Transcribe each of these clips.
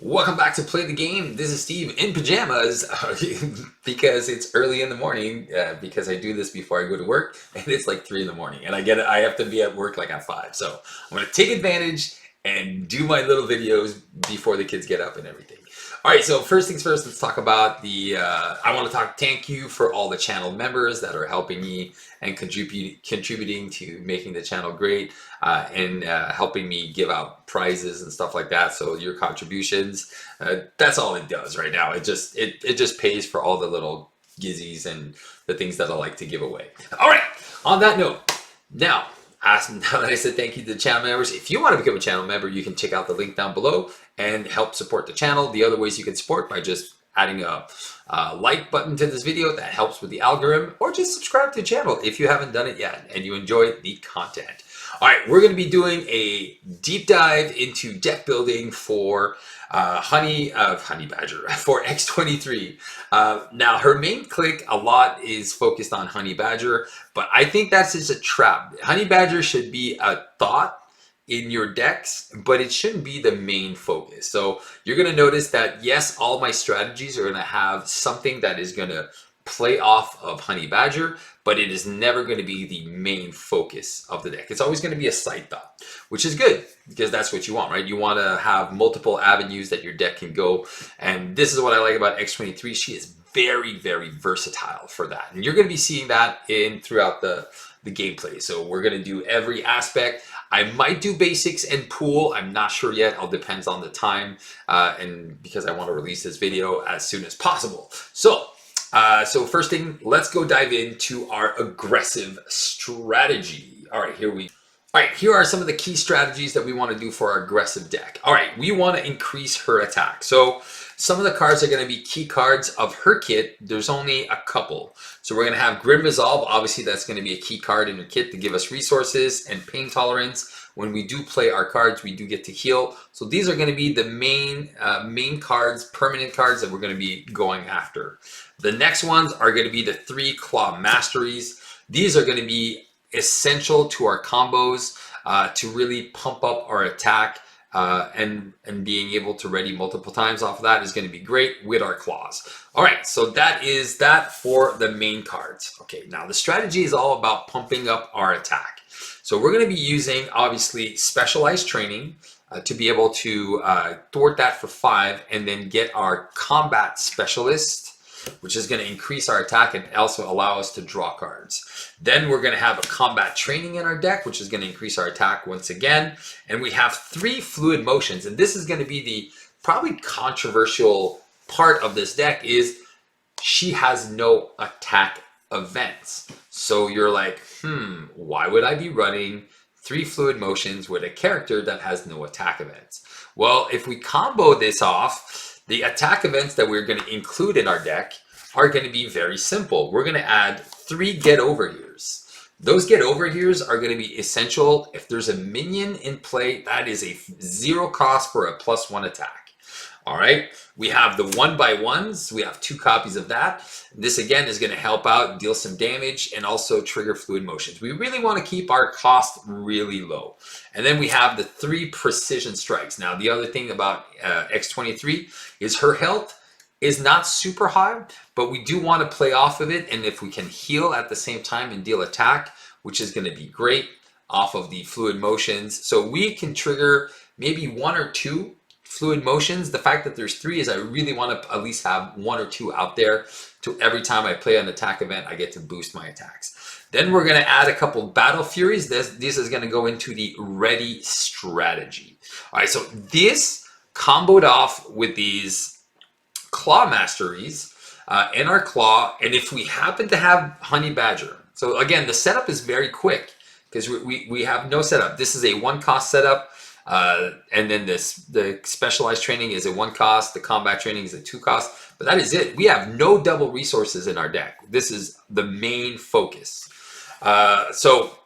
Welcome back to Play the Game. This is Steve in pajamas because it's early in the morning. Because I do this before I go to work, and it's like 3 in the morning, and I have to be at work like at 5. So I'm gonna take advantage and do my little videos before the kids get up and everything. All right. So first things first, let's talk about the. I want to talk. Thank you for all the channel members that are helping me and contributing to making the channel great and helping me give out prizes and stuff like that. So your contributions, that's all it does right now. It just pays for all the little gizzies and the things that I like to give away. All right. On that note, now now that I said thank you to the channel members, if you want to become a channel member, you can check out the link down below and help support the channel. The other ways you can support by just adding a like button to this video that helps with the algorithm, or just subscribe to the channel if you haven't done it yet and you enjoy the content. All right, we're going to be doing a deep dive into deck building for Honey Badger for X-23. Now, her main click a lot is focused on Honey Badger, but I think that's just a trap. Honey Badger should be a thought in your decks, but it shouldn't be the main focus. So you're going to notice that, yes, all my strategies are going to have something that is going to play off of Honey Badger, but it is never going to be the main focus of the deck. It's always going to be a side thought, which is good because that's what you want, right? You want to have multiple avenues that your deck can go. And this is what I like about X-23. She is very, very versatile for that. And you're going to be seeing that throughout the gameplay. So we're going to do every aspect. I might do basics and pool. I'm not sure yet. All depends on the time and because I want to release this video as soon as possible. So first thing, let's go dive into our aggressive strategy. All right, here are some of the key strategies that we want to do for our aggressive deck. All right, we want to increase her attack. So some of the cards are going to be key cards of her kit. There's only a couple. So we're going to have Grim Resolve. Obviously, that's going to be a key card in her kit to give us resources and pain tolerance. When we do play our cards, we do get to heal. So these are going to be the main cards, permanent cards that we're going to be going after. The next ones are going to be the 3 Claw Masteries. These are going to be essential to our combos to really pump up our attack. And being able to ready multiple times off of that is going to be great with our claws. All right, so that is that for the main cards. Okay, now the strategy is all about pumping up our attack. So we're going to be using, obviously, specialized training to be able to thwart that for 5 and then get our combat specialist, which is going to increase our attack and also allow us to draw cards. Then we're going to have a combat training in our deck, which is going to increase our attack once again. And we have 3 fluid motions. And this is going to be the probably controversial part of this deck is she has no attack events. So you're like, why would I be running 3 fluid motions with a character that has no attack events? Well, if we combo this off, the attack events that we're going to include in our deck are going to be very simple. We're going to add 3 Get Over Here's. Those Get Over Here's are going to be essential. If there's a minion in play, that is a 0 cost for a +1 attack. All right, we have the 1x1s. We have 2 copies of that. This again is going to help out, deal some damage, and also trigger fluid motions. We really want to keep our cost really low. And then we have the 3 precision strikes. Now, the other thing about X-23 is her health is not super high, but we do want to play off of it. And if we can heal at the same time and deal attack, which is going to be great off of the fluid motions. So we can trigger maybe 1 or 2 fluid motions. The fact that there's 3 is I really want to at least have 1 or 2 out there to every time I play an attack event, I get to boost my attacks. Then we're going to add a couple Battle Furies. This is going to go into the ready strategy. All right, so this comboed off with these Claw Masteries in our Claw. And if we happen to have Honey Badger, so again, the setup is very quick because we have no setup. This is a 1 cost setup. And then the specialized training is a 1 cost. The combat training is a 2 cost. But that is it. We have no double resources in our deck. This is the main focus. So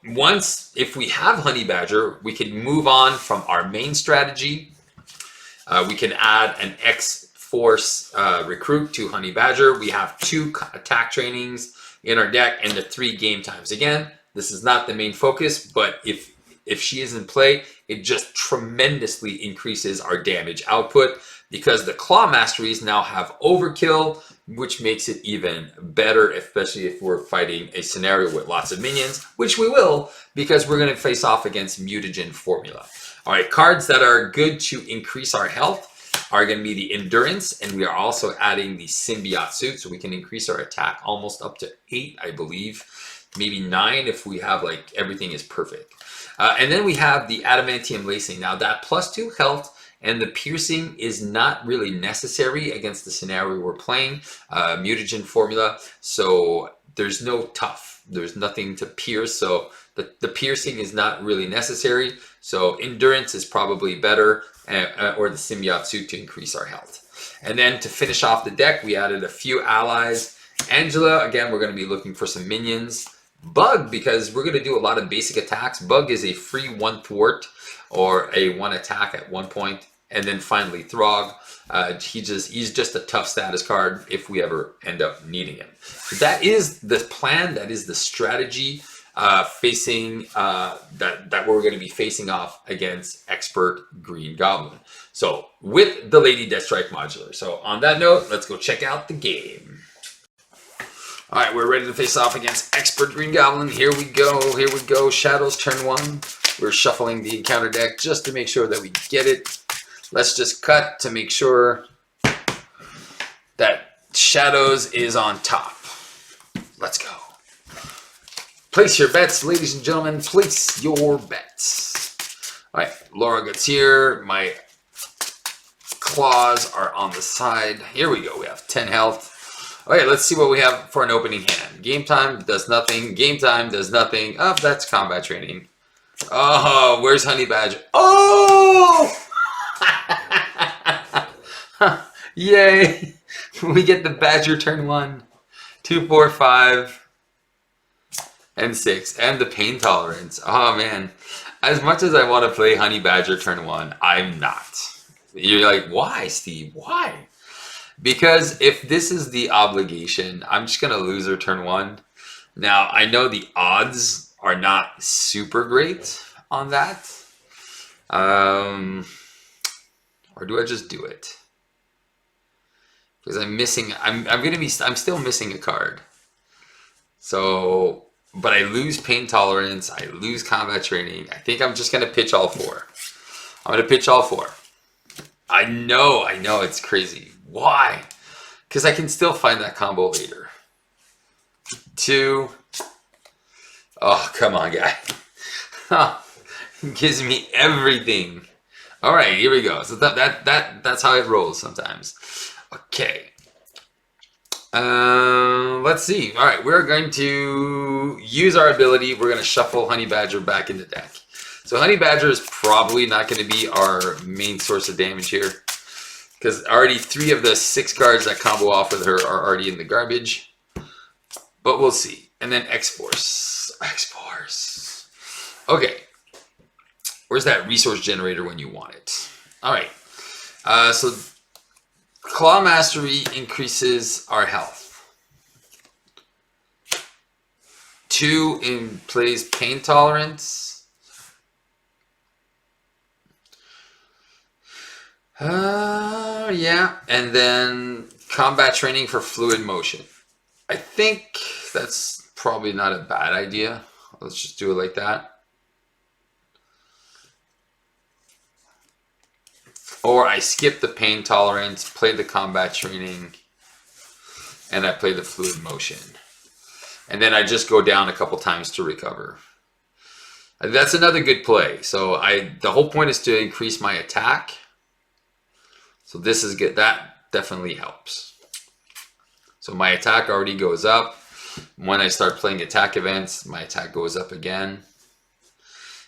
if we have Honey Badger, we can move on from our main strategy. We can add an X-Force recruit to Honey Badger. We have 2 attack trainings in our deck and the 3 game times. Again, this is not the main focus, but if she is in play, it just tremendously increases our damage output because the Claw Masteries now have Overkill, which makes it even better, especially if we're fighting a scenario with lots of minions, which we will, because we're going to face off against Mutagen Formula. All right, cards that are good to increase our health are going to be the Endurance, and we are also adding the Symbiote Suit, so we can increase our attack almost up to 8, I believe, maybe 9 if we have, like, everything is perfect. And then we have the Adamantium Lacing. Now, that +2 health and the piercing is not really necessary against the scenario we're playing, Mutagen Formula, so there's no tough. There's nothing to pierce, so the piercing is not really necessary. So Endurance is probably better, or the Symbiote Suit to increase our health. And then to finish off the deck, we added a few allies. Angela, again, we're going to be looking for some minions. Bug, because we're going to do a lot of basic attacks. Bug is a free 1 thwart, or a 1 attack at 1 point. And then finally Throg, he's just a tough status card if we ever end up needing him. So that is the plan, that is the strategy facing that we're going to be facing off against Expert Green Goblin. So with the Lady Deathstrike modular. So on that note, let's go check out the game. All right, we're ready to face off against Expert Green Goblin. Here we go, here we go. Shadows turn 1. We're shuffling the encounter deck just to make sure that we get it. Let's just cut to make sure that Shadows is on top. Let's go. Place your bets, ladies and gentlemen. Place your bets. All right, Laura gets here. My claws are on the side. Here we go. We have 10 health. Okay, let's see what we have for an opening hand. Game time does nothing. Game time does nothing. Oh, that's combat training. Oh, where's Honey Badger? Oh! Yay! We get the Badger turn 1, 2, 4, 5, and 6, and the Pain Tolerance. Oh man, as much as I want to play Honey Badger turn 1, I'm not. You're like, why, Steve? Why? Because if this is the obligation, I'm just gonna lose her turn 1. Now I know the odds are not super great on that. Or do I just do it? Because I'm still missing a card. So, but I lose Pain Tolerance, I lose Combat Training. I think I'm just gonna pitch all 4. I'm gonna pitch all 4. I know, it's crazy. Why? Because I can still find that combo later. 2. Oh, come on, guy. Gives me everything. All right, here we go. So that's how it rolls sometimes. Okay. Let's see. All right, we're going to use our ability. We're going to shuffle Honey Badger back in the deck. So Honey Badger is probably not going to be our main source of damage here, because already 3 of the 6 cards that combo off with her are already in the garbage. But we'll see. And then X-Force. X-Force. Okay. Where's that resource generator when you want it? All right. So Claw Mastery increases our health. 2 in plays Pain Tolerance. Yeah. And then Combat Training for Fluid Motion. I think that's probably not a bad idea. Let's just do it like that. Or I skip the Pain Tolerance, play the Combat Training, and I play the Fluid Motion. And then I just go down a couple times to recover. That's another good play. So the whole point is to increase my attack. So this is good. That definitely helps. So my attack already goes up. When I start playing attack events, my attack goes up again.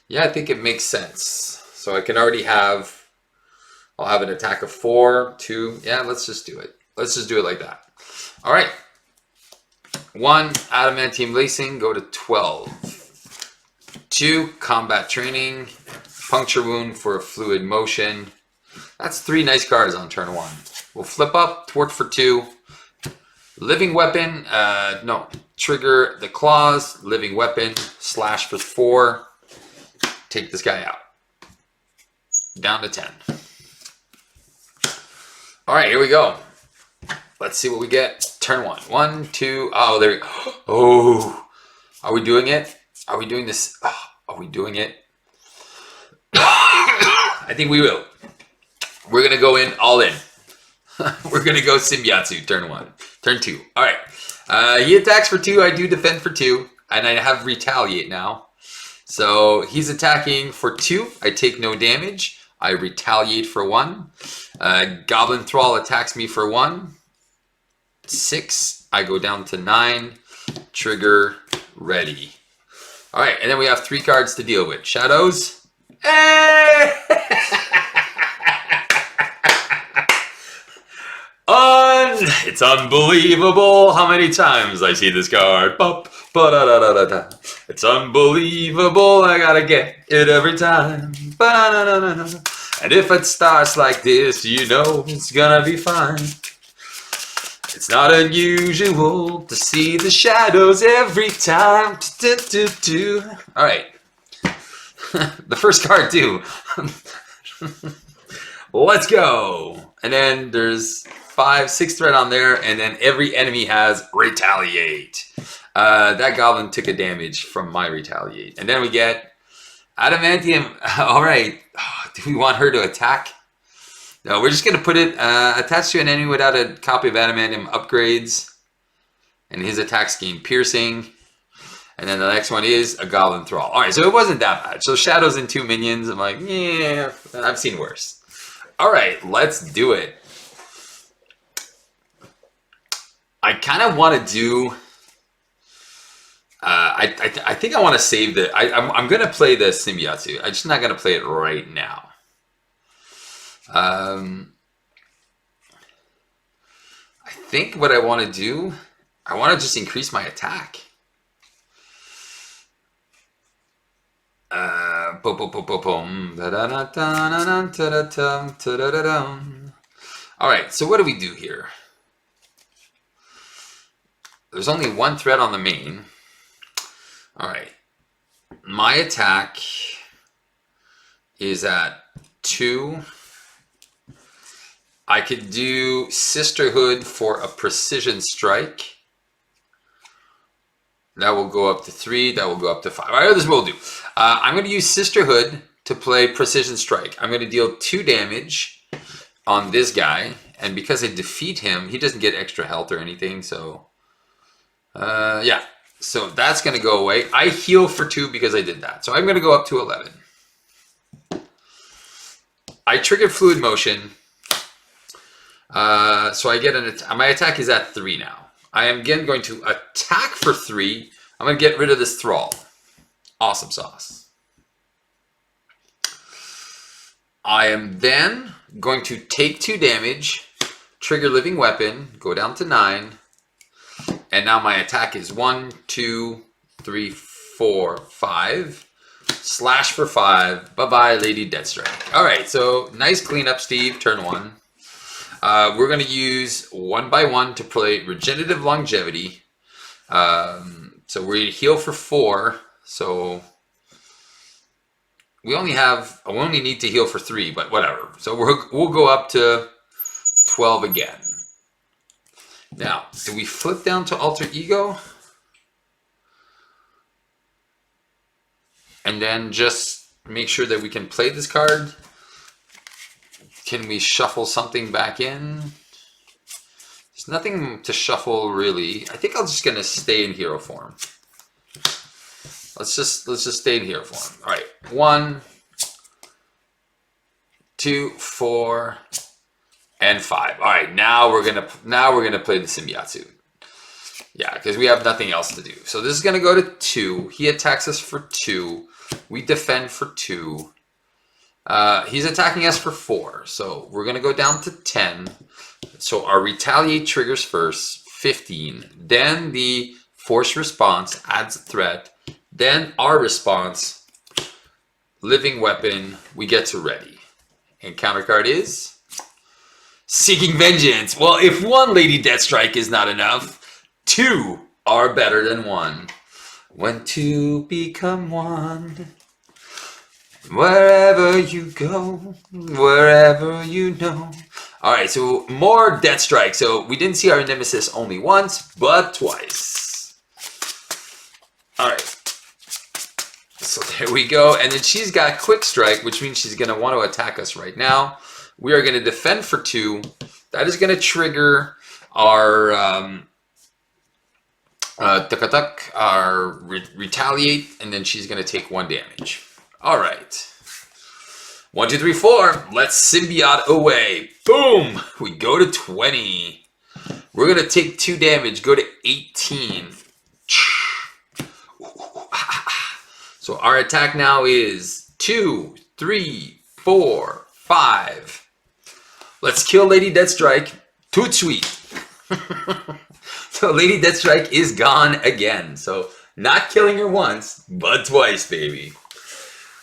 Yeah, I think it makes sense. So I can already have... I'll have an attack of 4, 2. Yeah, let's just do it. Let's just do it like that. All right. 1, Adamantium Lacing, go to 12. 2, Combat Training, Puncture Wound for a Fluid Motion. That's 3 nice cards on turn 1. We'll flip up, Thwart for 2. Living Weapon, no. Trigger the Claws, Living Weapon, Slash for 4. Take this guy out. Down to 10. All right, here we go. Let's see what we get. Turn 1. 1, 2. Oh, there we go. Oh, are we doing it? Are we doing this? Oh, are we doing it? I think we will. We're going to go in all in. We're going to go Symbiotsu, turn 1. Turn 2. All right. He attacks for 2. I do defend for 2. And I have retaliate now. So he's attacking for 2. I take no damage. I retaliate for 1. Goblin Thrall attacks me for 1. 6. I go down to 9. Trigger ready. All right. And then we have 3 cards to deal with. Shadows. Hey! It's unbelievable how many times I see this card. It's unbelievable, I gotta get it every time. And if it starts like this, you know it's gonna be fine. It's not unusual to see the shadows every time. Alright. The first card too. Let's go. And then there's 5, 6 threat on there, and then every enemy has retaliate. That goblin took a damage from my retaliate. And then we get adamantium. All right. Do we want her to attack? No, we're just going to put it attached to an enemy without a copy of adamantium upgrades. And his attacks gain piercing. And then the next one is a goblin thrall. All right, so it wasn't that bad. So shadows and 2 minions. I'm like, yeah, I've seen worse. All right, let's do it. I kind of want to do. I think I want to save the. I'm going to play the Symbiotsu. I'm just not going to play it right now. I think what I want to do. I want to just increase my attack. All right. So what do we do here? There's only 1 threat on the main. All right. My attack is at 2. I could do Sisterhood for a precision strike. That will go up to 3. That will go up to 5. All right, this will do. I'm going to use Sisterhood to play precision strike. I'm going to deal 2 damage on this guy. And because I defeat him, he doesn't get extra health or anything, so... yeah, so that's going to go away. I heal for 2 because I did that. So I'm going to go up to 11. I triggered fluid motion. So I get my attack is at 3 now. I am again going to attack for 3. I'm going to get rid of this thrall. Awesome sauce. I am then going to take 2 damage, trigger living weapon, go down to 9. And now my attack is 1, 2, 3, 4, 5. Slash for 5. Bye-bye, Lady Deathstrike. All right, so nice cleanup, Steve. Turn 1. We're going to use 1 by 1 to play Regenerative Longevity. So we heal for 4. So we only need to heal for 3, but whatever. So we'll go up to 12 again. Now, do we flip down to Alter Ego? And then just make sure that we can play this card? Can we shuffle something back in? There's nothing to shuffle really. I think I'm just gonna stay in hero form. Let's just stay in hero form. All right, 1, 2, 4, and 5. All right, now we're gonna play the Symbiotsu. Yeah, because we have nothing else to do. So this is gonna go to 2. He attacks us for 2. We defend for 2. He's attacking us for 4. So we're gonna go down to 10. So our retaliate triggers first, 15. Then the force response adds a threat. Then our response, living weapon, we get to ready. And counter card is Seeking Vengeance. Well, if 1 Lady Deathstrike is not enough, 2 are better than 1. When 2 become 1. Wherever you go, wherever you know. All right, so more Death Strike. So we didn't see our Nemesis only once, but twice. All right. So there we go. And then she's got Quick Strike, which means she's going to want to attack us right now. We are going to defend for 2. That is going to trigger our retaliate, and then she's going to take 1 damage. All right. 1, 2, 3, 4. Let's symbiote away. Boom. We go to 20. We're going to take 2 damage. Go to 18. So our attack now is 2, 3, 4, 5. Let's kill Lady Deathstrike. Toot sweet. So Lady Deathstrike is gone again. So not killing her once, but twice, baby.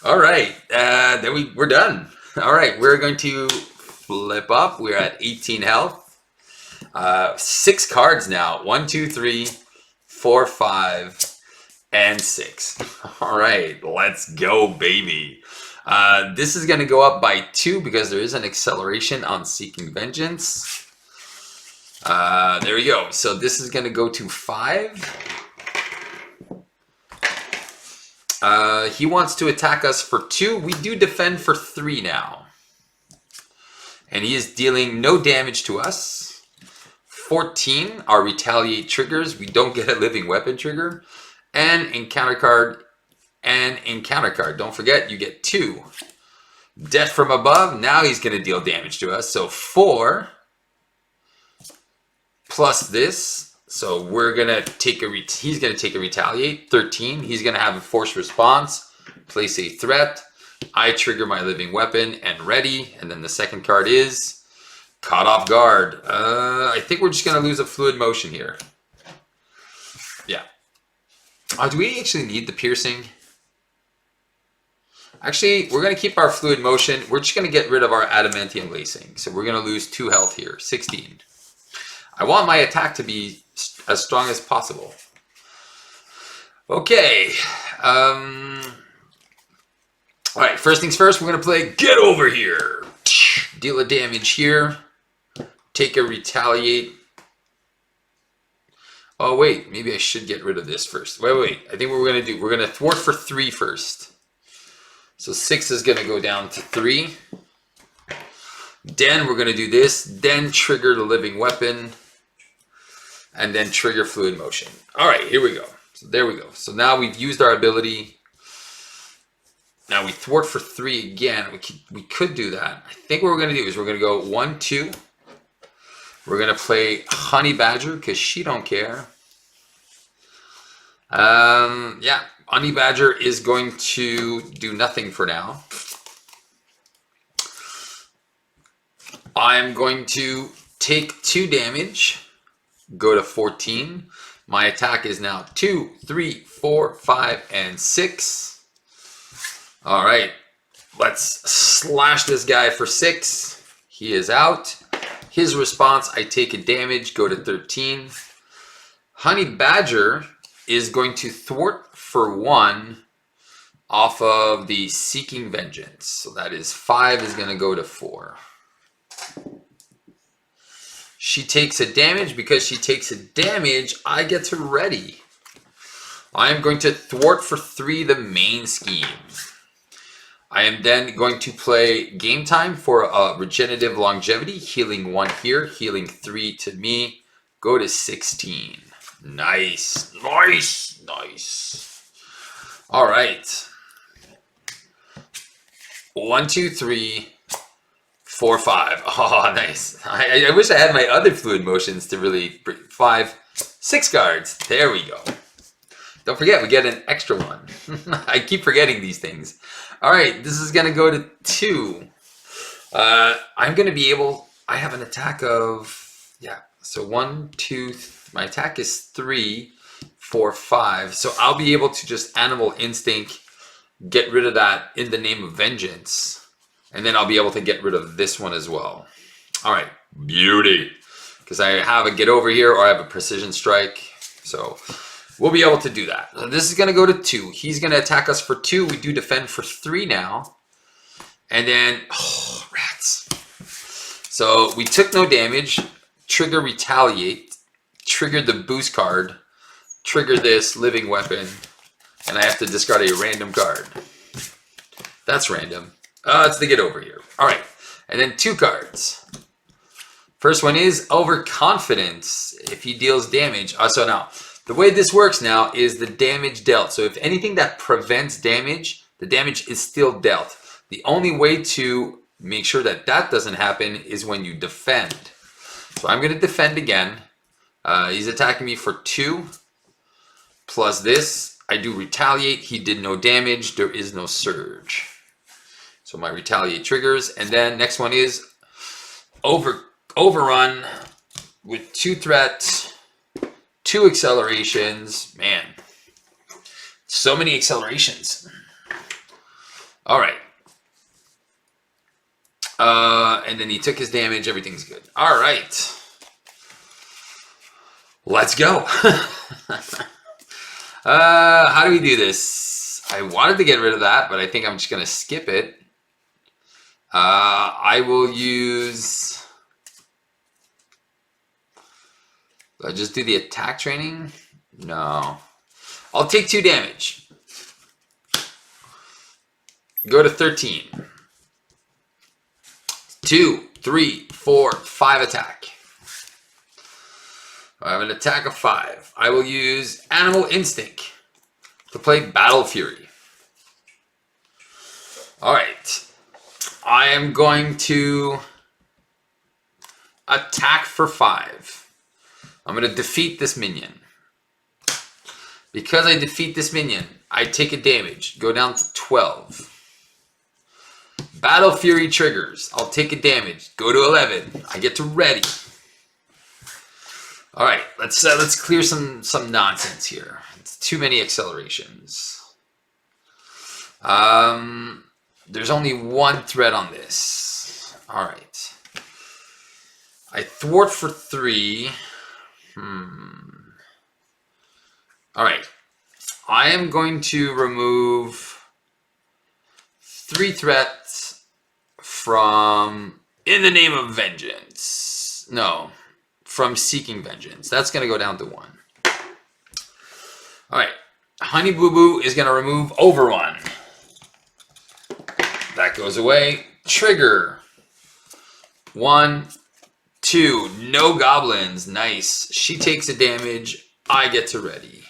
All right, then we're done. All right, we're going to flip up. We're at 18 health. 6 cards now. 1, 2, 3, 4, 5, and 6. All right, let's go, baby. This is going to go up by 2 because there is an acceleration on Seeking Vengeance. There we go. So this is going to go to 5. He wants to attack us for 2. We do defend for 3 now. And he is dealing no damage to us. 14, our retaliate triggers. We don't get a living weapon trigger. And encounter card. And encounter card. Don't forget, you get 2. Death from above. Now he's going to deal damage to us. So 4 plus this. So we're going to take he's going to take a retaliate. 13. He's going to have a force response. Place a threat. I trigger my living weapon and ready. And then the second card is caught off guard. I think we're just going to lose a fluid motion here. Yeah. Do we actually need the piercing? Actually, we're going to keep our fluid motion. We're just going to get rid of our adamantium lacing. So we're going to lose 2 health here. 16. I want my attack to be as strong as possible. Okay. All right, first things first, we're going to play Get Over Here. Deal a damage here. Take a retaliate. Oh, wait. Maybe I should get rid of this first. Wait. I think what we're going to do, we're going to thwart for 3 first. So 6 is going to go down to 3. Then we're going to do this. Then trigger the living weapon. And then trigger fluid motion. All right, here we go. So there we go. So now we've used our ability. Now we thwart for 3 again. We could do that. I think what we're going to do is we're going to go 1, 2. We're going to play Honey Badger because she don't care. Yeah, Honey Badger is going to do nothing for now. I'm going to take 2 damage. Go to 14. My attack is now 2, 3, 4, 5, and 6. All right. Let's slash this guy for 6. He is out. His response, I take a damage, go to 13. Honey Badger is going to thwart for 1 off of the Seeking Vengeance. So that is 5 is going to go to 4. She takes a damage. Because she takes a damage, I get to ready. I am going to thwart for 3 the main scheme. I am then going to play Game Time for a regenerative longevity. Healing 1 here, healing 3 to me. Go to 16. Nice. Nice. Nice. All right. 1, 2, 3. 4, 5. Oh, nice. I wish I had my other fluid motions to really... 5, 6 cards. There we go. Don't forget, we get an extra one. I keep forgetting these things. All right, this is going to go to 2. I'm going to be able... I have an attack of... Yeah, so 1, 2... My attack is 3, 4, 5. So I'll be able to just Animal Instinct, get rid of that in the name of Vengeance. And then I'll be able to get rid of this one as well. All right, beauty. Because I have a Get Over Here or I have a Precision Strike. So we'll be able to do that. This is going to go to 2. He's going to attack us for 2. We do defend for 3 now. And then, oh, rats. So we took no damage, trigger retaliate, triggered the boost card, trigger this living weapon, and I have to discard a random card. That's random. It's the get over here. All right, and then 2 cards. First one is overconfidence. If he deals damage. So now, the way this works now is the damage dealt. So if anything that prevents damage, the damage is still dealt. The only way to make sure that that doesn't happen is when you defend. So I'm going to defend again. He's attacking me for 2. Plus this, I do retaliate. He did no damage. There is no surge. So my retaliate triggers. And then next one is overrun with 2 threats, 2 accelerations. Man, so many accelerations. All right. And then he took his damage. Everything's good. All right. Let's go. How do we do this? I wanted to get rid of that, but I think I'm just going to skip it. I will use... Do I just do the attack training? No. I'll take 2 damage. Go to 13. 2, 3, 4, 5 attack. I have an attack of 5. I will use Animal Instinct to play Battle Fury. Alright. I am going to attack for 5. I'm going to defeat this minion. Because I defeat this minion, I take a damage. Go down to 12. Battle Fury triggers. I'll take a damage. Go to 11. I get to ready. All right, let's clear some nonsense here. It's too many accelerations. There's only 1 threat on this. All right. I thwart for 3. All right. I am going to remove 3 threats from In the Name of Vengeance. No, from Seeking Vengeance. That's going to go down to 1. All right. Honey Boo Boo is going to remove Overrun. That goes away. Trigger. 1, 2. No goblins. Nice. She takes a damage. I get to ready.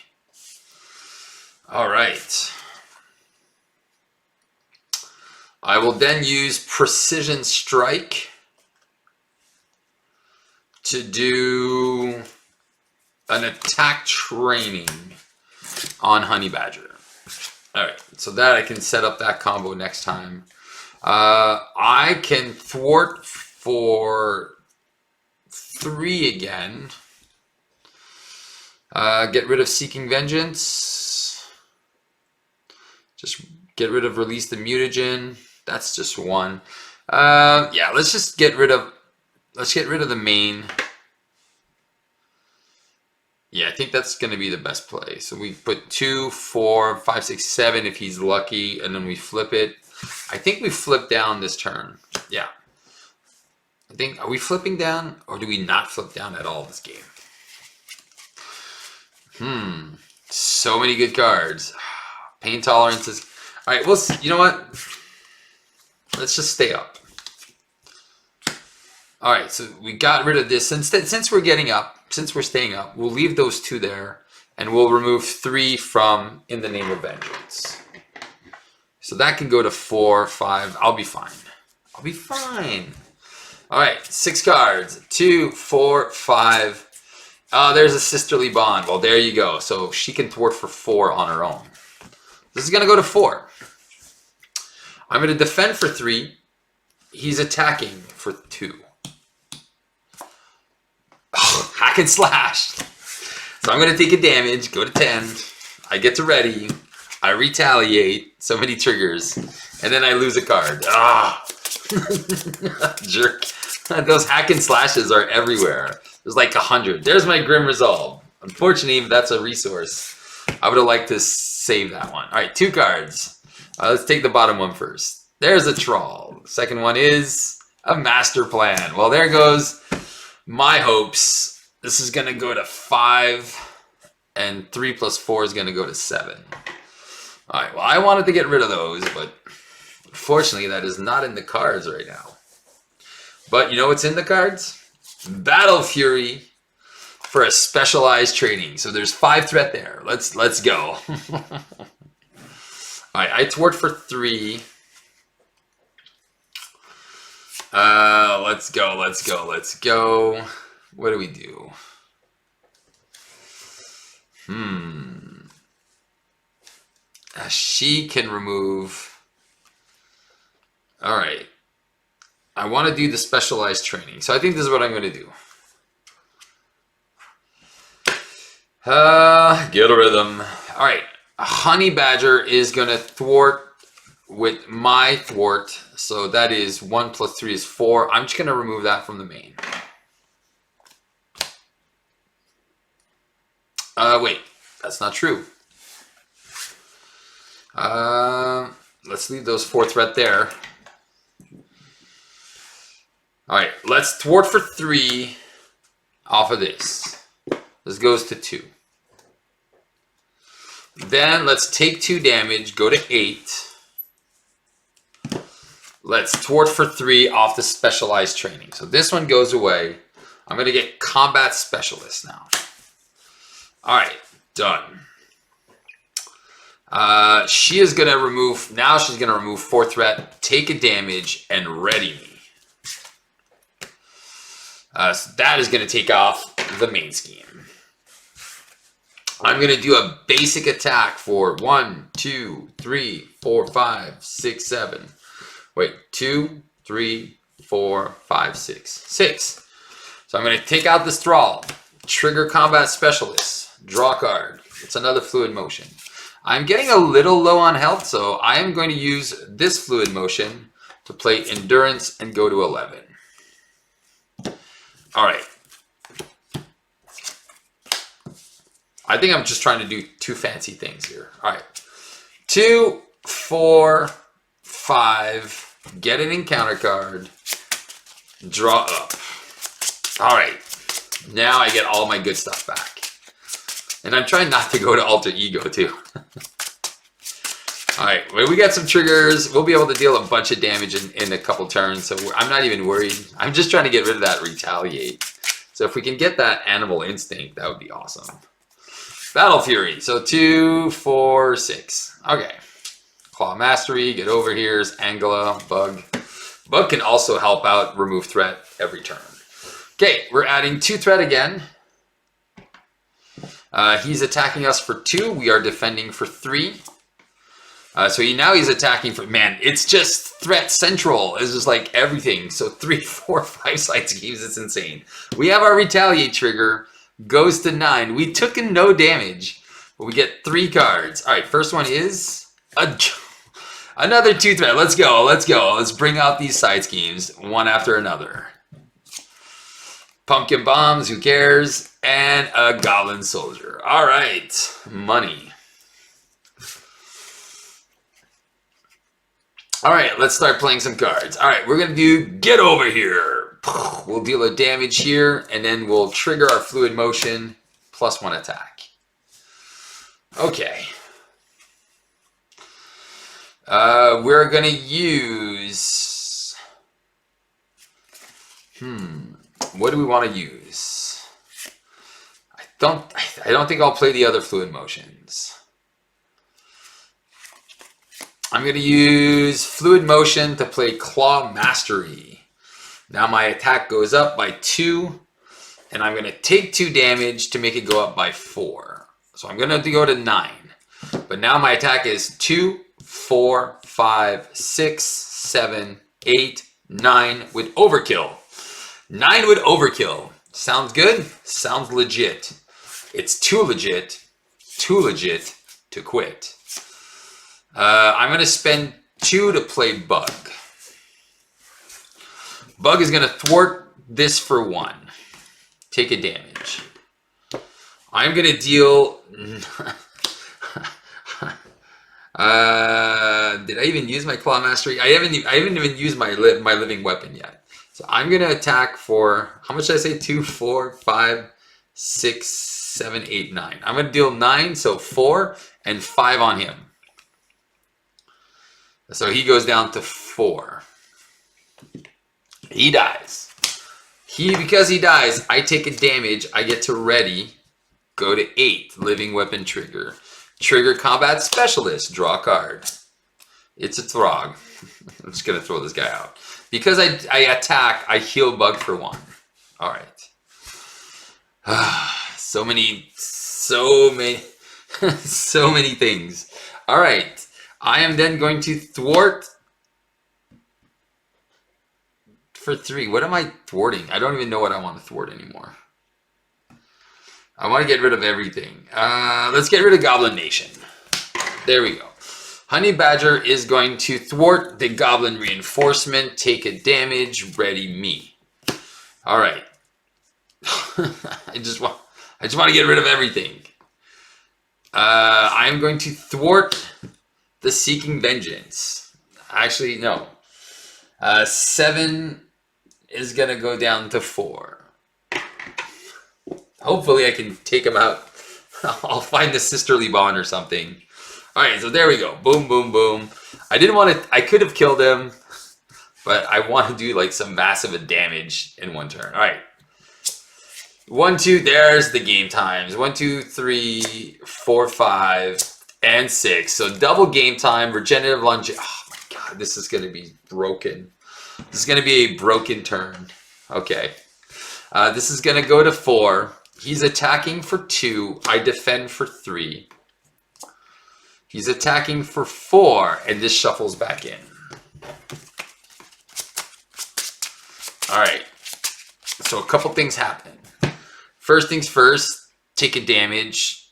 All right. I will then use Precision Strike to do an attack training on Honey Badger. All right, so that I can set up that combo next time. I can thwart for 3 again. Get rid of Seeking Vengeance. Just get rid of Release the Mutagen. That's just 1. Yeah, let's just get rid of. Let's get rid of the main. Yeah, I think that's going to be the best play. So we put 2, 4, 5, 6, 7 if he's lucky, and then we flip it. I think we flip down this turn. Yeah. I think, are we flipping down, or do we not flip down at all this game? So many good cards. Pain tolerance is... All right, well, you know what? Let's just stay up. All right, so we got rid of this. Since we're getting up, since we're staying up, we'll leave those 2 there, and we'll remove 3 from In the Name of Vengeance. So that can go to 4, 5. I'll be fine. I'll be fine. All right, 6 cards. 2, 4, 5. There's a Sisterly Bond. Well, there you go. So she can thwart for 4 on her own. This is going to go to 4. I'm going to defend for 3. He's attacking for 2. Oh, hack and slash. So I'm going to take a damage, go to 10. I get to ready. I retaliate. So many triggers. And then I lose a card. Ah. Jerk. Those hack and slashes are everywhere. There's like 100. There's my Grim Resolve. Unfortunately, that's a resource. I would have liked to save that one. All right, 2 cards. Let's take the bottom one first. There's a trawl. Second one is a master plan. Well, there goes my hopes. This is going to go to 5, and 3 plus 4 is going to go to 7. All right, well, I wanted to get rid of those, but unfortunately, that is not in the cards right now. But you know what's in the cards? Battle Fury for a specialized training. So there's 5 threat there. Let's go. All right, I thwart for 3. Let's go. What do we do? She can remove. All right. I want to do the specialized training. So I think this is what I'm going to do. Get a rhythm. All right. Honey Badger is going to thwart with my thwart. So that is 1 plus 3 is 4. I'm just going to remove that from the main. Wait. That's not true. Let's leave those 4 threat there. All right, let's thwart for 3 off of this. This goes to 2. Then let's take 2 damage, go to 8. Let's thwart for 3 off the specialized training. So this one goes away. I'm going to get combat specialist now. All right, done. She is going to remove, now she's going to remove 4 threat, take a damage, and ready me. So that is going to take off the main scheme. I'm going to do a basic attack for 1, 2, 3, 4, 5, 6, 7. Wait, 2, 3, 4, 5, 6. 6. So I'm going to take out this thrall, trigger combat specialist, draw a card. It's another fluid motion. I'm getting a little low on health, so I am going to use this fluid motion to play endurance and go to 11. All right. I think I'm just trying to do 2 fancy things here. All right. 2, 4, 5. Get an encounter card. Draw up. All right. Now I get all my good stuff back. And I'm trying not to go to alter ego too. All right. Well, we got some triggers. We'll be able to deal a bunch of damage in a couple turns. So I'm not even worried. I'm just trying to get rid of that retaliate. So if we can get that animal instinct, that would be awesome. Battle Fury. So 2, 4, 6. Okay. Claw Mastery. Get over here. Is Angela. Bug. Bug can also help out remove threat every turn. Okay. We're adding 2 threat again. He's attacking us for 2. We are defending for 3. So now he's attacking for, man, it's just threat central. It's just like everything. So 3, 4, 5 side schemes. It's insane. We have our retaliate trigger. Goes to 9. We took in no damage, but we get 3 cards. All right, first one is another 2 threat. Let's go. Let's bring out these side schemes one after another. Pumpkin bombs, who cares? And a goblin soldier. All right, money. All right, let's start playing some cards. All right, we're gonna do get over here. We'll deal a damage here, and then we'll trigger our fluid motion, +1 attack. Okay. We're gonna use. What do we want to use? I don't think I'll play the other fluid motions. I'm going to use Fluid Motion to play Claw Mastery. Now my attack goes up by 2, and I'm going to take 2 damage to make it go up by 4. So I'm going to go to 9. But now my attack is 2, 4, 5, 6, 7, 8, 9 with Overkill. 9 with Overkill. Sounds good? Sounds legit. It's too legit to quit. I'm going to spend 2 to play Bug. Bug is going to thwart this for 1. Take a damage. I'm going to deal... Did I even use my claw mastery? I haven't even used my living weapon yet. So I'm gonna attack for how much did I say? 2, 4, 5, 6, 7, 8, 9. I'm gonna deal 9, so 4 and 5 on him. So he goes down to 4. He dies. Because he dies, I take a damage. I get to ready. Go to 8. Living weapon trigger. Trigger combat specialist. Draw a card. It's a Throg. I'm just gonna throw this guy out. Because I attack, I heal bug for 1. All right. So many so many things. All right. I am then going to thwart for 3. What am I thwarting? I don't even know what I want to thwart anymore. I want to get rid of everything. Let's get rid of Goblin Nation. There we go. Honey Badger is going to thwart the Goblin Reinforcement. Take a damage. Ready me. All right. I just want to get rid of everything. I'm going to thwart the Seeking Vengeance. Actually, no. 7 is going to go down to 4. Hopefully I can take him out. I'll find the sisterly bond or something. All right, so there we go. Boom, boom, boom. I didn't want to... I could have killed him, but I want to do like some massive damage in one turn. All right. 1, 2, there's the game times. 1, 2, 3, 4, 5, and 6. So double game time, regenerative longevity. Oh my god, this is going to be broken. This is going to be a broken turn. Okay. This is going to go to 4. He's attacking for 2. I defend for 3. He's attacking for 4, and this shuffles back in. All right. So a couple things happen. First things first, take a damage,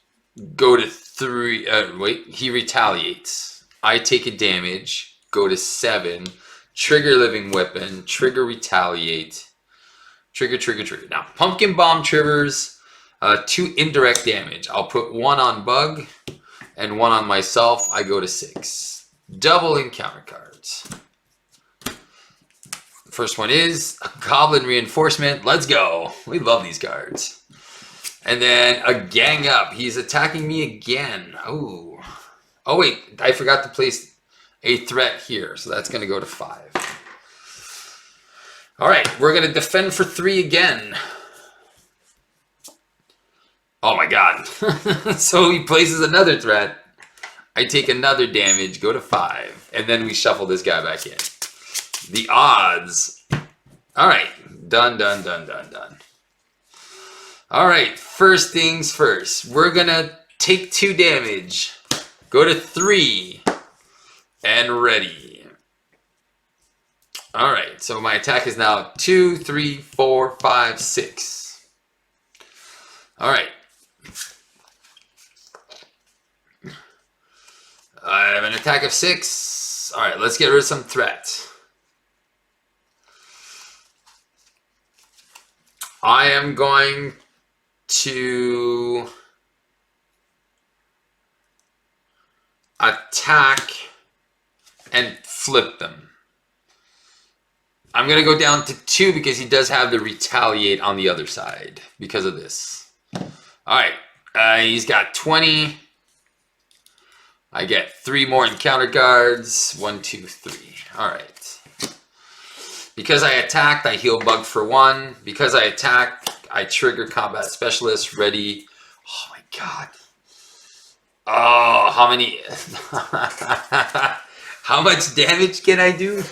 go to 3, he retaliates. I take a damage, go to 7, trigger living weapon, trigger retaliate, trigger. Now, Pumpkin Bomb triggers 2 indirect damage. I'll put 1 on Bug and 1 on myself. I go to 6. Double encounter cards. First one is a Goblin Reinforcement. Let's go. We love these cards. And then a Gang Up. He's attacking me again. Oh. Oh, wait. I forgot to place a threat here. So that's going to go to 5. All right. We're going to defend for 3 again. Oh, my God. So he places another threat. I take another damage. Go to 5. And then we shuffle this guy back in. The odds. All right. Done. All right. First things first. We're going to take 2 damage. Go to 3. And ready. All right. So my attack is now 2, 3, 4, 5, 6. All right. I have an attack of 6. All right. Let's get rid of some threat. I am going to attack and flip them. I'm going to go down to 2 because he does have the retaliate on the other side because of this. All right. He's got 20. I get 3 more encounter cards. 1, 2, 3. All right. Because I attacked, I heal Bug for 1. Because I attacked, I trigger Combat Specialist. Ready. Oh my god. Oh, how many... How much damage can I do?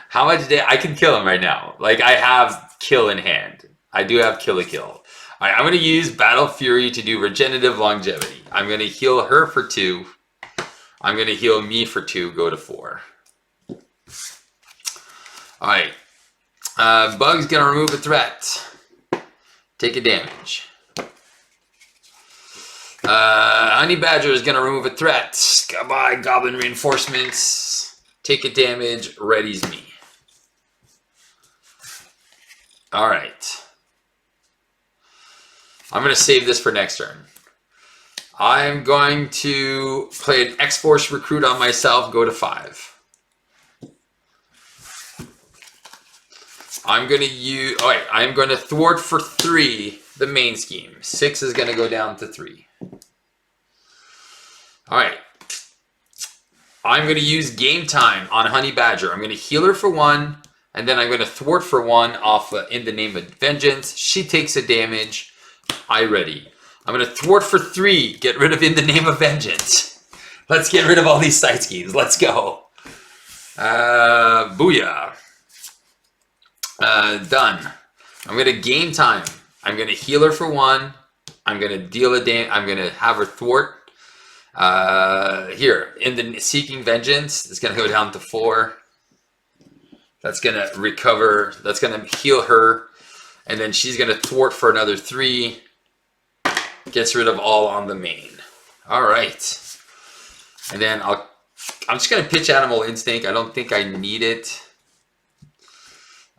How much damage? I can kill him right now. Like, I have kill in hand. I do have kill a kill. All right, I'm going to use Battle Fury to do regenerative longevity. I'm going to heal her for 2. I'm going to heal me for 2, go to 4. All right, Bug's gonna remove a threat. Take a damage. Honey Badger is gonna remove a threat. Goodbye, Goblin Reinforcements. Take a damage. Readies me. All right. I'm gonna save this for next turn. I'm going to play an X-Force recruit on myself, go to 5. I'm going to use... Oh, wait. I'm going to thwart for 3 the main scheme. 6 is going to go down to 3. All right. I'm going to use Game Time on Honey Badger. I'm going to heal her for 1, and then I'm going to thwart for 1 off In the Name of Vengeance. She takes a damage. I ready. I'm going to thwart for 3. Get rid of In the Name of Vengeance. Let's get rid of all these side schemes. Let's go. Booyah. Done. I'm going to Game Time. I'm going to heal her for 1. I'm going to deal a damage. I'm going to have her thwart. Here, in the Seeking Vengeance, it's going to go down to 4. That's going to recover. That's going to heal her. And then she's going to thwart for another 3. Gets rid of all on the main. All right. And then I'm just going to pitch Animal Instinct. I don't think I need it.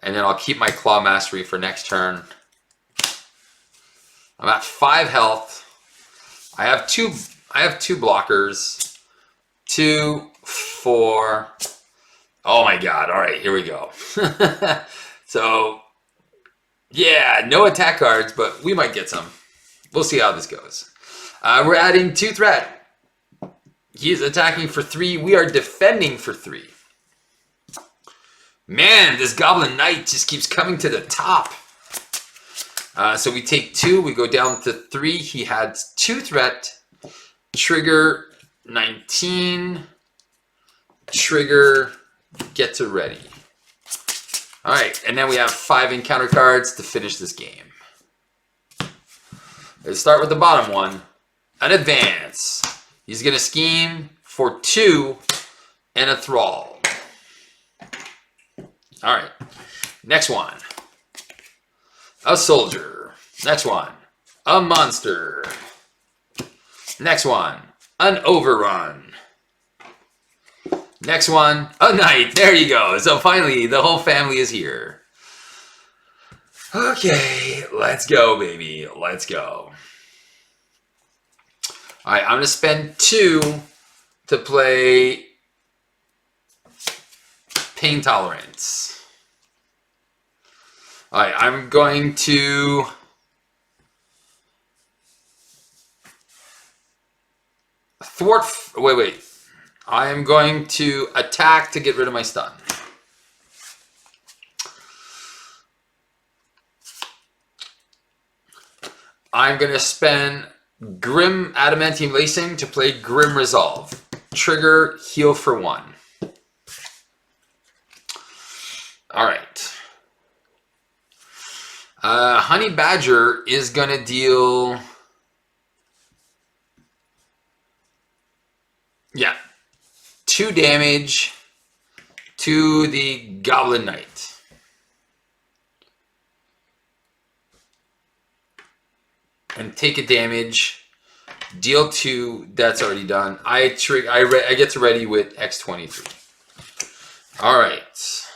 And then I'll keep my Claw Mastery for next turn. I'm at 5 health. I have two blockers. 2, 4. Oh my god. All right, here we go. So, yeah, no attack cards, but we might get some. We'll see how this goes. We're adding 2 threat. He's attacking for 3. We are defending for 3. Man, this Goblin Knight just keeps coming to the top. So we take 2. We go down to 3. He had 2 threat. Trigger 19. Trigger get to ready. All right, and then we have 5 encounter cards to finish this game. Let's start with the bottom one. An advance. He's going to scheme for 2 and a thrall. All right. Next one. A soldier. Next one. A monster. Next one. An overrun. Next one. A knight. There you go. So finally, the whole family is here. Okay, let's go, baby. Let's go. All right, I'm going to spend 2 to play Pain Tolerance. All right, I'm going to thwart. Wait. I am going to attack to get rid of my stun. I'm going to spend Grim Adamantium Lacing to play Grim Resolve. Trigger, heal for 1. All right. Honey Badger is going to deal... Yeah. 2 damage to the Goblin Knight. And take a damage, deal 2, that's already done. I get to ready with X-23. All right.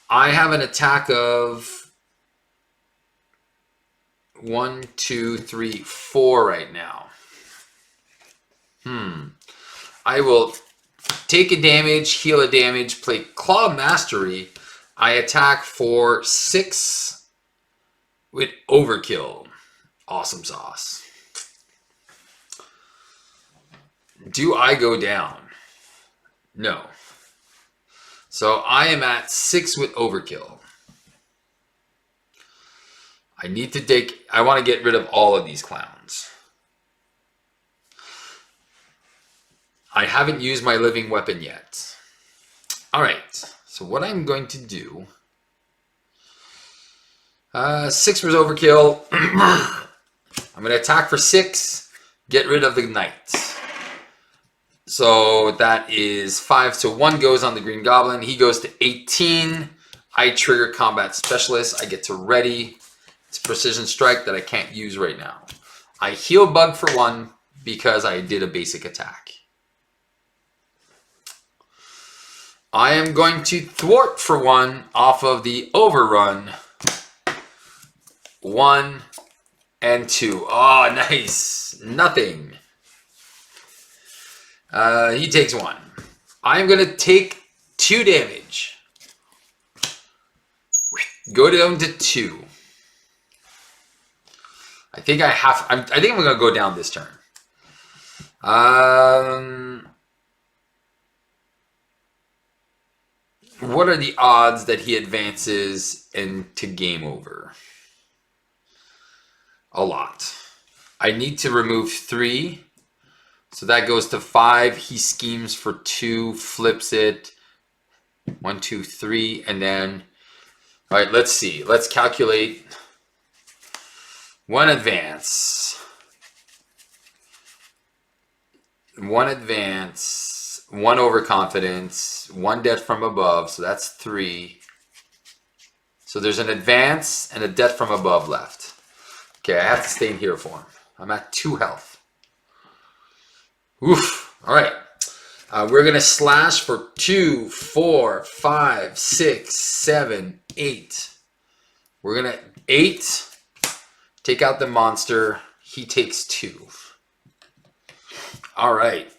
I have an attack of 1, 2, 3, 4 right now. I will take a damage, heal a damage, play Claw Mastery. I attack for 6 with Overkill. Awesome sauce. Do I go down? No. So I am at 6 with Overkill. I want to get rid of all of these clowns. I haven't used my living weapon yet. All right. So what I'm going to do... 6 was Overkill. I'm going to attack for 6. Get rid of the knight. So that is 5. So 1 goes on the Green Goblin. He goes to 18. I trigger Combat Specialist. I get to ready. It's Precision Strike that I can't use right now. I heal Bug for 1 because I did a basic attack. I am going to thwart for 1 off of the Overrun. 1, and 2. Oh, nice. Nothing. He takes 1. I'm going to take 2 damage. Go down to 2. I think I have. I think I'm going to go down this turn. What are the odds that he advances into game over? A lot. I need to remove 3. So that goes to 5. He schemes for 2, flips it. 1, 2, 3, and then... All right, let's see. Let's calculate. 1 advance. 1 advance. 1 overconfidence. 1 death from above, so that's 3. So there's an advance and a death from above left. Okay, I have to stay in hero form. I'm at 2 health. Oof. All right. We're going to slash for 2, 4, 5, 6, 7, 8. We're going to 8. Take out the monster. He takes 2. All right.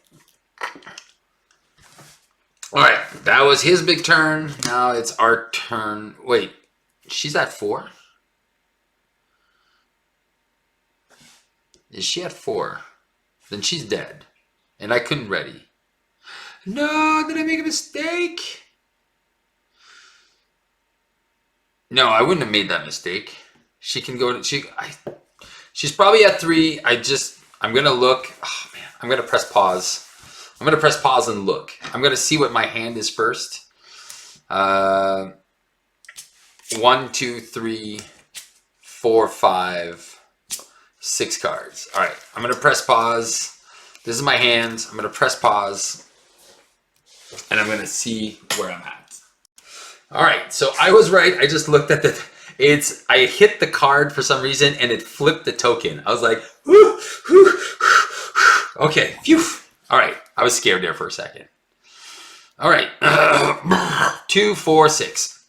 All right. That was his big turn. Now it's our turn. Wait. She's at 4? Is she at 4? Then she's dead. And I couldn't ready. No, did I make a mistake? No, I wouldn't have made that mistake. She can go to... She's probably at 3. I'm going to look. Oh, man. I'm going to press pause. I'm going to press pause and look. I'm going to see what my hand is first. 1, 2, 3, 4, 5, 6 cards. All right. I'm going to press pause. This is my hand. I'm going to press pause. And I'm going to see where I'm at. All right. So I was right. I just looked at the... I hit the card for some reason and it flipped the token. I was like, whoo, whoo, whoo. Okay, phew. All right, I was scared there for a second. All right, 2, 4, 6.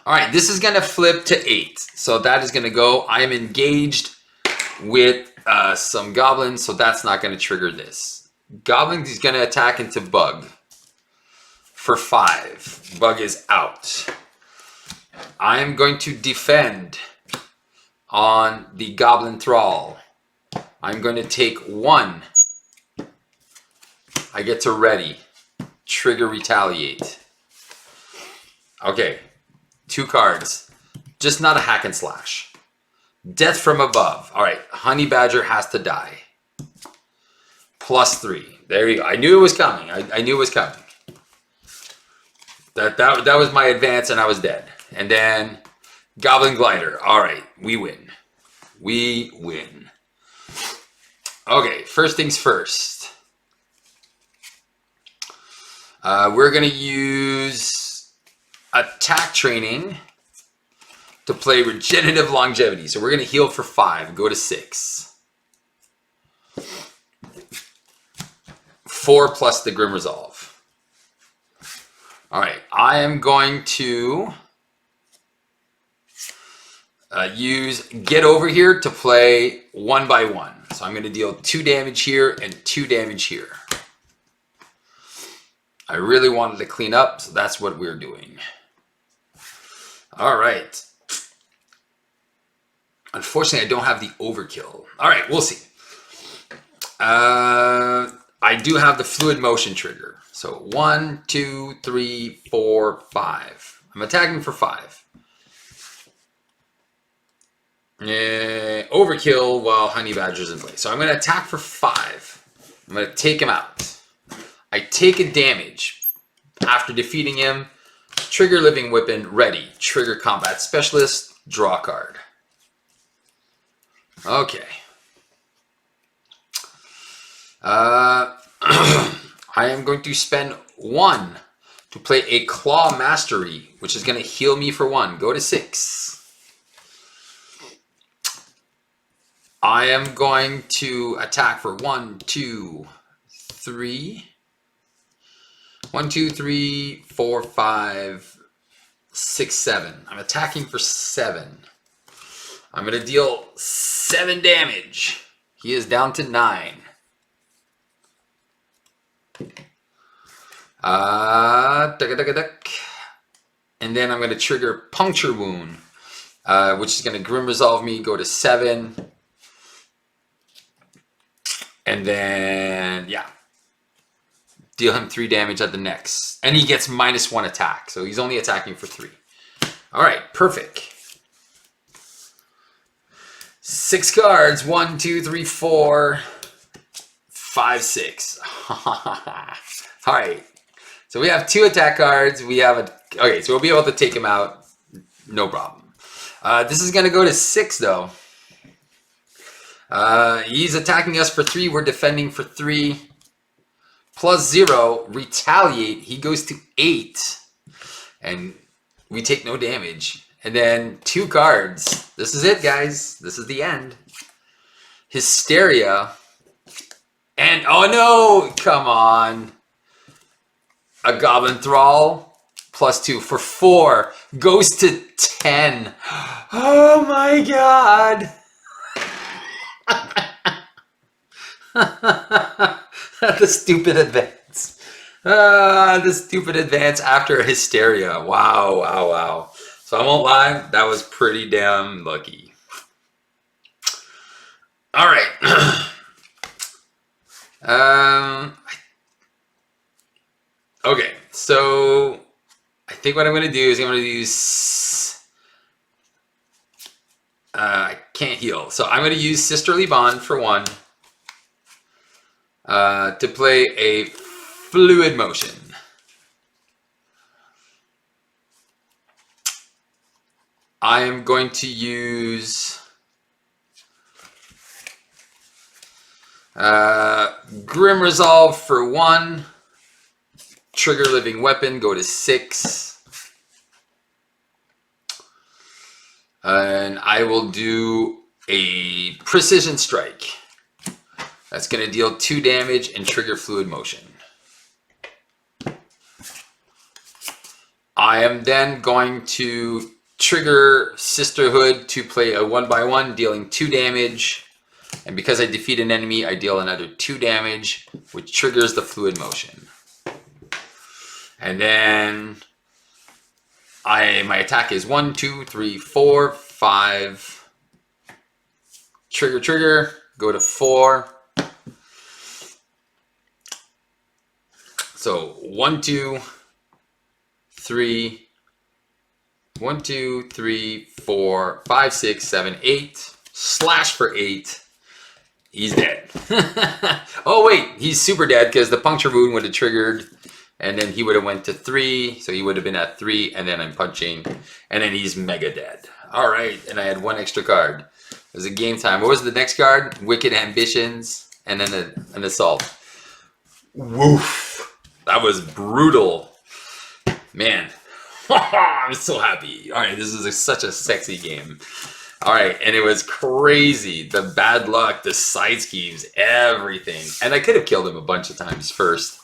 All right, this is gonna flip to 8. So that is gonna go. I am engaged with some goblins, so that's not gonna trigger this. Goblin is gonna attack into bug for 5. Bug is out. I am going to defend on the Goblin Thrall. I'm going to take 1. I get to ready. Trigger retaliate. Okay. 2 cards. Just not a hack and slash. Death from above. All right. Honey Badger has to die. +3. There you go. I knew it was coming. I knew it was coming. That was my advance and I was dead. And then Goblin Glider. All right, we win. We win. Okay, first things first. We're going to use attack training to play regenerative longevity. So we're going to heal for 5, go to 6. 4 plus the Grim Resolve. All right, I am going to... use Get Over Here to play 1 by 1. So I'm going to deal 2 damage here and 2 damage here. I really wanted to clean up, so that's what we're doing. All right. Unfortunately, I don't have the overkill. All right, we'll see. I do have the fluid motion trigger. So 1, 2, 3, 4, 5. I'm attacking for 5. Overkill while Honey Badger's in play. So I'm going to attack for 5. I'm going to take him out. I take a damage. After defeating him, trigger Living Weapon, ready. Trigger Combat Specialist, draw a card. Okay. I am going to spend 1 to play a Claw Mastery, which is going to heal me for 1. Go to 6. I am going to attack for 1, 2, 3. 1, 2, 3, 4, 5, 6, 7. I'm attacking for 7. I'm going to deal 7 damage. He is down to 9. And then I'm going to trigger Puncture Wound, which is going to Grim Resolve me, go to 7. And then, yeah, deal him 3 damage at the next. And he gets -1 attack, so he's only attacking for 3. All right, perfect. 6 cards. 1, 2, 3, 4, 5, 6. All right. So we have 2 attack cards. We have okay, so we'll be able to take him out. No problem. This is going to go to 6, though. He's attacking us for 3. We're defending for 3. +0. Retaliate. He goes to 8. And we take no damage. And then 2 cards. This is it, guys. This is the end. Hysteria. And, oh no! Come on. A Goblin Thrall. +2 for 4. Goes to 10. Oh my god. The stupid advance. The stupid advance after Hysteria. Wow, wow, wow. So I won't lie, that was pretty damn lucky. All right. Okay, so I think what I'm going to do is I'm going to use... I can't heal. So I'm going to use Sisterly Bond for 1 to play a Fluid Motion. I am going to use Grim Resolve for 1. Trigger Living Weapon, go to 6. And I will do a Precision Strike. That's going to deal 2 damage and trigger Fluid Motion. I am then going to trigger Sisterhood to play a 1/1, dealing 2 damage. And because I defeat an enemy, I deal another 2 damage, which triggers the Fluid Motion. And then my attack is 1, 2, 3, 4, 5. Trigger, go to 4. So 1, 2, 3. 1, 2, 3, 4, 5, 6, 7, 8. Slash for 8. He's dead. Oh wait, he's super dead because the Puncture Wound would have triggered. And then he would have went to 3, so he would have been at 3, and then I'm punching, and then he's mega dead. All right, and I had 1 extra card. It was a game time. What was the next card? Wicked Ambitions, and then an Assault. Woof. That was brutal. Man, I'm so happy. All right, this is such a sexy game. All right, and it was crazy. The bad luck, the side schemes, everything. And I could have killed him a bunch of times first.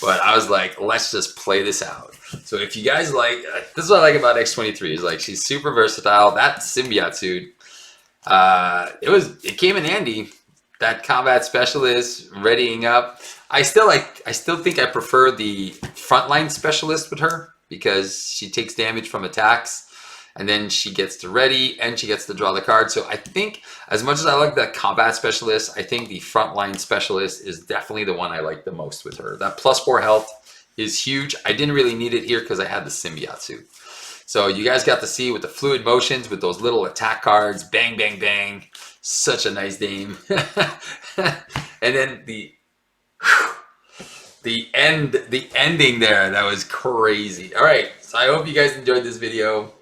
But I was like, let's just play this out. So if you guys like, this is what I like about X-23 is like she's super versatile. That symbiote suit, it came in handy. That combat specialist readying up. I still think I prefer the frontline specialist with her because she takes damage from attacks. And then she gets to ready and she gets to draw the card. So I think as much as I like the combat specialist, I think the frontline specialist is definitely the one I like the most with her. That +4 health is huge. I didn't really need it here because I had the symbiote suit. So you guys got to see with the Fluid Motions with those little attack cards. Bang, bang, bang. Such a nice game. And then the ending there, that was crazy. All right, so I hope you guys enjoyed this video.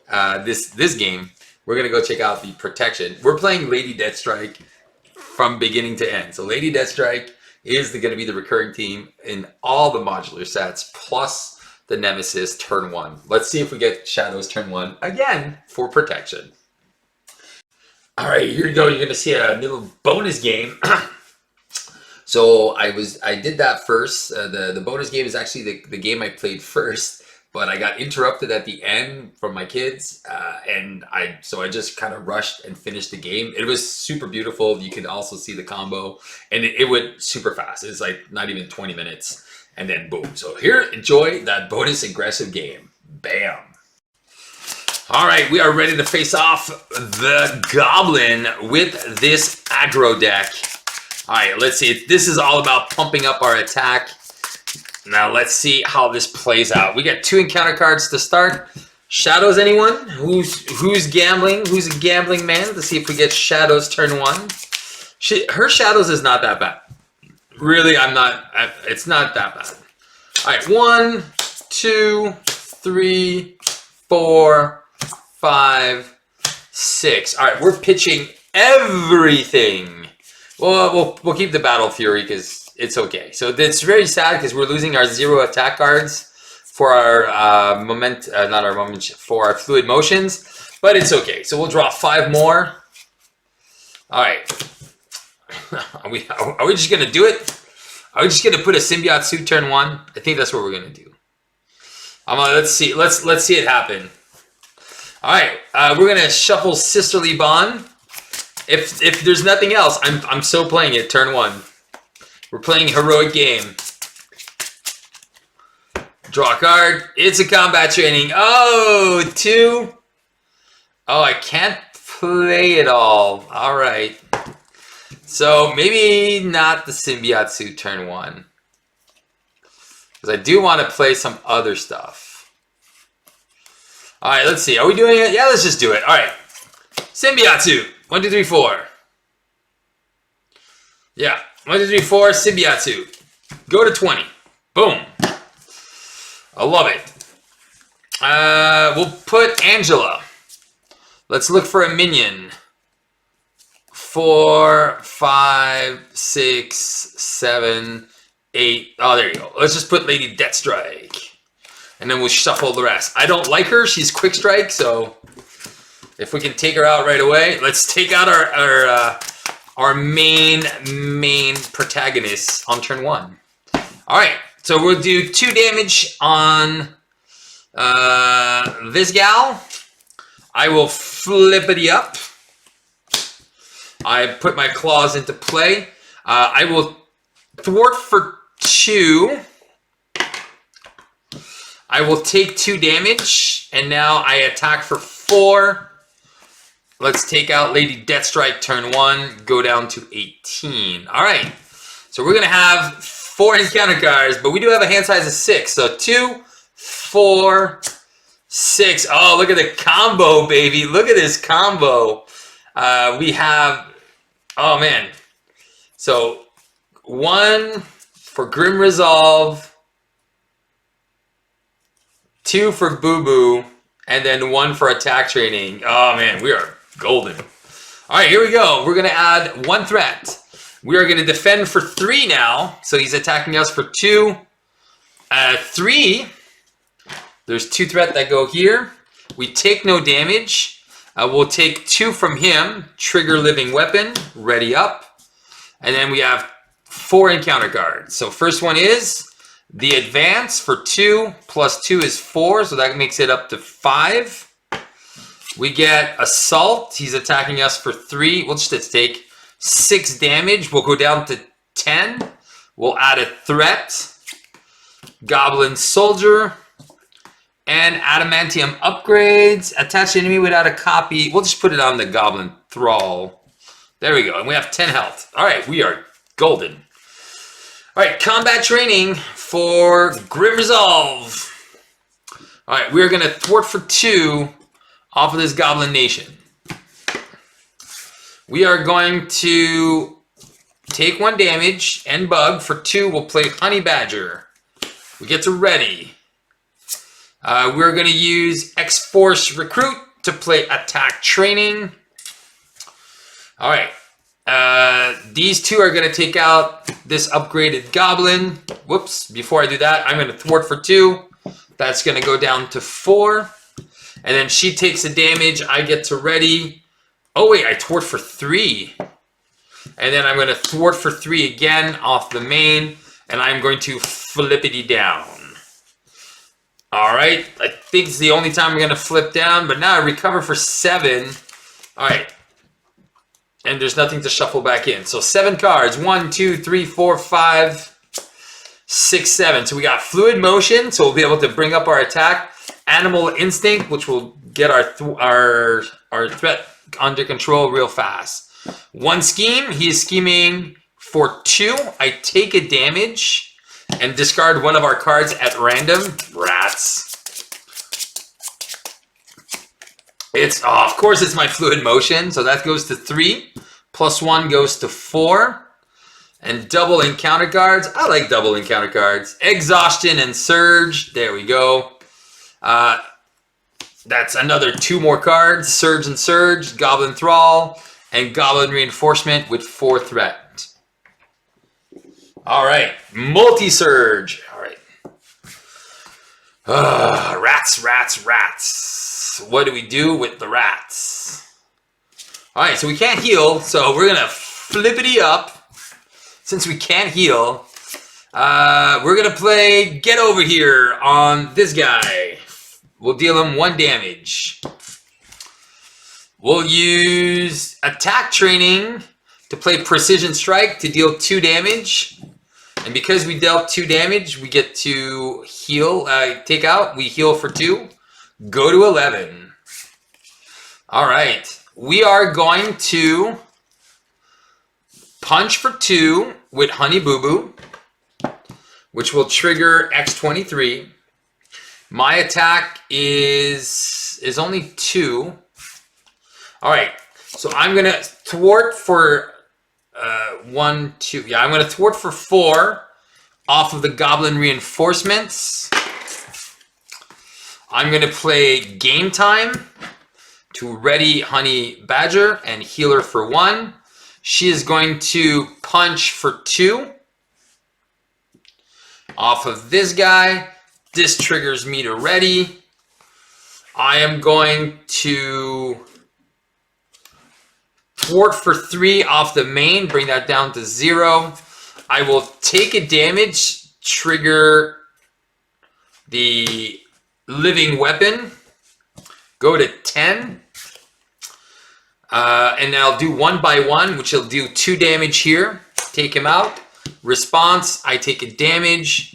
This game, we're gonna go check out the Protection. We're playing Lady Deathstrike from beginning to end. So Lady Deathstrike is gonna be the recurring theme in all the modular sets, plus the Nemesis turn 1. Let's see if we get Shadows turn 1 again for Protection. All right, here you go. You're gonna see a little bonus game. So I did that first. The bonus game is actually the game I played first. but I got interrupted at the end from my kids, and so I just kind of rushed and finished the game. It was super beautiful. You could also see the combo, and it went super fast. It's like not even 20 minutes, and then boom. So here, enjoy that bonus aggressive game. Bam. All right, we are ready to face off the Goblin with this aggro deck. All right, let's see. This is all about pumping up our attack. Now let's see how this plays out. We got 2 encounter cards to start. Shadows, anyone? Who's gambling? Who's a gambling man? Let's see if we get Shadows turn 1. Her Shadows is not that bad. Really, it's not that bad. All right, 1, 2, 3, 4, 5, 6. All right, we're pitching everything. Well, we'll keep the Battle Fury because it's okay. So it's very sad because we're losing our 0 attack cards for our for our fluid motions, but it's okay. So we'll draw 5 more. All right. Are we just gonna do it? Are we just gonna put a Symbiote Suit turn 1? I think that's what we're gonna do. Let's see. Let's see it happen. All right, we're gonna shuffle Sisterly Bond. If there's nothing else, I'm so playing it turn 1. We're playing Heroic Game. Draw a card. It's a combat training. Oh, 2. Oh, I can't play it all. All right. So maybe not the Symbiote Suit turn 1. Because I do want to play some other stuff. All right, let's see. Are we doing it? Yeah, let's just do it. All right. Symbiote Suit. 1, 2, 3, 4. Yeah. 1, 2, 3, 4. Symbiote Suit. Go to 20. Boom. I love it. We'll put Angela. Let's look for a minion. 4, 5, 6, 7, 8. Oh, there you go. Let's just put Lady Deathstrike. And then we'll shuffle the rest. I don't like her. She's Quick Strike, so if we can take her out right away, let's take out our main protagonist on turn 1. All right, so we'll do 2 damage on this gal. I will flippity up. I put my claws into play. I will thwart for 2. I will take 2 damage, and now I attack for 4. Let's take out Lady Deathstrike turn 1, go down to 18. All right, so we're going to have 4 encounter cards, but we do have a hand size of 6. So 2, 4, 6. Oh, look at the combo, baby. Look at this combo. We have, oh man. So 1 for Grim Resolve, 2 for Boo Boo, and then 1 for attack training. Oh man, we are golden. All right, here we go. We're gonna add 1 threat. We are gonna defend for 3 now. So he's attacking us for 2. 3. There's 2 threat that go here. We take no damage. We'll take 2 from him. Trigger Living Weapon. Ready up. And then we have 4 encounter cards. So first one is the Advance for 2 plus 2 is 4, so that makes it up to 5. We get Assault. He's attacking us for 3. We'll just take 6 damage. We'll go down to 10. We'll add a threat. Goblin Soldier. And Adamantium upgrades. Attach enemy without a copy. We'll just put it on the Goblin Thrall. There we go. And we have 10 health. All right, we are golden. All right, combat training for Grim Resolve. All right, we're going to thwart for 2 off of this Goblin Nation. We are going to take 1 damage and bug. For 2, we'll play Honey Badger. We get to ready. We're going to use X-Force Recruit to play attack training. All right. These 2 are going to take out this upgraded goblin. Whoops. Before I do that, I'm going to thwart for 2. That's going to go down to 4. And then she takes a damage. I get to ready. Oh, wait. I thwart for 3. And then I'm going to thwart for 3 again off the main. And I'm going to flippity down. All right, I think it's the only time we're going to flip down, but now I recover for 7. All right. And there's nothing to shuffle back in. So 7 cards. 1, 2, 3, 4, 5, 6, 7. So we got Fluid Motion, so we'll be able to bring up our attack. Animal Instinct, which will get our threat under control real fast. 1 scheme. He is scheming for 2. I take a damage and discard one of our cards at random. Rats. Of course it's my Fluid Motion, so that goes to 3. +1 goes to 4. And double encounter cards. I like double encounter cards. Exhaustion and Surge. There we go. That's another 2 more cards. Surge and Surge, Goblin Thrall, and Goblin Reinforcement with 4 threat. All right, Multi-Surge. All right. Rats, rats, rats. What do we do with the rats? All right, so we can't heal, so we're going to flippity up. Since we can't heal, we're going to play Get Over Here on this guy. We'll deal him 1 damage. We'll use Attack Training to play Precision Strike to deal 2 damage. And because we dealt 2 damage, we get to heal, take out. We heal for 2. Go to 11. All right. We are going to punch for 2 with Honey Boo Boo, which will trigger X-23. My attack is only 2. All right. So I'm going to thwart for 1, 2. Yeah, I'm going to thwart for 4 off of the Goblin Reinforcements. I'm going to play Game Time to ready Honey Badger and heal her for 1. She is going to punch for 2 off of this guy. This triggers me to ready. I am going to thwart for 3 off the main, bring that down to 0. I will take a damage, trigger the living weapon, go to 10, and then I'll do 1 by 1, which will do 2 damage here. Take him out. Response, I take a damage.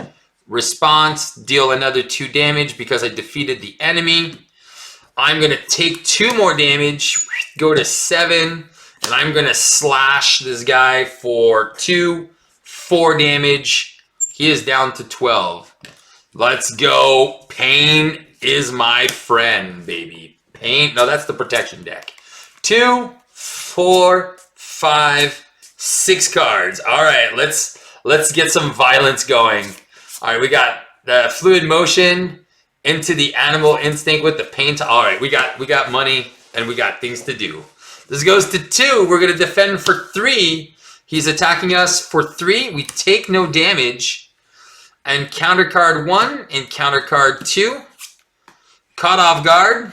Response, deal another 2 damage because I defeated the enemy. I'm going to take 2 more damage, go to 7, and I'm going to slash this guy for 4 damage. He is down to 12. Let's go. Pain is my friend, baby. Pain. No, that's the protection deck. 2, 4, 5, 6 cards. All right, let's get some violence going. All right, we got the Fluid Motion into the Animal Instinct with the paint. All right, we got money and we got things to do. This goes to 2. We're gonna defend for 3. He's attacking us for 3. We take no damage. And counter card 1 and counter card 2. Caught off guard.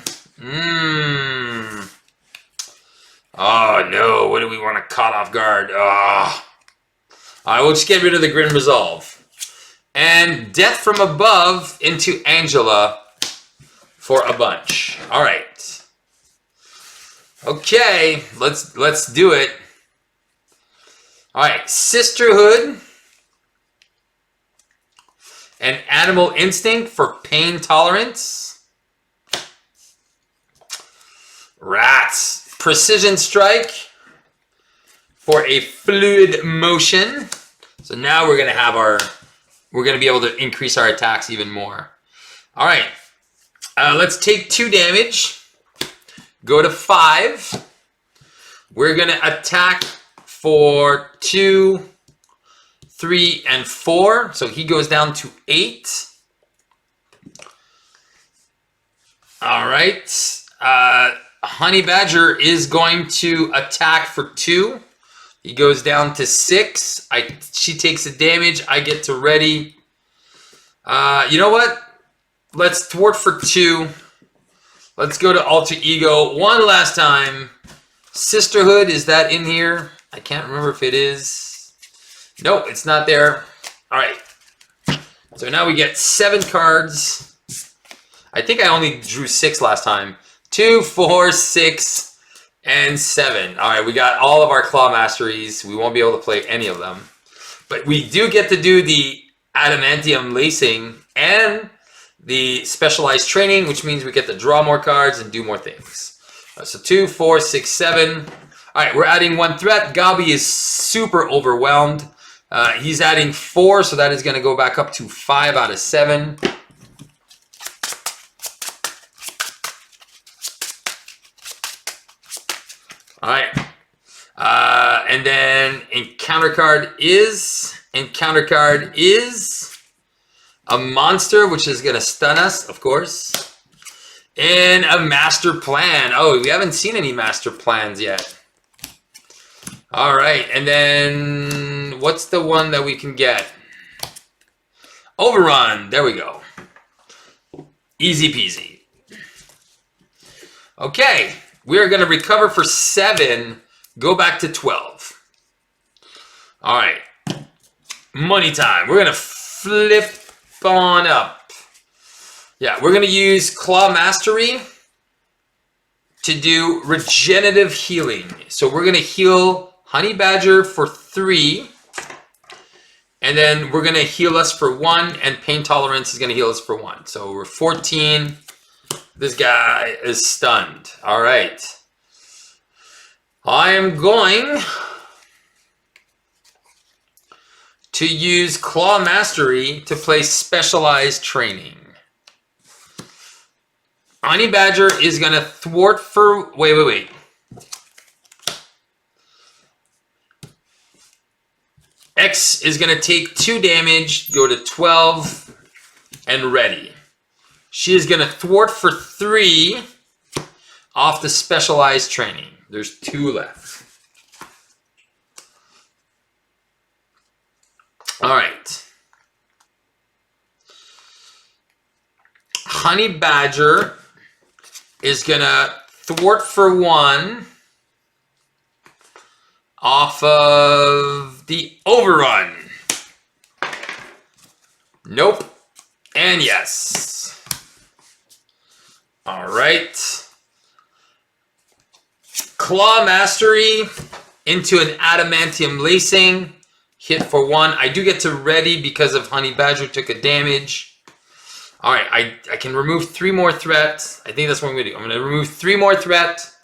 Oh no, what do we want to caught off guard? All right, we'll just get rid of the Grim Resolve. And Death from Above into Angela for a bunch. All right. Okay, let's do it. All right, Sisterhood and Animal Instinct for pain tolerance. Rats. Precision Strike for a Fluid Motion. So now we're gonna have we're gonna be able to increase our attacks even more. All right, let's take 2 damage. Go to 5. We're gonna attack for 2, 3, and 4. So he goes down to 8. All right. Honey Badger is going to attack for 2. He goes down to 6. She takes a damage. I get to ready. You know what? Let's thwart for 2. Let's go to Alter Ego one last time. Sisterhood, is that in here? I can't remember if it is. Nope, it's not there. All right. So now we get 7 cards. I think I only drew 6 last time. 2, 4, 6, and 7. All right, we got all of our claw masteries. We won't be able to play any of them. But we do get to do the adamantium lacing and the specialized training, which means we get to draw more cards and do more things. So 2, 4, 6, 7. All right, we're adding 1 threat. Gabi is super overwhelmed. He's adding 4, so that is going to go back up to 5 out of 7. All right. And then encounter card is a monster, which is going to stun us, of course. And a master plan. Oh, we haven't seen any master plans yet. All right. And then what's the one that we can get? Overrun. There we go. Easy peasy. Okay. We are going to recover for 7. Go back to 12. All right. Money time. We're going to flip on up. Yeah, we're going to use Claw Mastery to do regenerative healing. So we're going to heal Honey Badger for 3. And then we're going to heal us for 1. And Pain Tolerance is going to heal us for 1. So we're 14. This guy is stunned. All right. I am going to use Claw Mastery to play Specialized Training. Honey Badger is going to thwart for... Wait. X is going to take 2 damage, go to 12, and ready. She is going to thwart for 3 off the Specialized Training. There's 2 left. All right. Honey Badger is going to thwart for 1 off of the Overrun. Nope. And yes. All right. Claw Mastery into an Adamantium Lacing. Hit for 1. I do get to ready because of Honey Badger took a damage. All right, I can remove 3 more threats. I think that's what I'm going to do. I'm going to remove 3 more threats.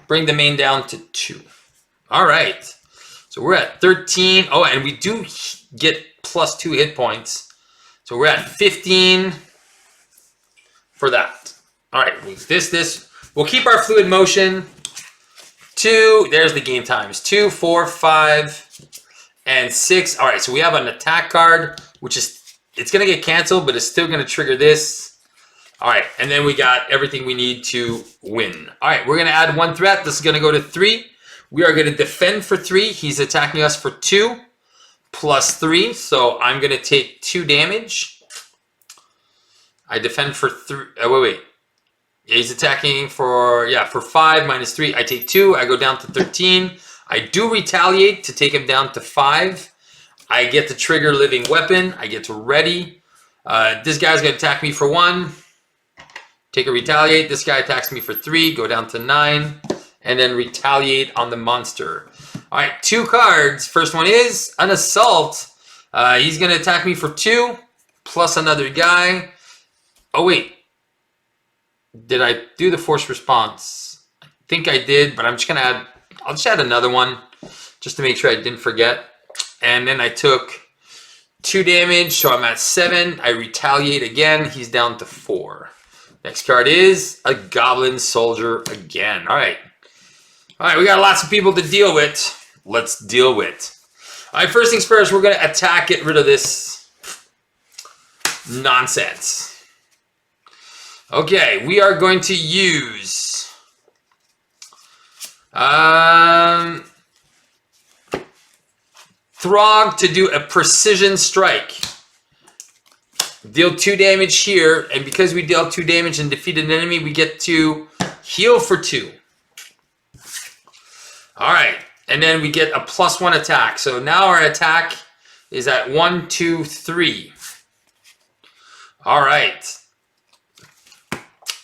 Bring the main down to 2. All right. So we're at 13. Oh, and we do get plus 2 hit points. So we're at 15 for that. All right, this. We'll keep our fluid motion. 2, there's the game times. 2, 4, 5, and 6. All right, so we have an attack card, which is, it's going to get canceled, but it's still going to trigger this. All right, and then we got everything we need to win. All right, we're going to add 1 threat. This is going to go to 3. We are going to defend for 3. He's attacking us for 2 plus 3, so I'm going to take 2 damage. I defend for 3. Wait. Yeah, he's attacking for 5 minus 3. I take 2. I go down to 13. I do retaliate to take him down to 5. I get to trigger Living Weapon. I get to ready. This guy's going to attack me for 1. Take a retaliate. This guy attacks me for 3. Go down to 9. And then retaliate on the monster. All right, 2 cards. First one is an Assault. He's going to attack me for 2. Plus another guy. Oh, wait. Did I do the force response? I think I did, but I'm just going to add... I'll just add another one just to make sure I didn't forget. And then I took 2 damage, so I'm at 7. I retaliate again. He's down to 4. Next card is a Goblin Soldier again. All right. All right, we got lots of people to deal with. Let's deal with. All right, first things first, we're going to attack, get rid of this nonsense. Okay, we are going to use... Throg to do a precision strike. Deal 2 damage here, and because we dealt 2 damage and defeated an enemy, we get to heal for 2. Alright, and then we get a +1 attack. So now our attack is at 1, 2, 3. Alright.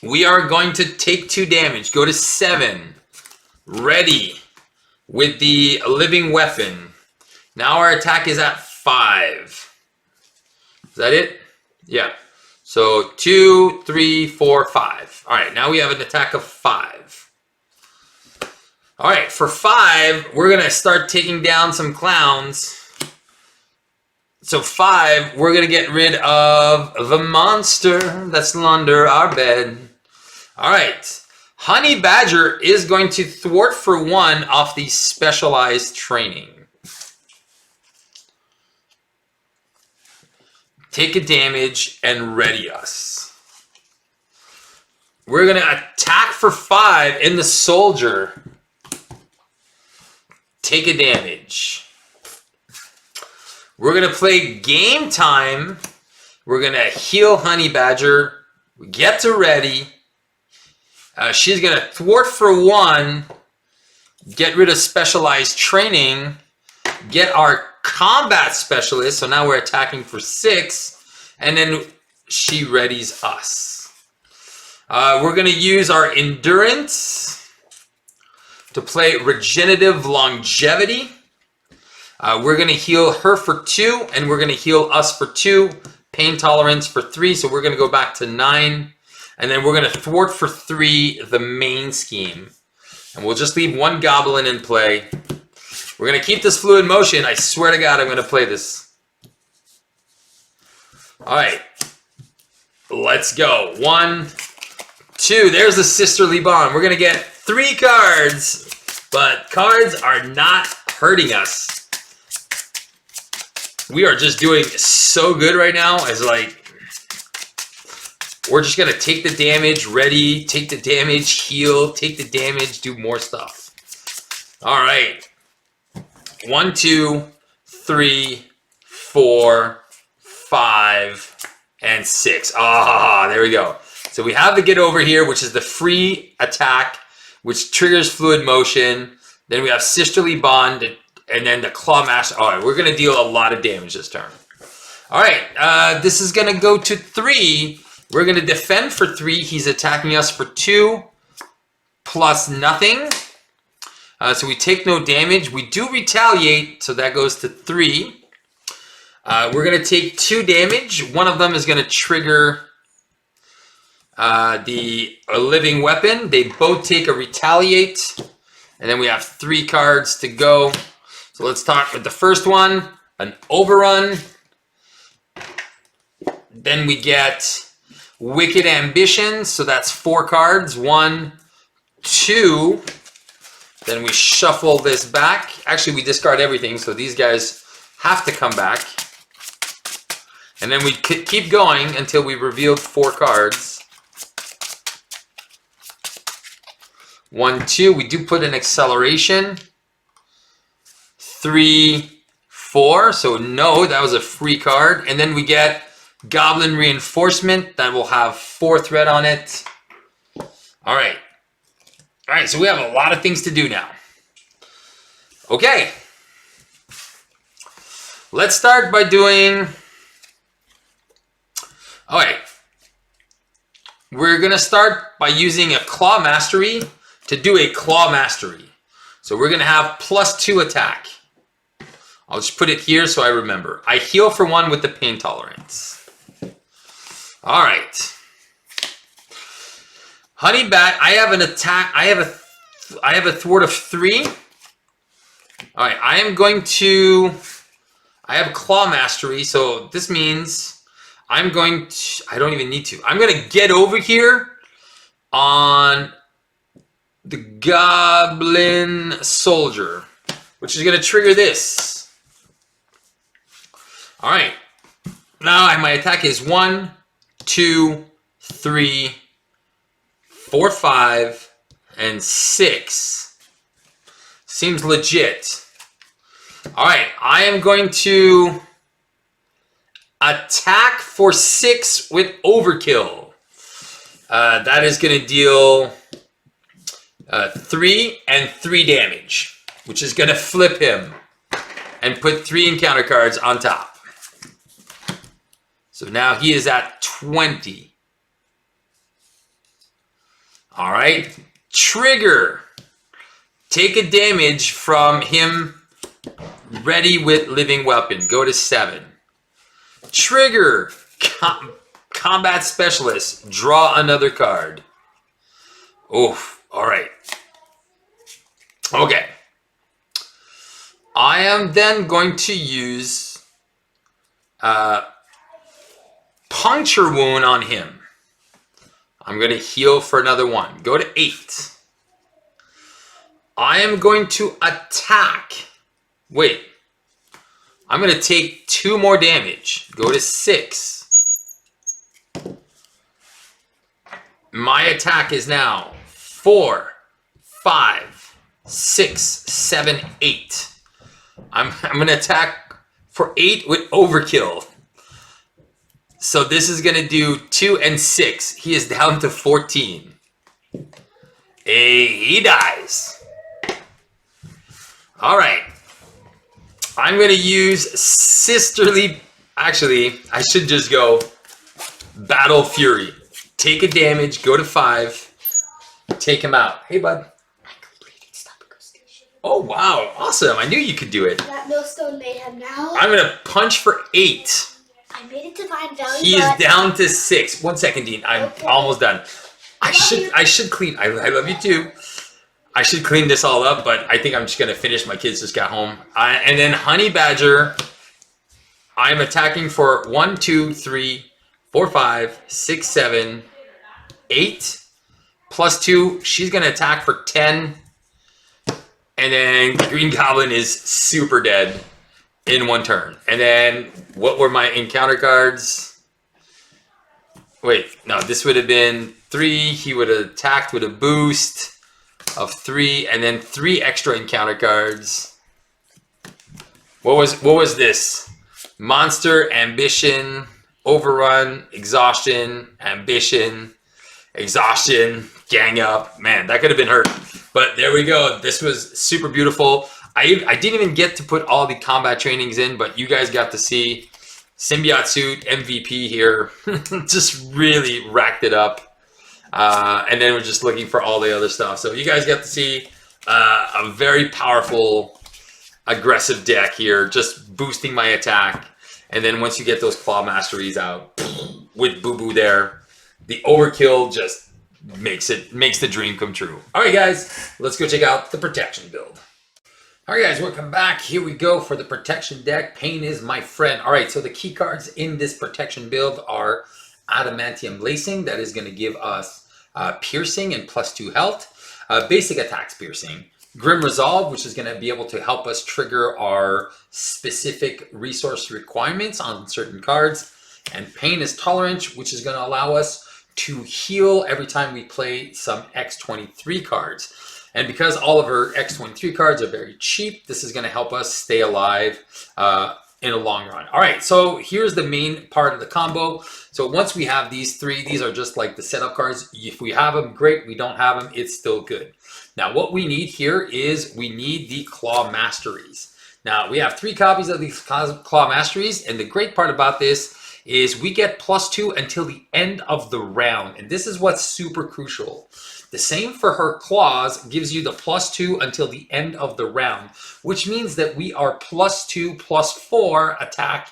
We are going to take 2 damage. Go to 7. Ready with the living weapon. Now our attack is at 5. Is that it? Yeah. So 2, 3, 4, 5. All right, now we have an attack of 5. All right, for 5, we're going to start taking down some clowns. So 5, we're going to get rid of the monster that's under our bed. All right. Honey Badger is going to thwart for 1 off the specialized training. Take a damage and ready us. We're going to attack for 5 in the soldier. Take a damage. We're going to play game time. We're going to heal Honey Badger. Get to ready. She's going to thwart for 1. Get rid of specialized training. Get our combat specialist. So now we're attacking for 6. And then she readies us. We're going to use our endurance to play regenerative longevity. We're going to heal her for 2, and we're going to heal us for 2. Pain tolerance for 3, so we're going to go back to 9. And then we're going to thwart for 3 the main scheme. And we'll just leave 1 goblin in play. We're going to keep this fluid motion. I swear to God, I'm going to play this. All right. Let's go. 1, 2. There's the sisterly bond. We're going to get 3 cards. But cards are not hurting us. We are just doing so good right now. As like, we're just going to take the damage, ready, take the damage, heal, take the damage, do more stuff. All right. 1, 2, 3, 4, 5, and 6. Ah, there we go. So we have the get over here, which is the free attack, which triggers fluid motion. Then we have sisterly bond, and then the claw mash. All right, we're going to deal a lot of damage this turn. All right, this is going to go to 3. We're going to defend for 3. He's attacking us for 2 plus nothing. So we take no damage. We do retaliate, so that goes to 3. We're going to take 2 damage. One of them is going to trigger the living weapon. They both take a retaliate. And then we have 3 cards to go. So let's start with the first one, an overrun. Then we get Wicked Ambition, so that's 4 cards. 1, 2. Then we shuffle this back. Actually, we discard everything, so these guys have to come back. And then we keep going until we revealed 4 cards. 1, 2. We do put an acceleration. 3, 4. So no, that was a free card. And then we get Goblin Reinforcement that will have 4 threat on it. All right. All right, so we have a lot of things to do now. Okay. Let's start by doing... All right. We're going to start by using a Claw Mastery to do a Claw Mastery. So we're going to have +2 attack. I'll just put it here so I remember. I heal for 1 with the pain tolerance. All right. Honey Bat, I have an attack. I have a thwart of 3. All right, I have Claw Mastery, so this means I don't even need to. I'm going to get over here on the Goblin Soldier, which is going to trigger this. All right. Now my attack is 1, 2, 3, 4, 5, and 6. Seems legit. All right. I am going to attack for 6 with Overkill. That is going to deal 3 and 3 damage, which is going to flip him and put 3 encounter cards on top. So now he is at 20. All right. Trigger. Take a damage from him. Ready with living weapon. Go to 7. Trigger. Combat specialist. Draw another card. Oof. All right. Okay. I am then going to use puncture wound on him. I'm going to heal for another 1. Go to 8. I am going to attack. Wait. I'm going to take 2 more damage. Go to 6. My attack is now 4, 5, 6, 7, 8. I'm going to attack for 8 with overkill. So this is going to do 2 and 6. He is down to 14. Hey, he dies. All right. I'm going to use Sisterly. Actually, I should just go Battle Fury. Take a damage. Go to 5. Take him out. Hey, bud. I completed Stop and Go Station. Oh, wow. Awesome. I knew you could do it. That Millstone Mayhem now. I'm going to punch for 8. I made it to Divine Valley. He is down to 6. 1 second, Dean. I'm almost done. I should clean. I love you too. I should clean this all up, but I think I'm just gonna finish. My kids just got home. And then Honey Badger, I'm attacking for 1, 2, 3, 4, 5, 6, 7, 8. Plus 2. She's gonna attack for 10. And then Green Goblin is super dead in 1 turn. And then what were my encounter cards? Wait, no, this would have been 3. He would have attacked with a boost of 3, and then 3 extra encounter cards. What was this? Monster, Ambition, Overrun, Exhaustion, Ambition, Exhaustion, Gang Up. Man, that could have been hurt. But there we go. This was super beautiful. I didn't even get to put all the combat trainings in, but you guys got to see Symbiote Suit, MVP here. Just really racked it up. And then we're just looking for all the other stuff. So you guys got to see a very powerful, aggressive deck here, just boosting my attack. And then once you get those Claw Masteries out with Boo Boo there, the overkill just makes the dream come true. All right, guys, let's go check out the protection build. All right, guys, welcome back. Here we go for the protection deck. Pain is my friend. All right, so the key cards in this protection build are Adamantium Lacing. That is going to give us piercing and +2 health. Basic attacks piercing. Grim Resolve, which is going to be able to help us trigger our specific resource requirements on certain cards. And Pain is Tolerance, which is going to allow us to heal every time we play some X-23 cards. And because all of our X-23 cards are very cheap, this is going to help us stay alive in a long run. All right, so here's the main part of the combo. So once we have these 3, these are just like the setup cards. If we have them, great. We don't have them, it's still good. Now, what we need here is we need the Claw Masteries. Now, we have 3 copies of these Claw Masteries, and the great part about this is we get +2 until the end of the round, and this is what's super crucial. The same for her claws gives you the +2 until the end of the round, which means that we are +2, +4 attack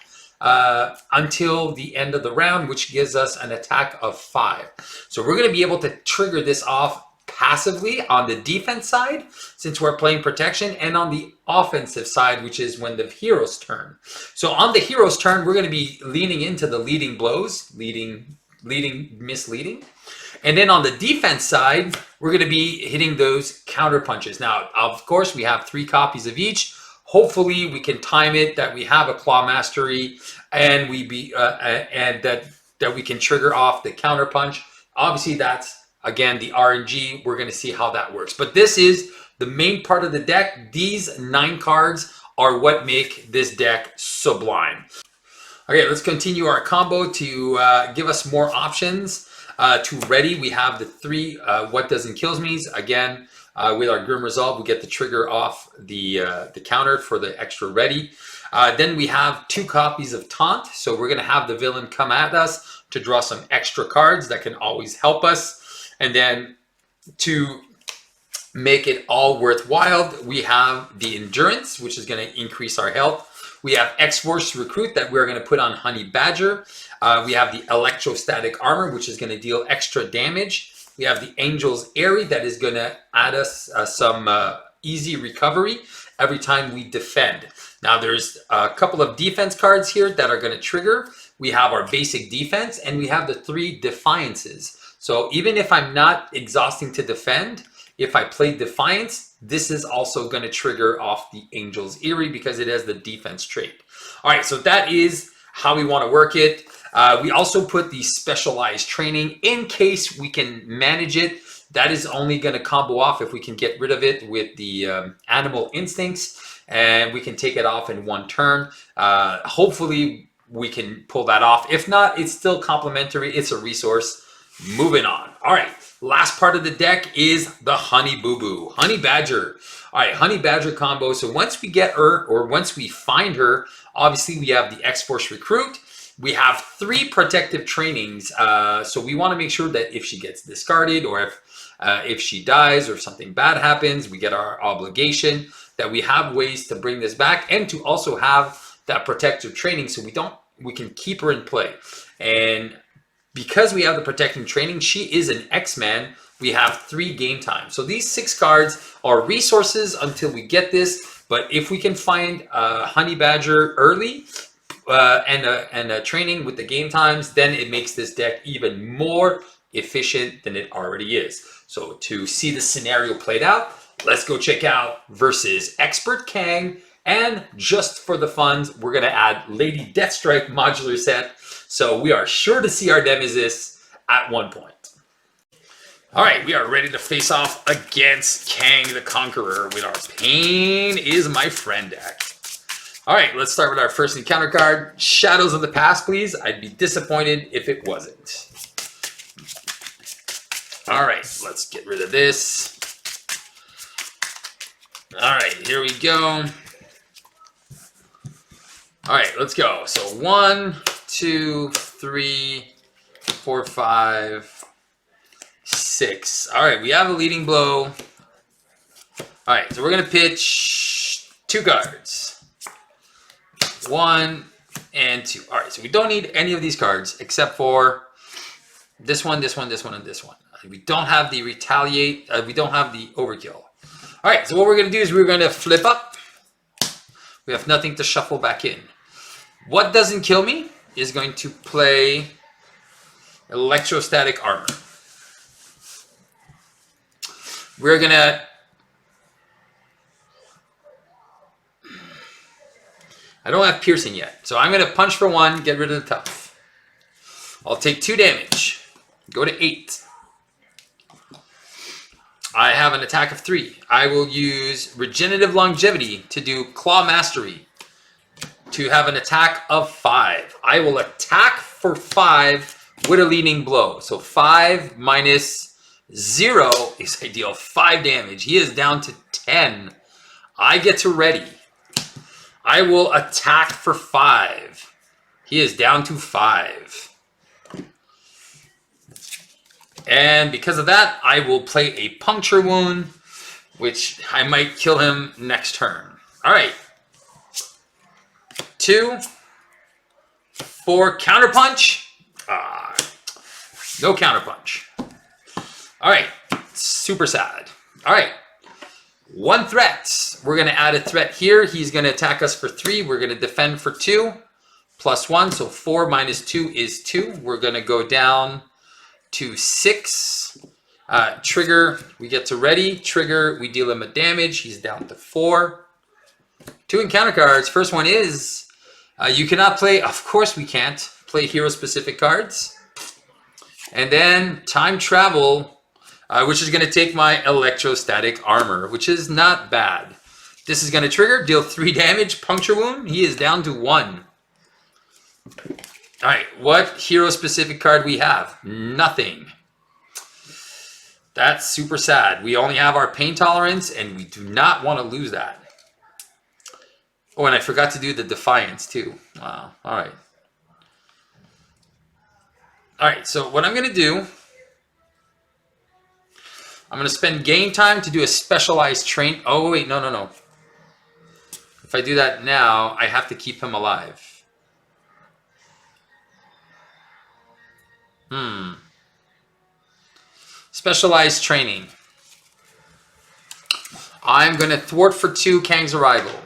until the end of the round, which gives us an attack of 5. So we're going to be able to trigger this off passively on the defense side, since we're playing protection, and on the offensive side, which is when the hero's turn. So on the hero's turn, we're going to be leaning into the leading blows, leading, misleading. And then on the defense side, we're going to be hitting those counter punches. Now, of course, we have 3 copies of each. Hopefully, we can time it that we have a Claw Mastery, and that we can trigger off the counter punch. Obviously, that's again the RNG. We're going to see how that works. But this is the main part of the deck. These 9 cards are what make this deck sublime. Okay, let's continue our combo to give us more options. To ready, we have the 3 What Doesn't Kills Me's. Again, with our Grim Resolve, we get the trigger off the counter for the extra ready. Then we have 2 copies of Taunt. So we're going to have the villain come at us to draw some extra cards that can always help us. And then to make it all worthwhile, we have the endurance, which is going to increase our health. We have X-Force Recruit that we're going to put on Honey Badger. We have the Electrostatic Armor, which is going to deal extra damage. We have the Angel's Airy that is going to add us some easy recovery every time we defend. Now there's a couple of defense cards here that are going to trigger. We have our basic defense and we have the 3 defiances. So even if I'm not exhausting to defend, if I play Defiance, this is also going to trigger off the Angel's Eerie because it has the defense trait. All right, so that is how we want to work it. We also put the specialized training in case we can manage it. That is only going to combo off if we can get rid of it with the animal instincts, and we can take it off in 1 turn. Hopefully we can pull that off. If not, it's still complementary. It's a resource. Moving on. All right. Last part of the deck is the Honey Boo Boo, Honey Badger. All right, Honey Badger combo. So once we get her, or once we find her, obviously we have the X-Force Recruit. We have 3 protective trainings. So we want to make sure that if she gets discarded, or if she dies, or if something bad happens, we get our obligation, that we have ways to bring this back, and to also have that protective training so we can keep her in play. And because we have the protecting training, she is an X-Man. We have 3 game time. So these 6 cards are resources until we get this. But if we can find Honey Badger early and a training with the game times, then it makes this deck even more efficient than it already is. So to see the scenario played out, let's go check out versus Expert Kang. And just for the funds, we're going to add Lady Deathstrike modular set. So we are sure to see our Nemesis at 1 point. All right, we are ready to face off against Kang the Conqueror with our Pain is My Friend deck. All right, let's start with our first encounter card. Shadows of the Past, please. I'd be disappointed if it wasn't. All right, let's get rid of this. All right, here we go. All right, let's go. So 1, 2, 3, 4, 5, 6. All right, we have a leading blow. All right, so we're going to pitch 2 cards. 1 and 2. All right, so we don't need any of these cards except for this one, this one, this one, and this one. We don't have the retaliate. We don't have the overkill. All right, so what we're going to do is we're going to flip up. We have nothing to shuffle back in. What doesn't kill me is going to play Electrostatic Armor. We're going to... I don't have piercing yet, so I'm going to punch for 1, get rid of the tough. I'll take 2 damage. Go to 8. I have an attack of 3. I will use Regenerative Longevity to do Claw Mastery to have an attack of 5. I will attack for 5 with a leading blow. So 5 minus 0 is I deal 5 damage. He is down to 10. I get to ready. I will attack for 5. He is down to 5. And because of that, I will play a Puncture Wound, which I might kill him next turn. All right. 2, 4, Counterpunch. No Counterpunch. All right. Super sad. All right. 1 threat. We're going to add a threat here. He's going to attack us for 3. We're going to defend for 2. Plus 1. So 4 minus 2 is 2. We're going to go down to 6. Trigger, we get to ready. Trigger, we deal him a damage. He's down to 4. 2 encounter cards. First one is, you cannot play, of course we can't, play hero-specific cards. And then Time Travel, which is going to take my Electrostatic Armor, which is not bad. This is going to trigger, deal 3 damage, Puncture Wound. He is down to 1. All right, what hero-specific card we have? Nothing. That's super sad. We only have our Pain Tolerance, and we do not want to lose that. Oh, and I forgot to do the Defiance, too. Wow, all right. All right, so what I'm going to do, I'm going to spend game time to do a specialized train. Oh, wait, no, no, no. If I do that now, I have to keep him alive. Specialized training. I'm going to thwart for 2 Kang's arrival.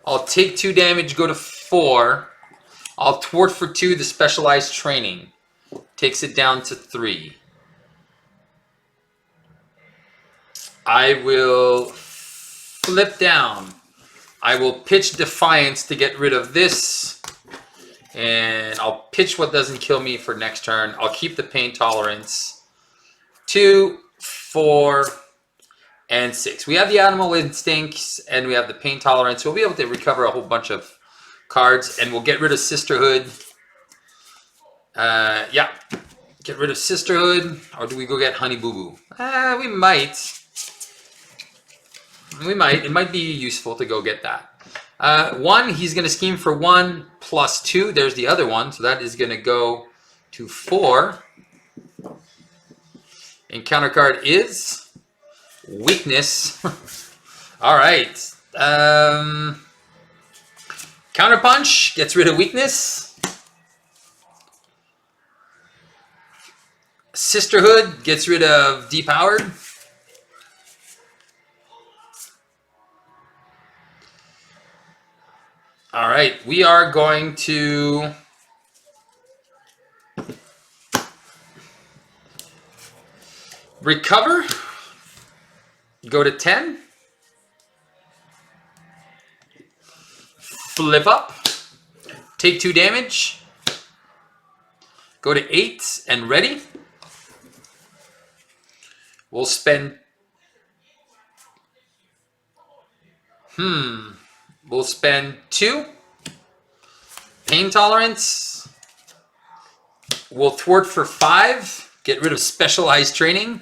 I'll take 2 damage, go to 4. I'll thwart for 2 the specialized training. Takes it down to 3. I will flip down. I will pitch Defiance to get rid of this. And I'll pitch what doesn't kill me for next turn. I'll keep the pain tolerance. 2, 4, and 6. We have the animal instincts and we have the pain tolerance. We'll be able to recover a whole bunch of cards, and we'll get rid of Sisterhood. Yeah. Get rid of Sisterhood, or do we go get Honey Boo Boo? We might. We might. It might be useful to go get that. 1, he's going to scheme for 1 plus 2. There's the other one, so that is going to go to 4. And counter card is weakness. All right. Counter punch gets rid of weakness. Sisterhood gets rid of depowered. All right, we are going to recover. Go to 10. Flip up. Take 2 damage. Go to 8 and ready. We'll spend... We'll spend 2. Pain tolerance. We'll thwart for 5. Get rid of specialized training.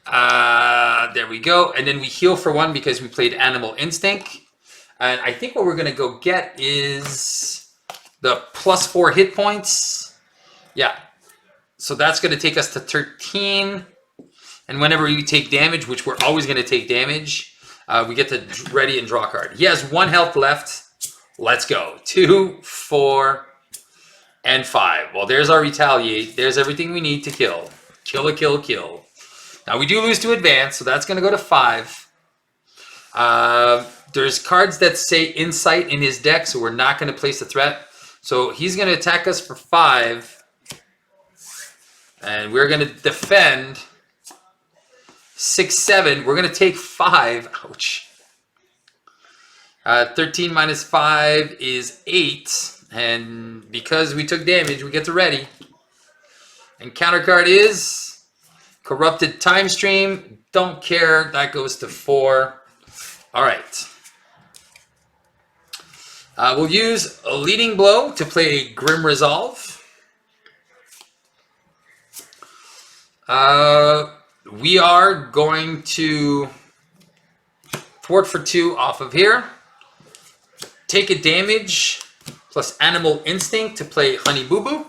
There we go. And then we heal for 1 because we played Animal Instinct. And I think what we're going to go get is the plus 4 hit points. Yeah. So that's going to take us to 13. And whenever we take damage, which we're always going to take damage, we get to ready and draw a card. He has 1 health left. Let's go. 2, 4, and 5. Well, there's our retaliate. There's everything we need to kill. Kill, kill, kill. Now, we do lose to advance, so that's going to go to 5. There's cards that say Insight in his deck, so we're not going to place a threat. So he's going to attack us for 5. And we're going to defend 6, 7. We're going to take 5. Ouch. 13 minus 5 is 8. And because we took damage, we get to ready. And counter card is Corrupted Time Stream. Don't care. That goes to 4. All right. We'll use a Leading Blow to play Grim Resolve. We are going to thwart for 2 off of here. Take a damage plus Animal Instinct to play Honey Boo Boo.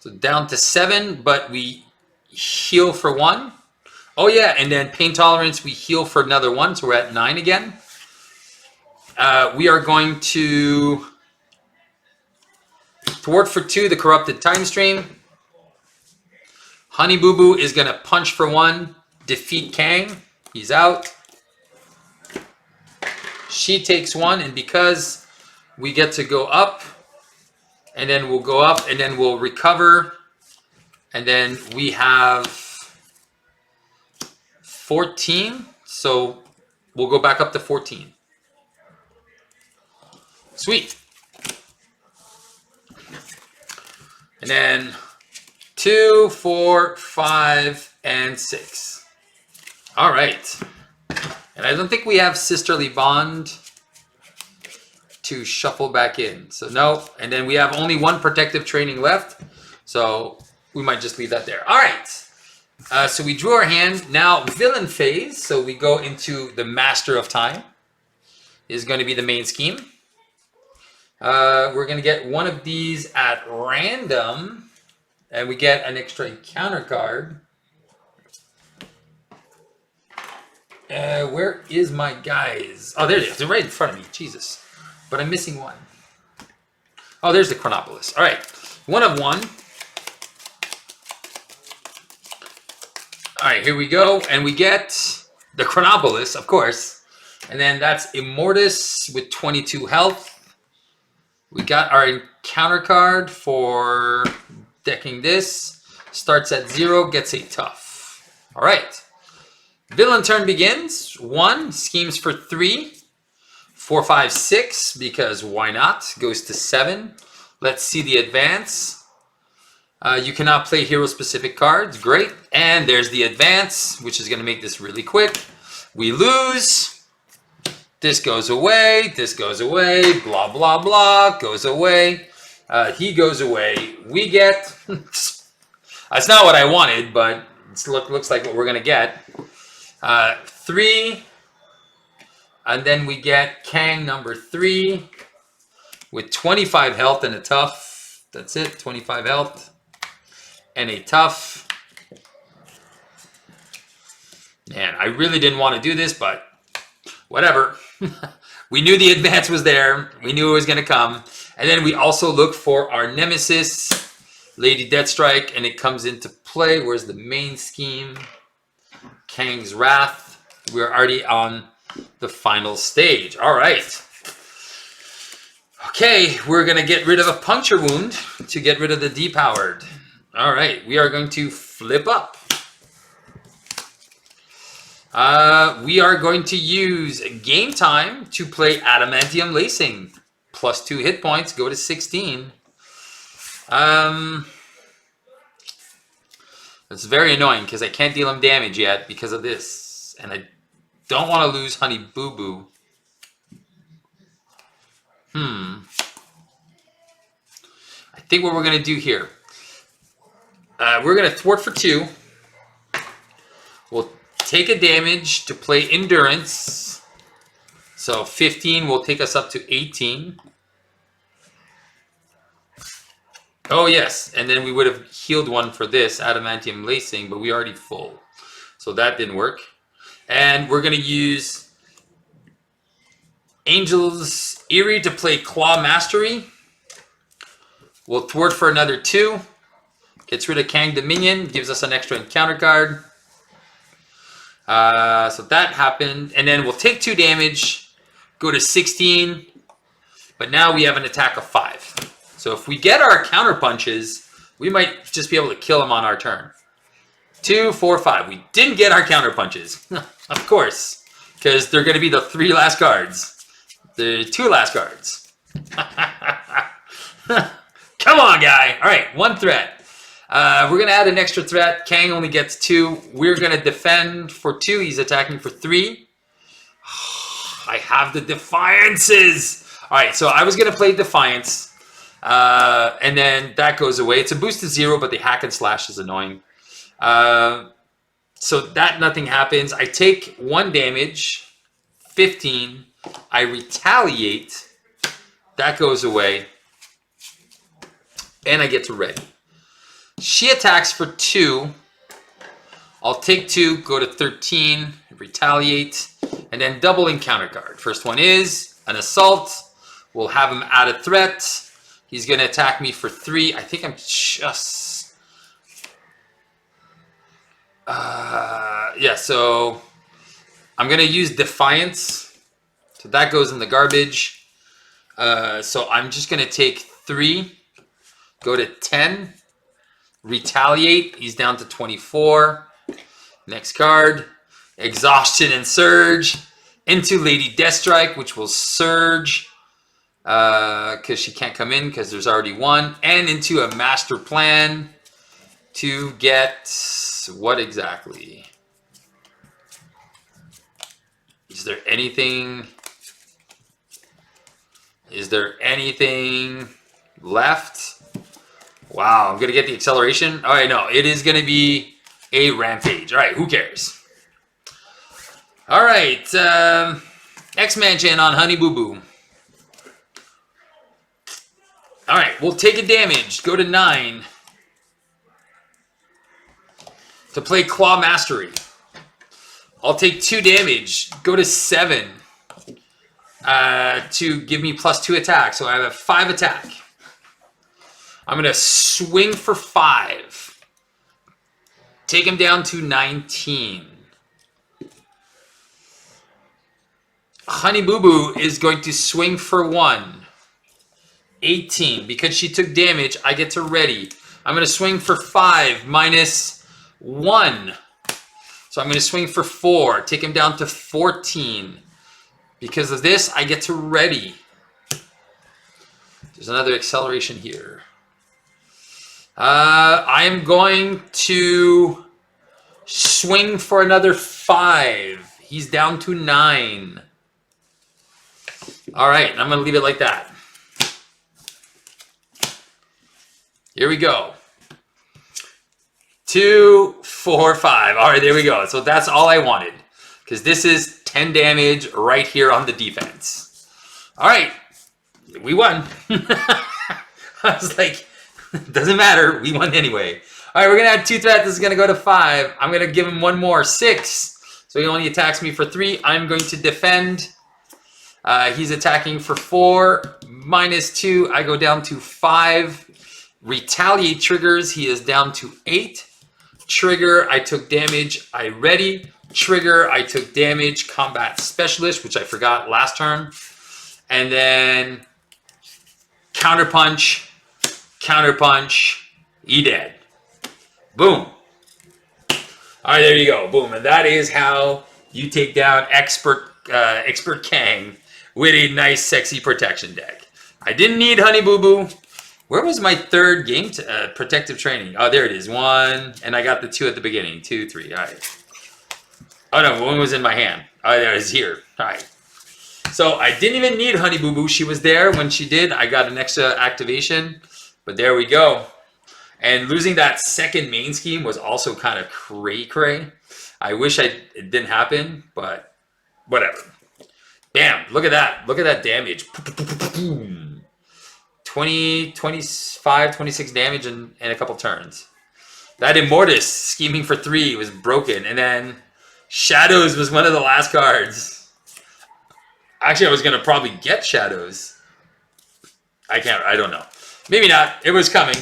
So down to 7, but we heal for 1. Oh yeah, and then Pain Tolerance, we heal for another 1, so we're at 9 again. We are going to thwart for 2 the Corrupted Time Stream. Honey Boo Boo is going to punch for 1, defeat Kang. He's out. She takes 1, and because we get to go up, and then we'll go up, and then we'll recover, and then we have 14, so we'll go back up to 14. Sweet. And then 2, 4, 5, and 6. All right. And I don't think we have Sisterly Bond to shuffle back in. So no. And then we have only 1 protective training left. So we might just leave that there. All right. So we drew our hand. Now villain phase. So we go into the Master of Time. Is going to be the main scheme. We're going to get one of these at random. And we get an extra counter card. Where is my guys? Oh, there they are. They're right in front of me. Jesus. But I'm missing one. Oh, there's the Chronopolis. All right. 1 of 1. All right, here we go. And we get the Chronopolis, of course. And then that's Immortus with 22 health. We got our encounter card for decking this. Starts at 0, gets a tough. All right. Villain turn begins. 1, schemes for 3. 4, 5, 6, because why not? Goes to 7. Let's see the advance. You cannot play hero-specific cards. Great. And there's the advance, which is going to make this really quick. We lose. This goes away. This goes away. Blah, blah, blah. Goes away. He goes away. We get... That's not what I wanted, but it looks like what we're going to get. 3, and then we get Kang number 3 with 25 health and a tough. That's it, 25 health and a tough. Man, I really didn't want to do this, but whatever. We knew the advance was there. We knew it was going to come. And then we also look for our nemesis, Lady Deathstrike, and it comes into play. Where's the main scheme? Kang's Wrath. We're already on the final stage. All right. Okay, we're going to get rid of a puncture wound to get rid of the depowered. All right, we are going to flip up. We are going to use game time to play Adamantium Lacing. Plus 2 hit points, go to 16. It's very annoying because I can't deal him damage yet because of this. And I don't want to lose Honey Boo Boo. I think what we're going to do here. We're going to thwart for 2. We'll take a damage to play Endurance. So 15 will take us up to 18. Oh, yes. And then we would have healed one for this, Adamantium Lacing, but we already full. So that didn't work. And we're going to use Angel's Eerie to play Claw Mastery. We'll thwart for another 2. Gets rid of Kang Dominion. Gives us an extra encounter card. So that happened. And then we'll take 2 damage. Go to 16. But now we have an attack of 5. So if we get our counter punches, we might just be able to kill him on our turn. 2, 4, 5. We didn't get our counter punches. Of course. Because they're going to be the 3 last cards. The 2 last cards. Come on, guy. All right, 1 threat. We're going to add an extra threat. Kang only gets 2. We're going to defend for 2. He's attacking for 3. I have the Defiances. All right, so I was going to play Defiance. And then that goes away. It's a boost to 0, but the hack and slash is annoying. So that nothing happens. I take 1 damage, 15. I retaliate. That goes away. And I get to ready. She attacks for 2. I'll take 2, go to 13, retaliate, and then double encounter card. First one is an assault. We'll have him add a threat. He's going to attack me for 3. I think I'm just... yeah, so I'm going to use Defiance. So that goes in the garbage. So I'm just going to take 3. Go to 10. Retaliate. He's down to 24. Next card. Exhaustion and Surge. Into Lady Deathstrike, which will Surge. Because she can't come in because there's already 1. And into a Master Plan to get what exactly? Is there anything? Is there anything left? Wow, I'm going to get the acceleration. All right, no, it is going to be a Rampage. All right, who cares? All right, X-Mansion on Honey Boo Boo. All right, we'll take a damage. Go to 9. To play Claw Mastery. I'll take 2 damage. Go to 7 to give me +2 attack. So I have a 5 attack. I'm going to swing for 5. Take him down to 19. Honey Boo Boo is going to swing for 1. 18. Because she took damage, I get to ready. I'm going to swing for 5 minus 1. So I'm going to swing for 4. Take him down to 14. Because of this, I get to ready. There's another acceleration here. I am going to swing for another 5. He's down to 9. All right, I'm going to leave it like that. Here we go. 2, 4, 5. All right, there we go. So that's all I wanted. Because this is 10 damage right here on the defense. All right, we won. I was like, doesn't matter. We won anyway. All right, we're going to add 2 threats. This is going to go to 5. I'm going to give him 1 more, 6. So he only attacks me for 3. I'm going to defend. He's attacking for 4. Minus 2. I go down to 5. Retaliate triggers. He is down to 8. Trigger. I took damage. I ready. Trigger. I took damage. Combat specialist, which I forgot last turn. And then counterpunch. Counterpunch. He dead. Boom. All right, there you go. Boom. And that is how you take down Expert Kang with a nice, sexy protection deck. I didn't need Honey Boo Boo. Where was my 3rd game protective training? Oh, there it is. 1. And I got the 2 at the beginning. 2, 3. All right. Oh, no. 1 was in my hand. Oh, there it is here. All right. So I didn't even need Honey Boo Boo. She was there when she did. I got an extra activation. But there we go. And losing that second main scheme was also kind of cray-cray. I wish it didn't happen, but whatever. Bam, look at that. Look at that damage. 20, 25, 26 damage in a couple turns. That Immortus scheming for 3 was broken. And then Shadows was one of the last cards. Actually, I was going to probably get Shadows. I don't know. Maybe not. It was coming.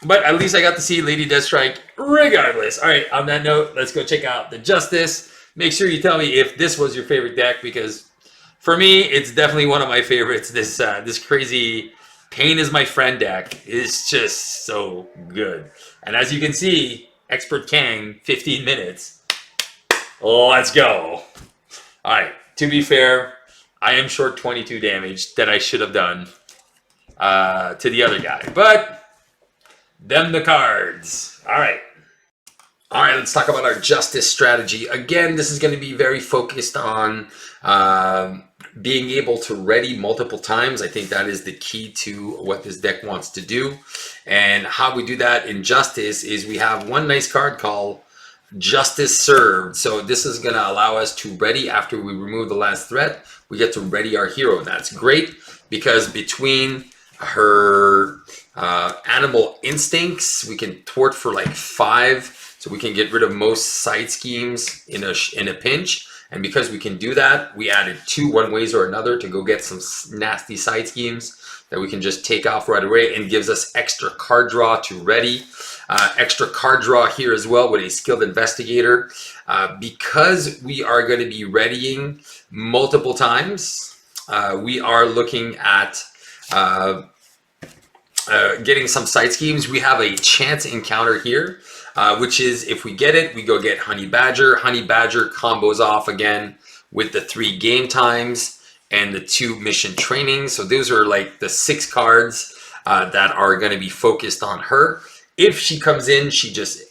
But at least I got to see Lady Deathstrike regardless. All right, on that note, let's go check out the Justice. Make sure you tell me if this was your favorite deck, because for me, it's definitely one of my favorites. This crazy Pain is My Friend deck is just so good. And as you can see, Expert Kang, 15 minutes. Let's go. All right, to be fair, I am short 22 damage that I should have done to the other guy. But them the cards. All right. All right, let's talk about our Justice strategy. Again, this is going to be very focused on being able to ready multiple times. I think that is the key to what this deck wants to do. And how we do that in Justice is we have one nice card called Justice Served. So this is going to allow us to ready after we remove the last threat. We get to ready our hero. And that's great because between her animal instincts, we can thwart for like 5. So we can get rid of most side schemes in a pinch. And because we can do that, we added 2 one ways or another to go get some nasty side schemes that we can just take off right away, and gives us extra card draw to ready. Extra card draw here as well with a skilled investigator. Because we are going to be readying multiple times, we are looking at getting some side schemes. We have a chance encounter here. Which is, if we get it, we go get Honey Badger. Honey Badger combos off again with the 3 game times and the 2 mission trainings. So those are like the 6 cards that are going to be focused on her. If she comes in, she just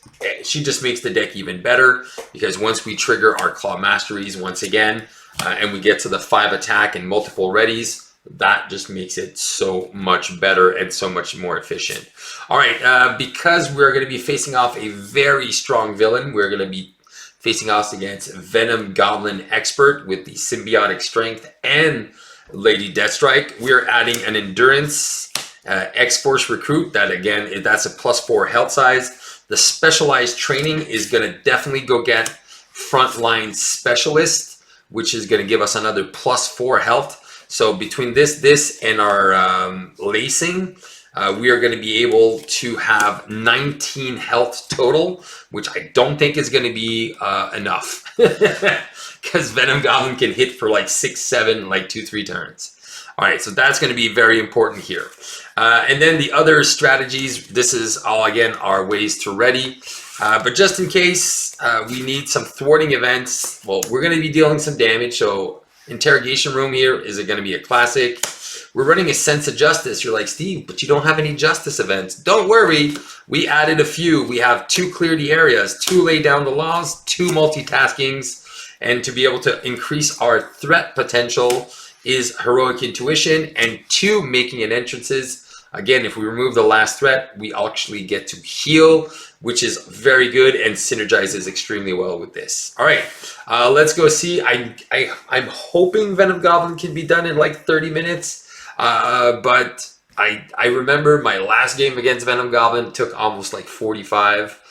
makes the deck even better, because once we trigger our Claw Masteries once again, and we get to the 5 attack and multiple readies, that just makes it so much better and so much more efficient. All right, because we're going to be facing off a very strong villain, we're going to be facing off against Venom Goblin Expert with the Symbiotic Strength and Lady Deathstrike. We're adding an Endurance X-Force Recruit. That again, that's a +4 health size. The Specialized Training is going to definitely go get Frontline Specialist, which is going to give us another +4 health. So between this, and our lacing, we are going to be able to have 19 health total, which I don't think is going to be enough. Because Venom Goblin can hit for like 6, 7, like 2, 3 turns. All right, so that's going to be very important here. And then the other strategies, this is all, again, our ways to ready. But just in case we need some thwarting events, well, we're going to be dealing some damage. So Interrogation Room here is going to be a classic. We're running a Sense of Justice. You're like, Steve, but you don't have any Justice events. Don't worry. We added a few. We have 2 Clear the Areas, 2 Lay Down the Laws, 2 Multitaskings. And to be able to increase our threat potential is Heroic Intuition, and 2 Making an Entrances. Again, if we remove the last threat, we actually get to heal, which is very good and synergizes extremely well with this. All right, let's go see. I'm hoping Venom Goblin can be done in like 30 minutes, but I remember my last game against Venom Goblin took almost like 45.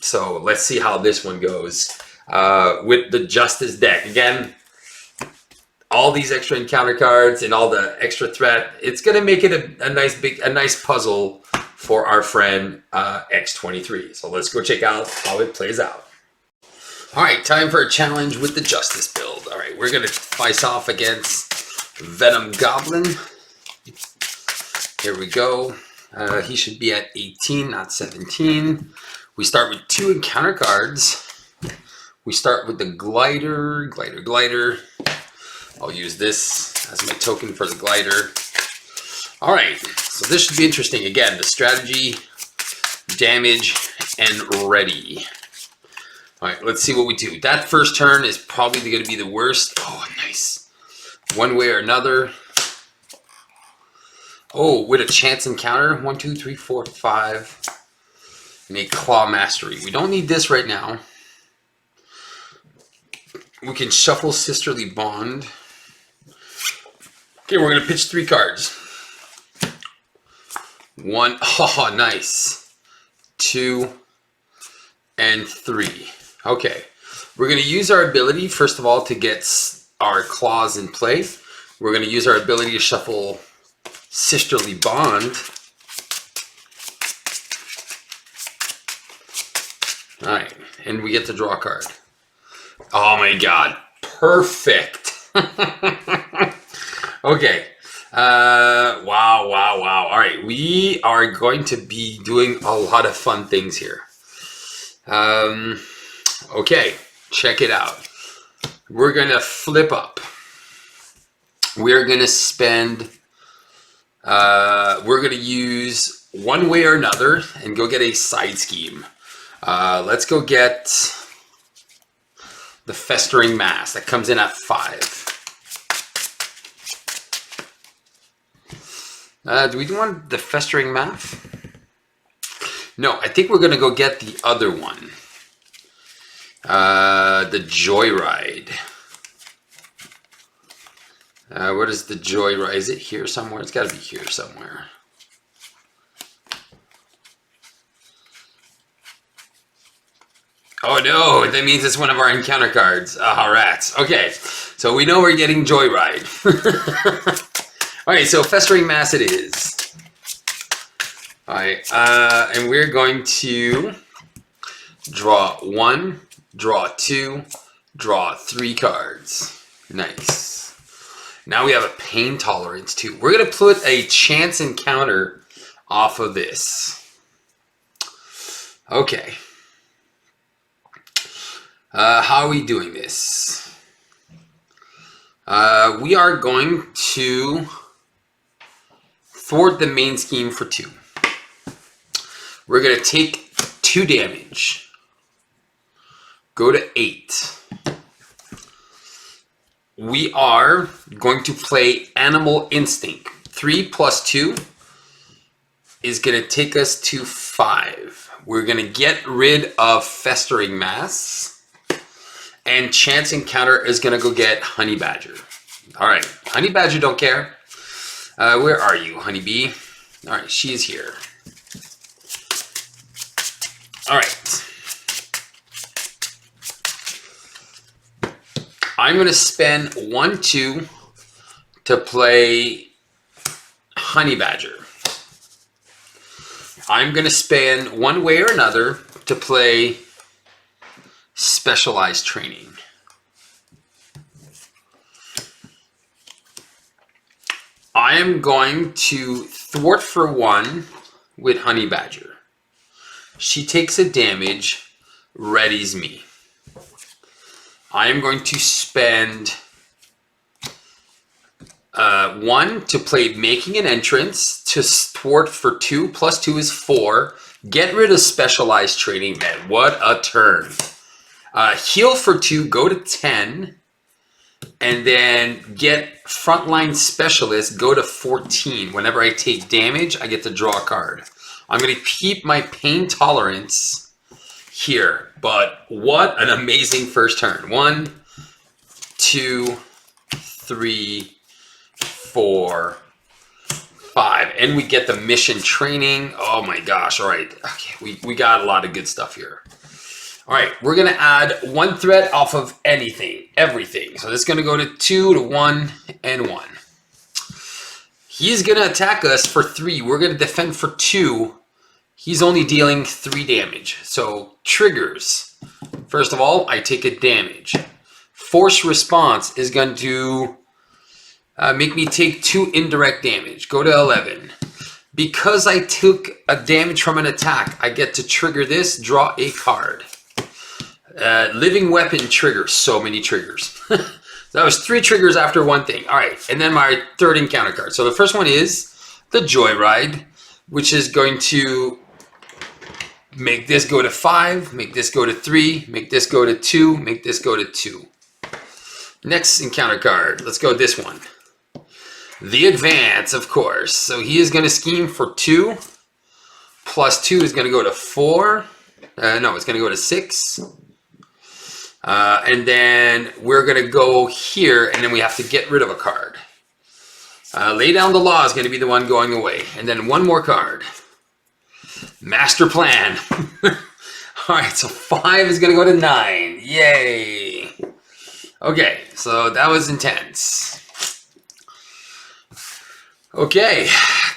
So let's see how this one goes with the Justice deck. Again, all these extra encounter cards and all the extra threat, it's going to make it a nice puzzle for our friend X-23. So let's go check out how it plays out. All right, time for a challenge with the Justice build. All right, we're going to face off against Venom Goblin. Here we go. He should be at 18, not 17. We start with 2 encounter cards. We start with the Glider. I'll use this as my token for the Glider. All right, so this should be interesting. Again, the strategy, damage, and ready. All right, let's see what we do. That first turn is probably going to be the worst. Oh, nice. One way or another. Oh, with a chance encounter. 1, 2, 3, 4, 5. And a Claw Mastery. We don't need this right now. We can shuffle Sisterly Bond. Okay, we're going to pitch 3 cards. 1, oh, nice. 2, and 3. Okay, we're going to use our ability, first of all, to get our claws in play. We're going to use our ability to shuffle Sisterly Bond. All right, and we get to draw a card. Oh my god, perfect. Okay, wow. All right, we are going to be doing a lot of fun things here. Okay, check it out. We're going to flip up. We're going to spend, we're going to use one way or another and go get a side scheme. Let's go get the Festering Mass. That comes in at 5. Do we want the Festering Mass? No, I think we're going to go get the other one. The Joyride. What is the Joyride? Is it here somewhere? It's got to be here somewhere. Oh no, that means it's one of our encounter cards. Ah, rats. Okay, so we know we're getting Joyride. Alright, so Festering Mass it is. Alright, and we're going to draw 1, draw 2, draw 3 cards. Nice. Now we have a Pain Tolerance too. We're going to put a chance encounter off of this. Okay. How are we doing this? We are going to thwart the main scheme for 2. We're going to take 2 damage. Go to 8. We are going to play Animal Instinct. 3 plus 2 is going to take us to 5. We're going to get rid of Festering Mass. And Chance Encounter is going to go get Honey Badger. All right, Honey Badger don't care. Where are you, Honeybee? All right, she's here. All right. I'm going to spend 1-2 to play Honey Badger. I'm going to spend one way or another to play Specialized Training. I am going to thwart for 1 with Honey Badger. She takes a damage, readies me. I am going to spend 1 to play Making an Entrance to thwart for 2. Plus 2 is 4. Get rid of Specialized Training, man. What a turn. Heal for 2, go to 10. And then get Frontline Specialist, go to 14. Whenever I take damage, I get to draw a card. I'm going to keep my Pain Tolerance here. But what an amazing first turn. 1, 2, 3, 4, 5. And we get the Mission Training. Oh my gosh. All right. Okay, we got a lot of good stuff here. All right, we're going to add 1 threat off of everything. So this is going to go to 2 to 1 and 1. He's going to attack us for 3. We're going to defend for 2. He's only dealing 3 damage. So triggers. First of all, I take a damage. Force response is going to make me take 2 indirect damage. Go to 11. Because I took a damage from an attack, I get to trigger this, draw a card. Living Weapon trigger. So many triggers. That was 3 triggers after 1 thing. All right, and then my third encounter card. So the first one is the Joyride, which is going to make this go to 5, make this go to 3, make this go to 2, make this go to 2. Next encounter card. Let's go this one. The Advance, of course. So he is going to scheme for 2. Plus 2 is going to go to 4. No, it's going to go to 6. And then we're going to go here, and then we have to get rid of a card. Lay Down the Law is going to be the one going away. And then 1 more card. Master Plan. All right, so 5 is going to go to 9. Yay. Okay, so that was intense. Okay,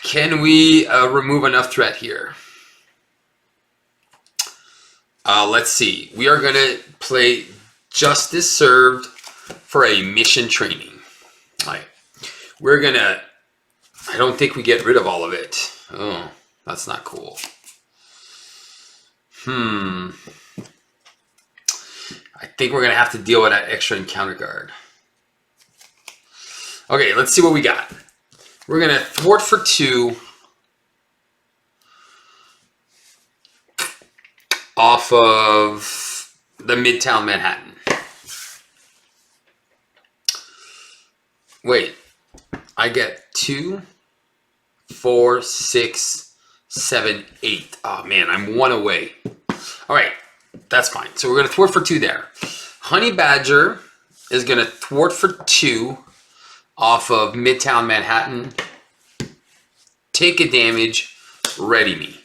can we remove enough threat here? Let's see. We are going to play Justice Served for a Mission Training. All right. We're going to... I don't think we get rid of all of it. Oh, that's not cool. I think we're going to have to deal with that extra encounter card. Okay, let's see what we got. We're going to thwart for 2. Off of the Midtown Manhattan. Wait, I get 2, 4, 6, 7, 8. Oh man, I'm 1 away. All right, that's fine. So we're going to thwart for 2 there. Honey Badger is going to thwart for 2 off of Midtown Manhattan. Take a damage, ready me.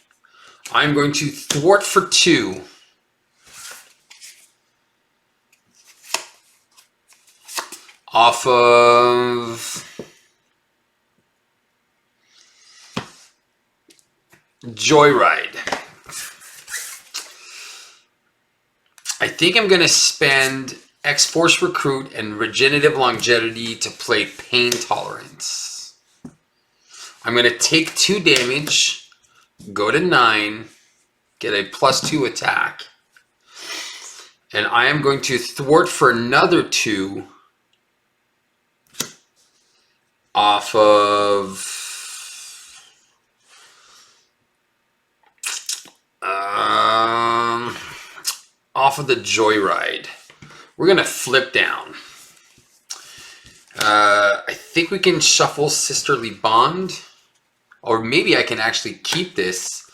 I'm going to thwart for 2 off of Joyride. I think I'm going to spend X-Force Recruit and Regenerative Longevity to play Pain Tolerance. I'm going to take 2 damage, go to 9, get a +2 attack. And I am going to thwart for another 2 off of the Joyride. We're gonna flip down. I think we can shuffle Sisterly Bond, or maybe I can actually keep this.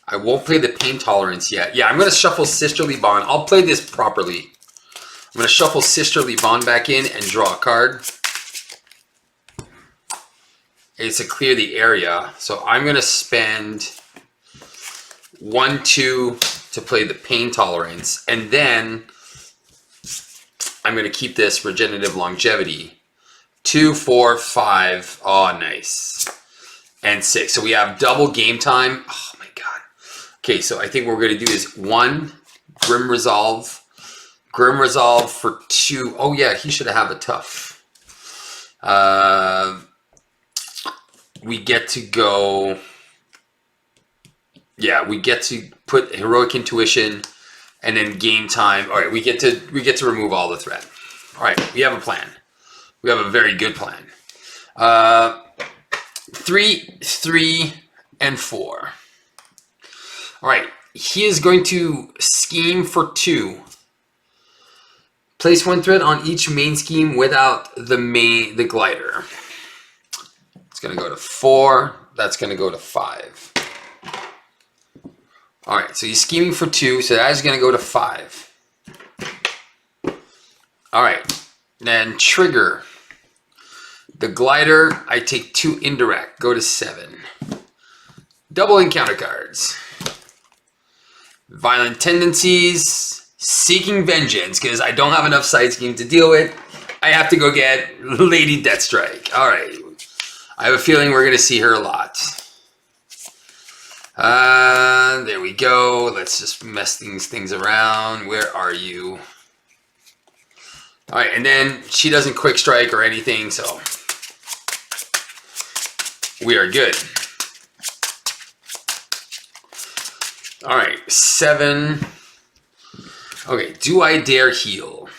I won't play the Pain Tolerance yet. Yeah, I'm gonna shuffle Sisterly Bond. I'll play this properly. I'm gonna shuffle Sisterly Bond back in and draw a card. It's to clear the area. So I'm going to spend 1, 2 to play the Pain Tolerance. And then I'm going to keep this regenerative longevity. 2, 4, 5. Oh, nice. And 6. So we have double game time. Oh my god. Okay, so I think what we're going to do is 1 Grim Resolve. Grim Resolve for 2. Oh yeah, he should have a tough. We get to go. Yeah, we get to put Heroic Intuition, and then game time. All right, we get to remove all the threat. All right, we have a plan. We have a very good plan. 3, 3, and 4. All right, he is going to scheme for 2. Place 1 threat on each main scheme without the glider. It's going to go to 4. That's going to go to 5. All right, so he's scheming for 2, so that is going to go to 5. All right, then trigger. The glider, I take 2 indirect, go to 7. Double encounter cards. Violent tendencies, seeking vengeance, because I don't have enough side scheme to deal with. I have to go get Lady Deathstrike. All right, I have a feeling we're going to see her a lot. There we go. Let's just mess these things around. Where are you? All right, and then she doesn't quick strike or anything, so we are good. All right, 7. Okay, do I dare heal?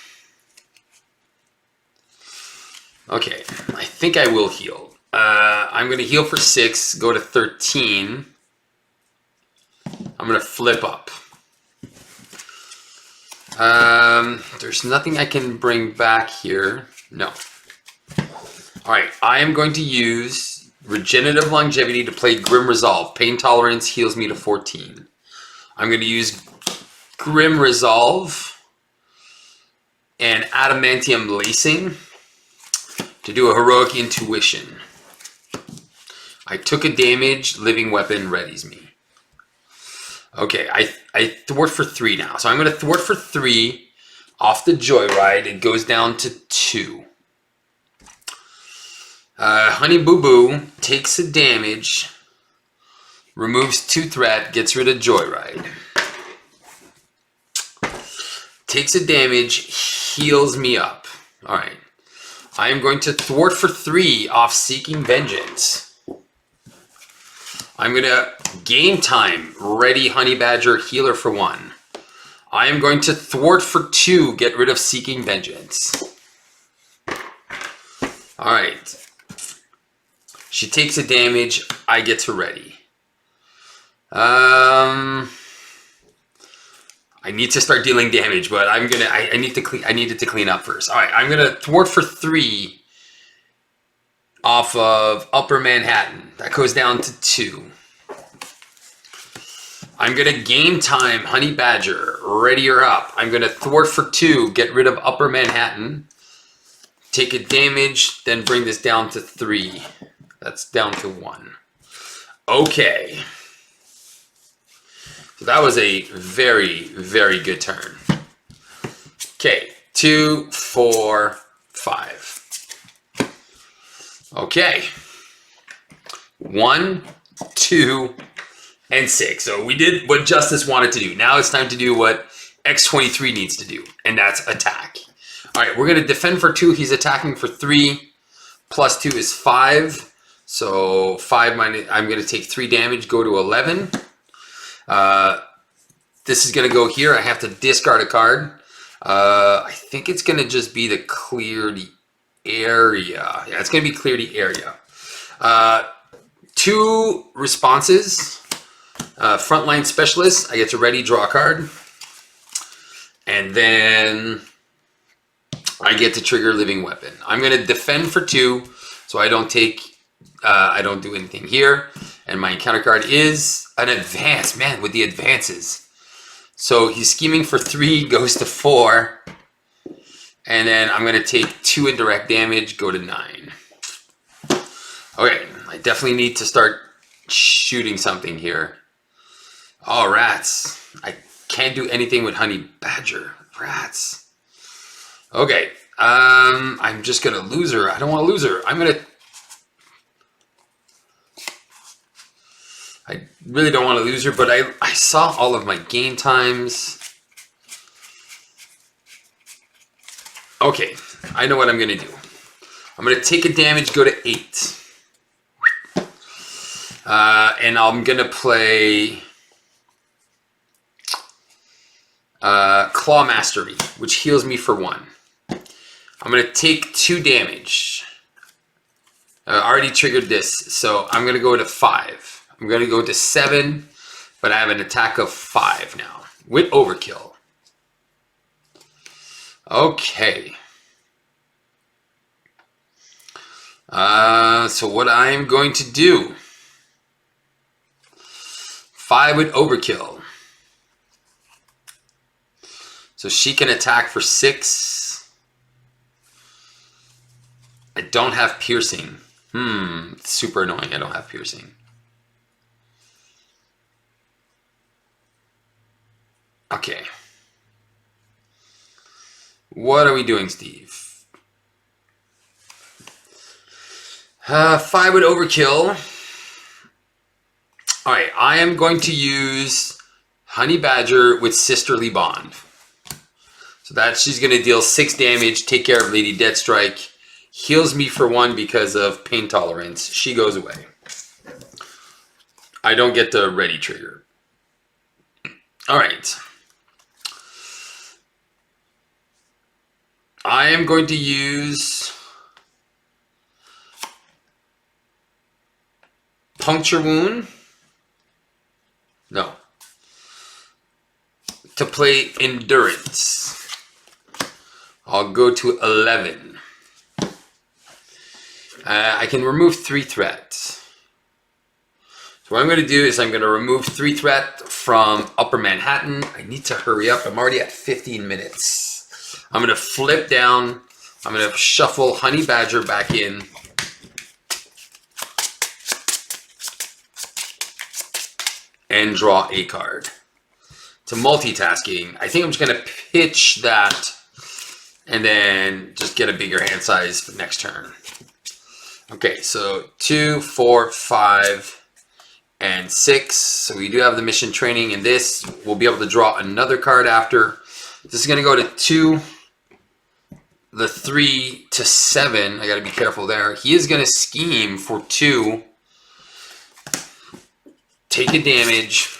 Okay, I think I will heal. I'm going to heal for 6, go to 13. I'm going to flip up. There's nothing I can bring back here. No. All right, I am going to use Regenerative Longevity to play Grim Resolve. Pain Tolerance heals me to 14. I'm going to use Grim Resolve and Adamantium Lacing to do a Heroic Intuition. I took a damage, Living Weapon readies me. Okay, I thwart for 3 now. So I'm going to thwart for 3 off the Joyride. It goes down to 2. Honey Boo Boo takes a damage, removes 2 threat, gets rid of Joyride. Takes a damage, heals me up. All right. I am going to thwart for 3 off Seeking Vengeance. I'm going to game time, ready Honey Badger, healer for 1. I am going to thwart for 2, get rid of Seeking Vengeance. All right. She takes a damage, I get to ready. I need to start dealing damage, but I needed to clean up first. All right, I'm gonna thwart for 3 off of Upper Manhattan. That goes down to 2. I'm gonna game time Honey Badger, ready her up. I'm gonna thwart for 2, get rid of Upper Manhattan, take a damage, then bring this down to 3. That's down to 1. Okay. So that was a very, very good turn. Okay, 2, 4, 5. Okay. 1, 2, and 6. So we did what Justice wanted to do. Now it's time to do what X-23 needs to do, and that's attack. All right, we're going to defend for 2. He's attacking for 3. Plus 2 is 5. So 5 minus, I'm going to take 3 damage, go to 11. This is going to go here. I have to discard a card. I think it's going to just be the clear the area. Yeah, it's going to be clear the area. 2 responses. Frontline Specialist. I get to ready, draw a card. And then I get to trigger Living Weapon. I'm going to defend for 2, so I don't take... I don't do anything here. And my encounter card is an advance. Man, with the advances. So he's scheming for 3, goes to 4. And then I'm going to take 2 indirect damage, go to 9. Okay, I definitely need to start shooting something here. Oh, rats. I can't do anything with Honey Badger. Rats. Okay. I'm just gonna lose her. I don't want to lose her. I really don't want to lose her, but I saw all of my game times. Okay, I know what I'm gonna do. I'm gonna take a damage, go to 8. And I'm gonna play Claw Mastery, which heals me for 1. I'm gonna take 2 damage. I already triggered this, so I'm gonna go to 5. I'm gonna go to 7, but I have an attack of 5 now with overkill. Okay. So what I'm going to do, 5 with overkill. So she can attack for 6. I don't have piercing. It's super annoying I don't have piercing. Okay. What are we doing, Steve? 5 with overkill. Alright, I am going to use Honey Badger with Sisterly Bond. So that she's going to deal 6 damage, take care of Lady Deathstrike, heals me for 1 because of pain tolerance. She goes away. I don't get the ready trigger. Alright. I am going to use Puncture Wound. No. To play Endurance. I'll go to 11. I can remove 3 threats. So what I'm going to do is I'm going to remove 3 threat from Upper Manhattan. I need to hurry up. I'm already at 15 minutes. I'm going to flip down. I'm going to shuffle Honey Badger back in. And draw a card. To multitasking, I think I'm just going to pitch that and then just get a bigger hand size for next turn. Okay, so 2, 4, 5, and 6. So we do have the mission training in this. We'll be able to draw another card after. This is going to go to 2, the 3 to 7. I got to be careful there. He is going to scheme for 2. Take a damage.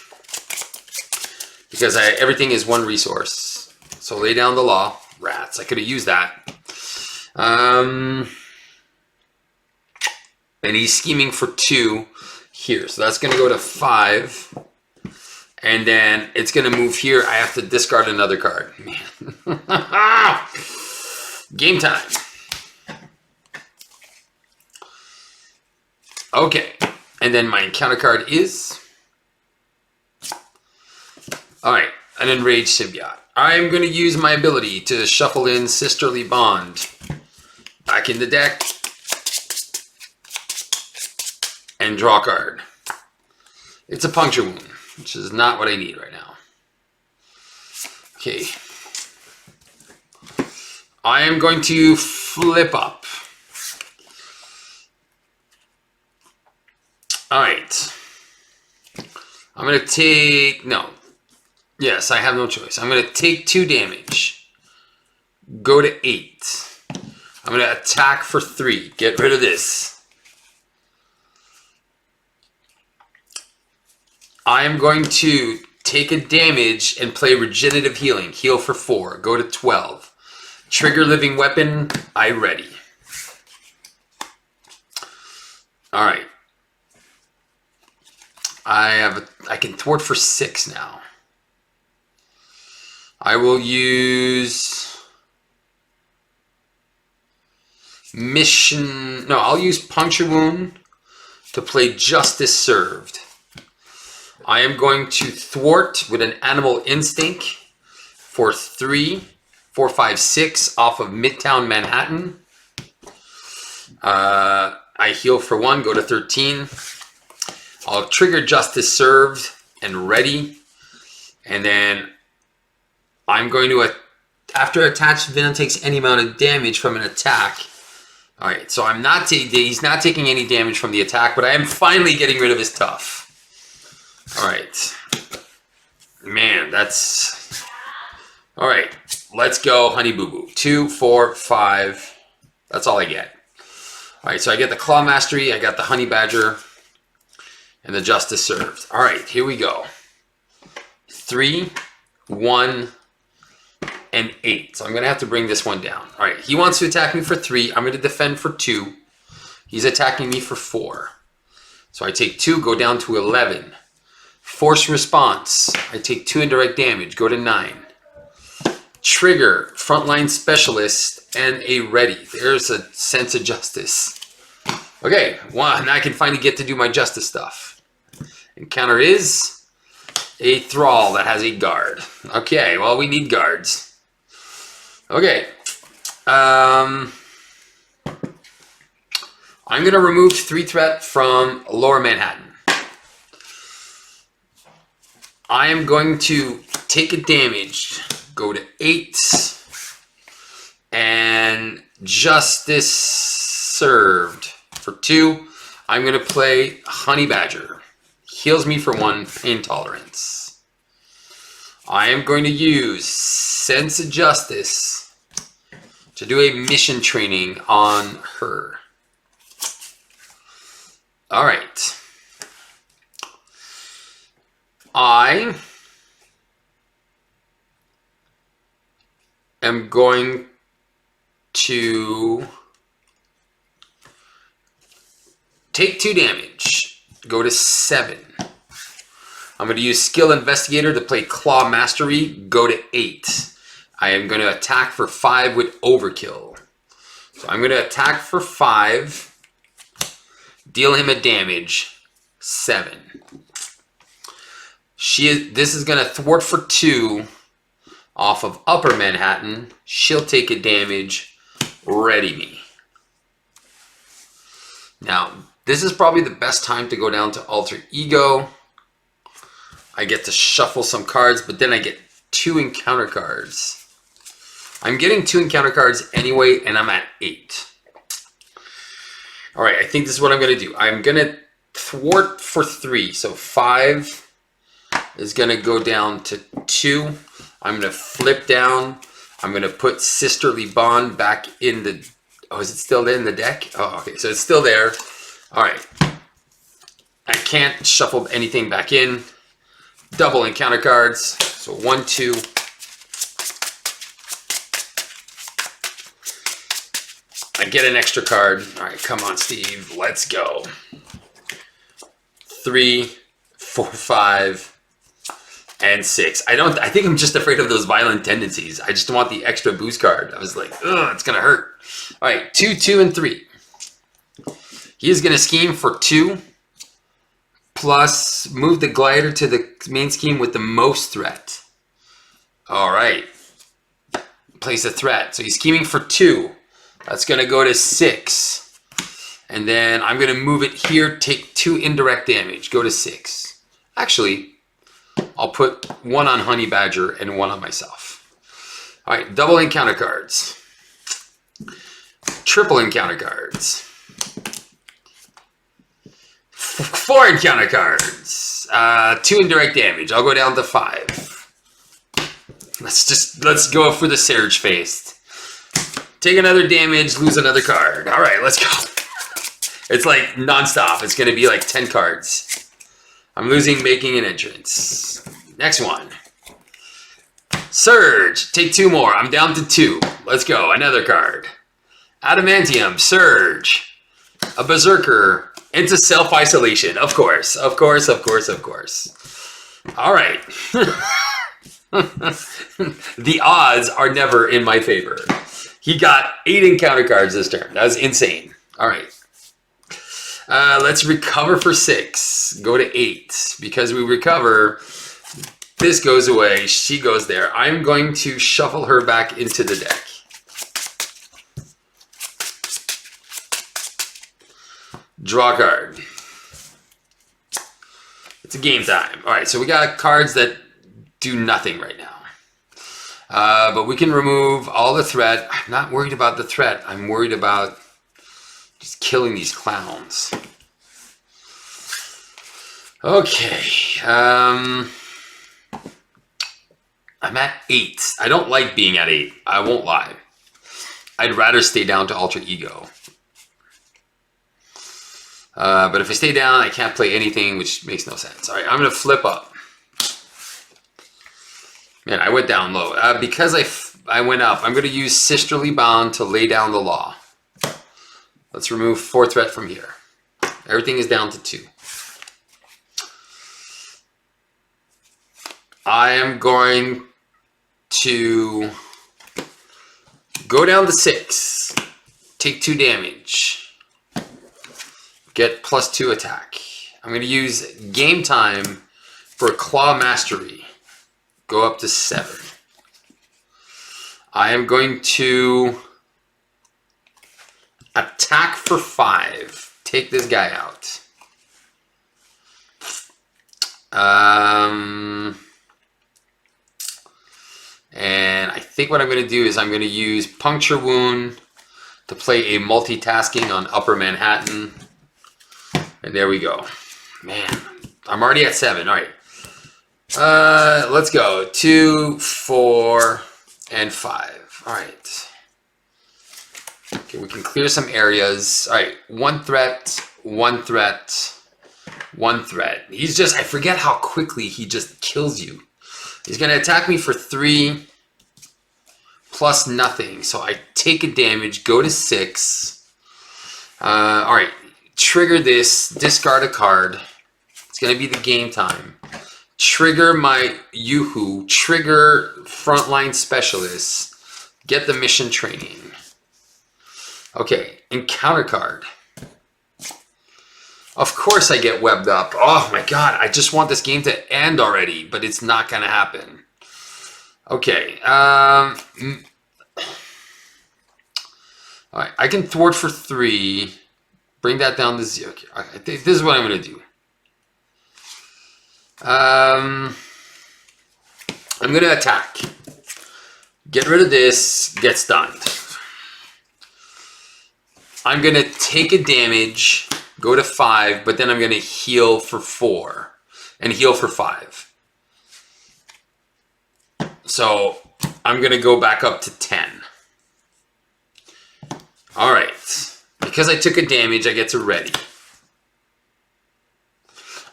Because everything is 1 resource. So lay down the law. Rats. I could have used that. And he's scheming for 2 here. So that's going to go to 5. And then it's going to move here. I have to discard another card. Man. Game time. Okay. And then my encounter card is... Alright, an Enraged Symbiote. I'm going to use my ability to shuffle in Sisterly Bond back in the deck and draw a card. It's a Puncture Wound, which is not what I need right now. Okay. I am going to flip up. Alright. I'm going to take... No. Yes, I have no choice. I'm going to take 2 damage. Go to 8. I'm going to attack for 3. Get rid of this. I am going to take a damage and play Regenerative Healing. Heal for 4. Go to 12. Trigger Living Weapon. I ready. Alright. I can thwart for 6 now. I will use Mission... No, I'll use Puncture Wound to play Justice Served. I am going to thwart with an Animal Instinct for 3, 4, 5, 6 off of Midtown Manhattan. I heal for 1, go to 13. I'll trigger Justice Served and ready. And then I'm going to After attached, villain takes any amount of damage from an attack. All right, so I'm not he's not taking any damage from the attack, but I am finally getting rid of his tough. All right. Man, that's... All right, let's go Honey Boo Boo. 2, 4, 5. That's all I get. All right, so I get the Claw Mastery, I got the Honey Badger, and the Justice Served. All right, here we go. 3, 1, and 8. So I'm going to have to bring this one down. All right, he wants to attack me for 3. I'm going to defend for 2. He's attacking me for 4. So I take 2, go down to 11. Force response. I take 2 indirect damage, go to 9. Trigger, frontline specialist, and a ready. There's a sense of justice. Okay, now I can finally get to do my justice stuff. Encounter is a thrall that has a guard. Okay, well, we need guards. Okay. I'm going to remove 3 threat from Lower Manhattan. I am going to take a damage, go to 8, and Justice Served for 2. I'm going to play Honey Badger. Heals me for 1, pain tolerance. I am going to use Sense of Justice to do a mission training on her. All right. I am going to take 2 damage, go to 7. I'm going to use Skill Investigator to play Claw Mastery, go to 8. I am going to attack for 5 with Overkill. So I'm going to attack for 5, deal him a damage, 7. This is going to thwart for 2 off of Upper Manhattan. She'll take a damage, ready me. Now, this is probably the best time to go down to Alter Ego. I get to shuffle some cards, but then I get 2 encounter cards. I'm getting 2 encounter cards anyway, and I'm at 8. All right, I think this is what I'm going to do. I'm going to thwart for 3, so 5 is going to go down to 2. I'm going to flip down. I'm going to put Sisterly Bond back in the... Oh, is it still there in the deck? Oh, okay. So it's still there. All right. I can't shuffle anything back in. Double encounter cards. So 1, 2. I get an extra card. All right, come on, Steve. Let's go. 3, 4, 5. And 6. I think I'm just afraid of those violent tendencies. I just want the extra boost card. I was like, ugh, it's going to hurt. All right, 2, 2, and 3. He is going to scheme for 2. Plus, move the glider to the main scheme with the most threat. All right. Place a threat. So he's scheming for 2. That's going to go to 6. And then I'm going to move it here, take 2 indirect damage. Go to 6. Actually... I'll put 1 on Honey Badger and 1 on myself. All right, double encounter cards. Triple encounter cards. 4 encounter cards. 2 indirect damage. I'll go down to 5. Let's go for the Surge Faced. Take another damage, lose another card. All right, let's go. It's like nonstop. It's going to be like 10 cards. I'm losing, making an entrance. Next one. Surge. Take 2 more. I'm down to 2. Let's go. Another card. Adamantium. Surge. A Berserker. Into self-isolation. Of course. Of course. Of course. Of course. All right. The odds are never in my favor. He got 8 encounter cards this turn. That was insane. All right. Let's recover for 6. Go to 8. Because we recover, this goes away. She goes there. I'm going to shuffle her back into the deck. Draw a card. It's a game time. All right, so we got cards that do nothing right now. But we can remove all the threat. I'm not worried about the threat. I'm worried about just killing these clowns. Okay. I'm at 8. I don't like being at 8. I won't lie. I'd rather stay down to alter ego. But if I stay down, I can't play anything, which makes no sense. All right, I'm going to flip up. Man, I went down low. Because I went up, I'm going to use Sisterly Bond to lay down the law. Let's remove 4 threat from here. Everything is down to 2. I am going to go down to 6. Take 2 damage. Get +2 attack. I'm going to use Game Time for Claw Mastery. Go up to 7. I am going to attack for 5. Take this guy out. And I think what I'm going to do is I'm going to use Puncture Wound to play a multitasking on Upper Manhattan. And there we go. Man, I'm already at 7. All right. Let's go. 2, 4, and 5. All right. Okay, we can clear some areas. All right. 1 threat, 1 threat, 1 threat. He's just, I forget how quickly he just kills you. He's going to attack me for 3 plus nothing. So I take a damage, go to 6. All right. Trigger this, discard a card. It's going to be the Game Time. Trigger my Yoo-Hoo. Trigger Frontline Specialist. Get the mission training. Okay, encounter card. Of course I get webbed up. Oh my god, I just want this game to end already, but it's not going to happen. Okay, all right, I can thwart for 3. Bring that down to 0. Okay, I think this is what I'm going to do. I'm going to attack. Get rid of this. Get stunned. I'm going to take a damage, go to 5, but then I'm going to heal for 4 and heal for 5. So I'm going to go back up to 10. All right. Because I took a damage, I get to ready.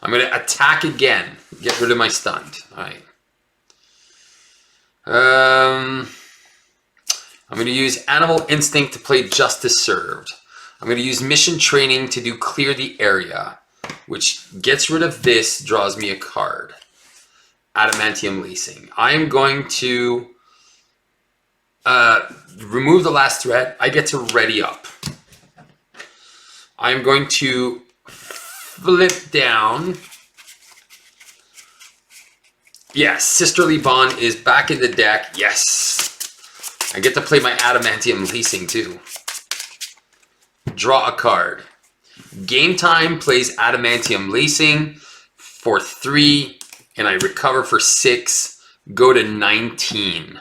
I'm going to attack again. Get rid of my stunned. All right. I'm going to use Animal Instinct to play Justice Served. I'm going to use Mission Training to do Clear the Area, which gets rid of this, draws me a card. Adamantium Lacing. I am going to remove the last threat. I get to ready up. I'm going to flip down. Yes, Sisterly Bond is back in the deck. Yes. I get to play my Adamantium Lacing too. Draw a card. Game Time plays Adamantium Lacing for 3, and I recover for 6. Go to 19.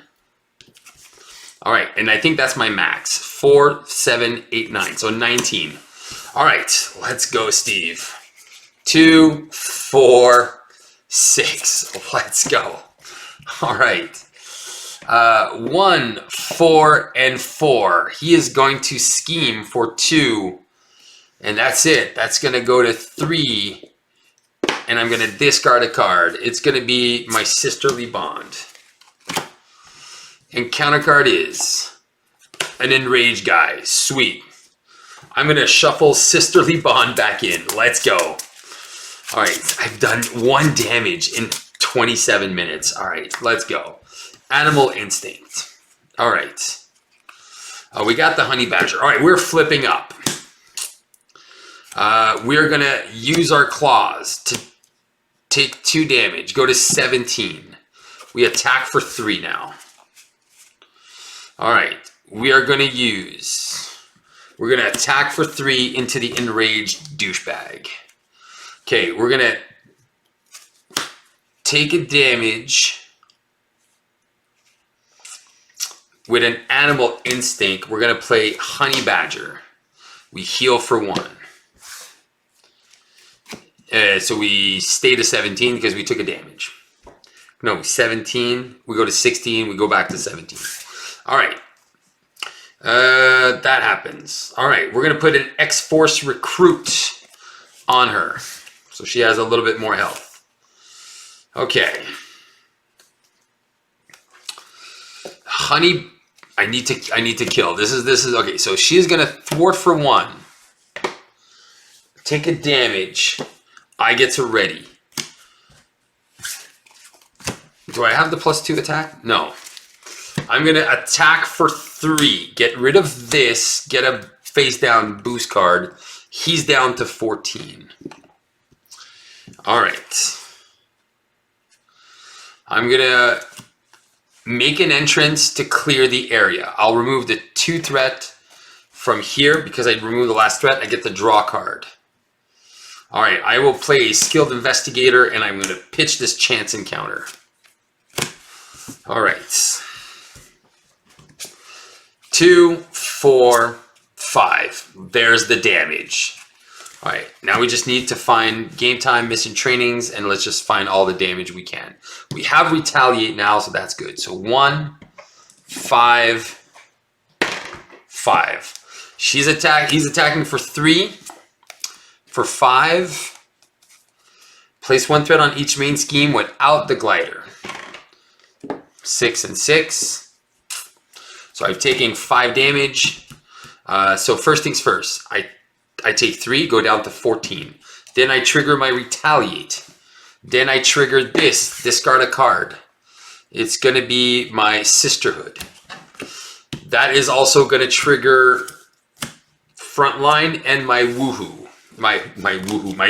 All right, and I think that's my max. 4, 7, 8, 9. So 19. All right, let's go, Steve. 2, 4, 6. Let's go. All right. 1, 4, and 4. He is going to scheme for 2. And that's it. That's going to go to 3. And I'm going to discard a card. It's going to be my Sisterly Bond. And counter card is an Enraged guy. Sweet. I'm going to shuffle Sisterly Bond back in. Let's go. All right. I've done 1 damage in 27 minutes. All right. Let's go. Animal Instinct. All right. We got the Honey Badger. All right. We're flipping up. We're going to use our claws to take 2 damage. Go to 17. We attack for 3 now. All right. We are going to use... We're going to attack for 3 into the Enraged Douchebag. Okay. We're going to take a damage. with an animal instinct, we're going to play Honey Badger. We heal for 1. So we stay to 17 because we took a damage. No, 17. We go to 16. We go back to 17. All right. That happens. All right. We're going to put an X-Force recruit on her. So she has a little bit more health. Okay. Honey, I need to kill. This is okay. So she's going to thwart for 1. Take a damage. I get to ready. Do I have the +2 attack? No. I'm going to attack for 3. Get rid of this. Get a face down boost card. He's down to 14. All right. I'm going to make an entrance to clear the area. I'll remove the 2 threat from here because I removed the last threat. I get the draw card. All right, I will play a skilled investigator and I'm going to pitch this chance encounter. All right. 2, 4, 5. There's the damage. All right, now we just need to find game time, mission trainings, and let's just find all the damage we can. We have retaliate now, so that's good. So 1, 5, 5. He's attacking for 3. For 5, place 1 threat on each main scheme without the glider. 6 and 6. So I'm taking 5 damage. So first things first, I take 3, go down to 14. Then I trigger my retaliate. Then I trigger this, discard a card. It's going to be my sisterhood. That is also going to trigger frontline and my woohoo. My woohoo, my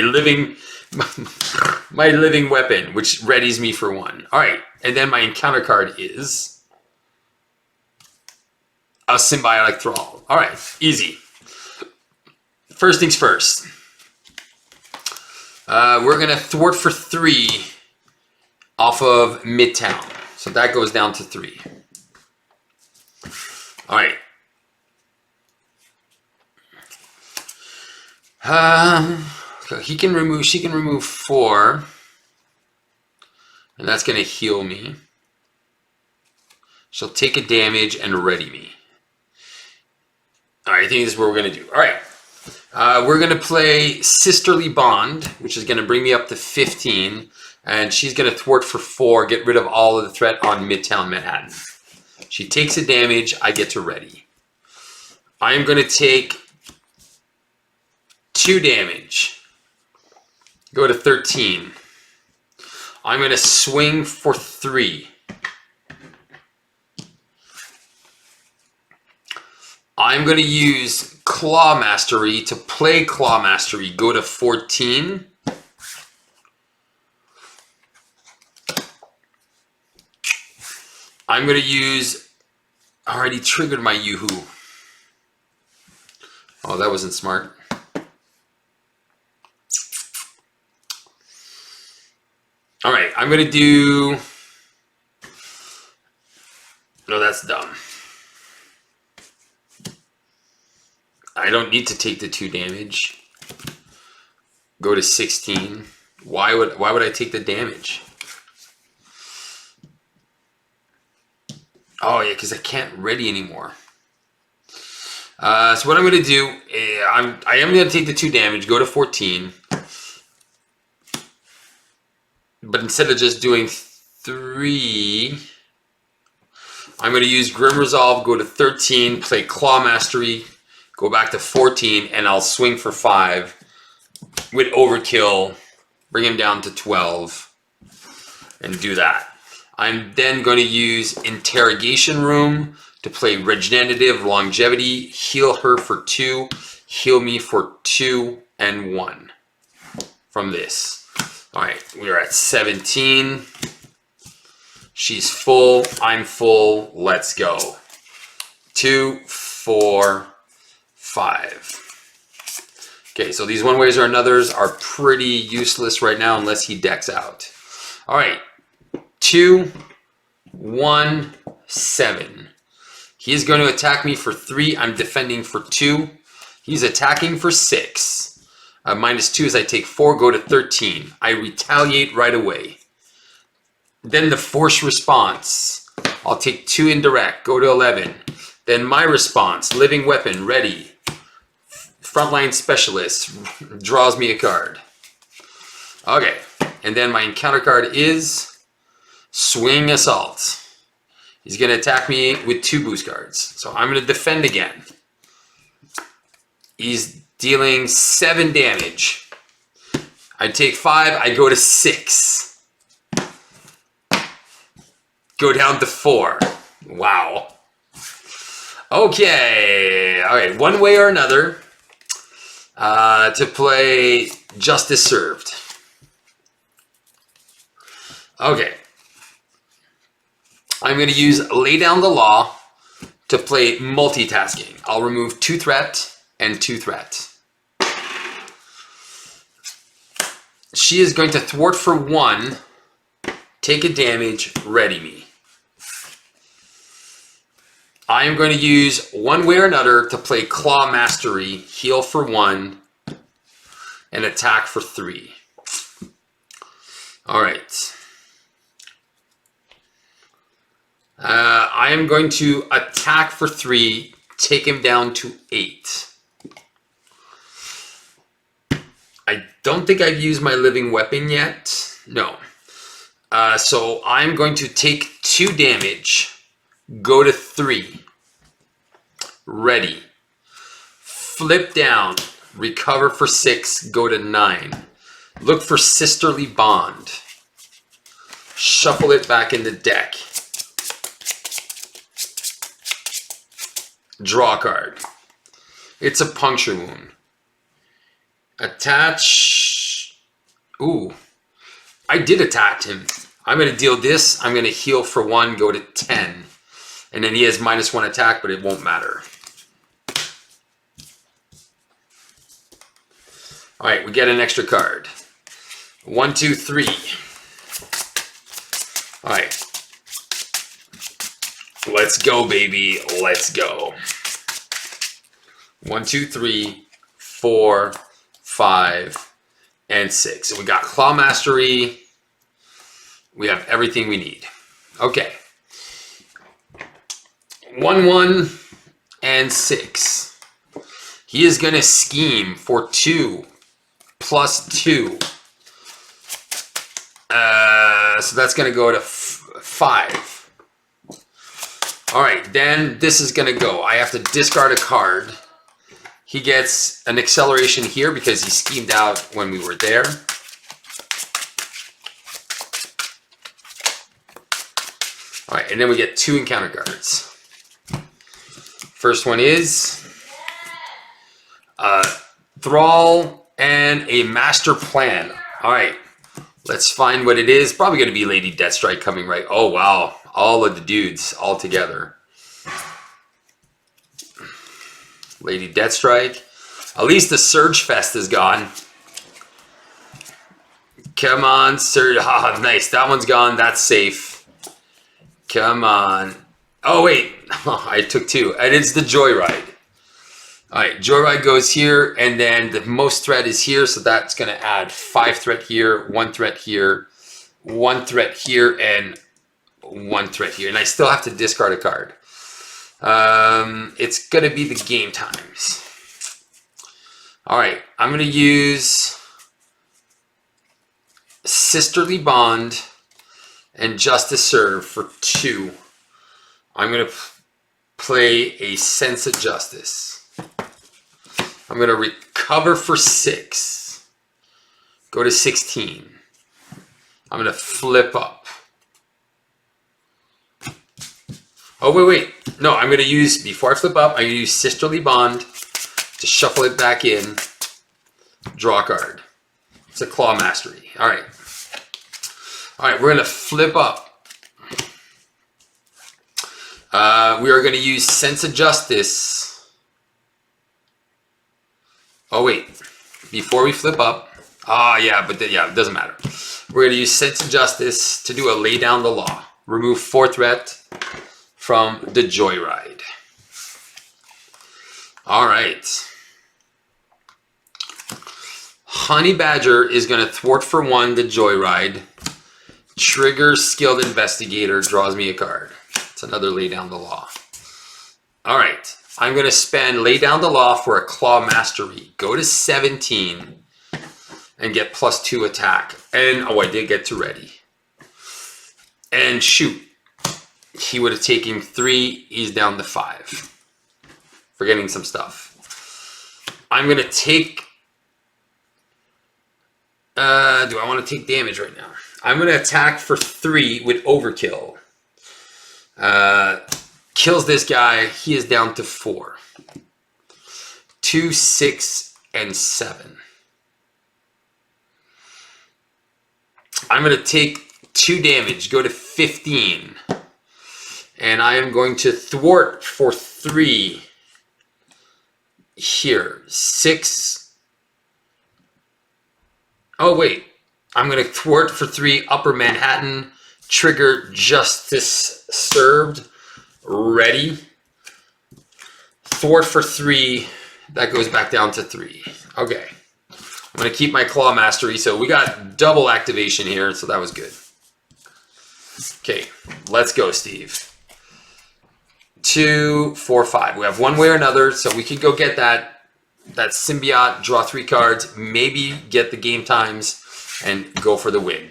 living weapon, which readies me for 1. All right, and then my encounter card is a symbiotic thrall. All right, easy. First things first. We're gonna thwart for 3 off of Midtown, so that goes down to 3. All right. She can remove 4. And that's going to heal me. She'll take a damage and ready me. Alright, I think this is what we're going to do. Alright. We're going to play Sisterly Bond, which is going to bring me up to 15. And she's going to thwart for 4, get rid of all of the threat on Midtown Manhattan. She takes a damage, I get to ready. I am going to take 2 damage. Go to 13. I'm going to swing for 3. I'm going to use Claw Mastery to play Claw Mastery. Go to 14. I'm going to use... I already triggered my Yoo-Hoo. Oh, that wasn't smart. All right, I'm going to do... No, that's dumb. I don't need to take the 2 damage. Go to 16. Why would I take the damage? Oh yeah, because I can't ready anymore. So what I'm going to do, I am going to take the 2 damage. Go to 14. But instead of just doing 3, I'm going to use Grim Resolve. Go to 13. Play Claw Mastery. Go back to 14, and I'll swing for 5 with Overkill. Bring him down to 12, and do that. I'm then going to use Interrogation Room to play Regenerative Longevity. Heal her for 2. Heal me for 2 and 1 from this. All right, we're at 17. She's full. I'm full. Let's go. 2, 4, 5. Okay, so these one ways or another's are pretty useless right now unless he decks out. All right, 2, 1, 7. He is going to attack me for 3. I'm defending for 2. He's attacking for 6. -2 as I take 4, go to 13. I retaliate right away. Then the force response. I'll take 2 indirect, go to 11. Then my response, living weapon, ready. Frontline specialist, draws me a card. Okay, and then my encounter card is Swing Assault. He's going to attack me with 2 boost cards. So I'm going to defend again. He's dealing 7 damage. I take 5, I go to 6. Go down to 4. Wow. Okay. All right, one way or another to play Justice Served. Okay. I'm going to use Lay Down the Law to play multitasking. I'll remove 2 threat and 2 threat. She is going to thwart for 1, take a damage, ready me. I am going to use one way or another to play Claw Mastery, heal for 1, and attack for 3. All right. I am going to attack for 3, take him down to 8. I don't think I've used my living weapon yet. No. So I'm going to take 2 damage, go to 3. Ready. Flip down, recover for 6, go to 9. Look for Sisterly Bond. Shuffle it back in the deck. Draw a card. It's a puncture wound. Attach. Ooh. I did attach him. I'm going to deal this. I'm going to heal for 1, go to 10. And then he has -1 attack, but it won't matter. All right, we get an extra card. 1, 2, 3. All right. Let's go, baby. Let's go. 1, 2, 3, 4, 5, and 6. So we got Claw Mastery. We have everything we need. Okay. 1, 1, and 6. He is going to scheme for 2 plus 2. So that's going to go to 5. All right, then this is going to go. I have to discard a card. He gets an acceleration here because he schemed out when we were there. All right, and then we get 2 encounter cards. First one is Thrall and a Master Plan. All right, let's find what it is. Probably going to be Lady Deathstrike coming right. Oh, wow. All of the dudes all together. Lady Deathstrike. At least the Surge Fest is gone. Come on, Surge. Ah, nice. That one's gone. That's safe. Come on. Oh, wait. I took 2. And it's the Joyride. All right. Joyride goes here. And then the most threat is here. So that's going to add 5 threat here, 1 threat here, 1 threat here, and 1 threat here. And I still have to discard a card. It's going to be the game times. All right. I'm going to use Sisterly Bond and Justice Serve for 2. I'm going to play a Sense of Justice. I'm going to recover for 6. Go to 16. I'm going to flip up. Oh, wait. No, I'm going to use, before I flip up, I'm going to use Sisterly Bond to shuffle it back in. Draw a card. It's a Claw Mastery. All right. All right, we're going to flip up. We are going to use Sense of Justice. Oh, wait. Before we flip up. Yeah, but yeah, it doesn't matter. We're going to use Sense of Justice to do a Lay Down the Law. Remove 4 threat. from the Joyride. All right. Honey Badger is going to thwart for 1 the Joyride. Trigger Skilled Investigator draws me a card. It's another Lay Down the Law. All right. I'm going to spend Lay Down the Law for a Claw Mastery. Go to 17 and get +2 attack. And, oh, I did get to ready. And shoot. He would have taken 3. He's down to 5. Forgetting some stuff. I'm going to take... do I want to take damage right now? I'm going to attack for 3 with Overkill. Kills this guy. He is down to 4. 2, 6, and 7. I'm going to take 2 damage. Go to 15. And I am going to thwart for 3 here. 6. Oh, wait. I'm going to thwart for 3 Upper Manhattan. Trigger Justice Served. Ready. Thwart for 3. That goes back down to 3. Okay. I'm going to keep my Claw Mastery. So we got double activation here. So that was good. Okay. Let's go, Steve. 2, 4, 5. We have one way or another. So we can go get that symbiote, draw 3 cards, maybe get the game times, and go for the win.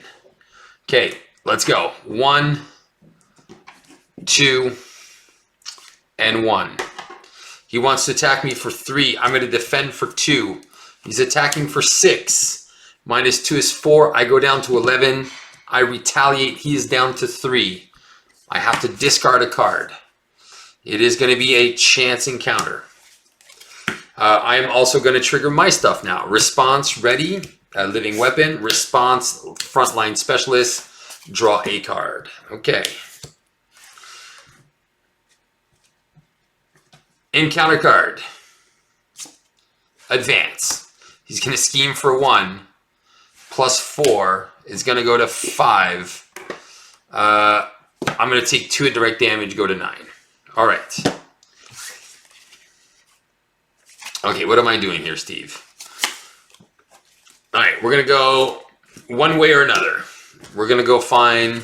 Okay, let's go. 1, 2, and 1. He wants to attack me for 3. I'm going to defend for 2. He's attacking for 6. -2 is 4. I go down to 11. I retaliate. He is down to 3. I have to discard a card. It is going to be a chance encounter. I am also going to trigger my stuff now. Response, ready. Living weapon. Response, frontline specialist. Draw a card. Okay. Encounter card. Advance. He's going to scheme for 1. +4 is going to go to 5. I'm going to take 2 at direct damage, go to 9. All right. Okay, what am I doing here, Steve? All right, we're going to go one way or another. We're going to go find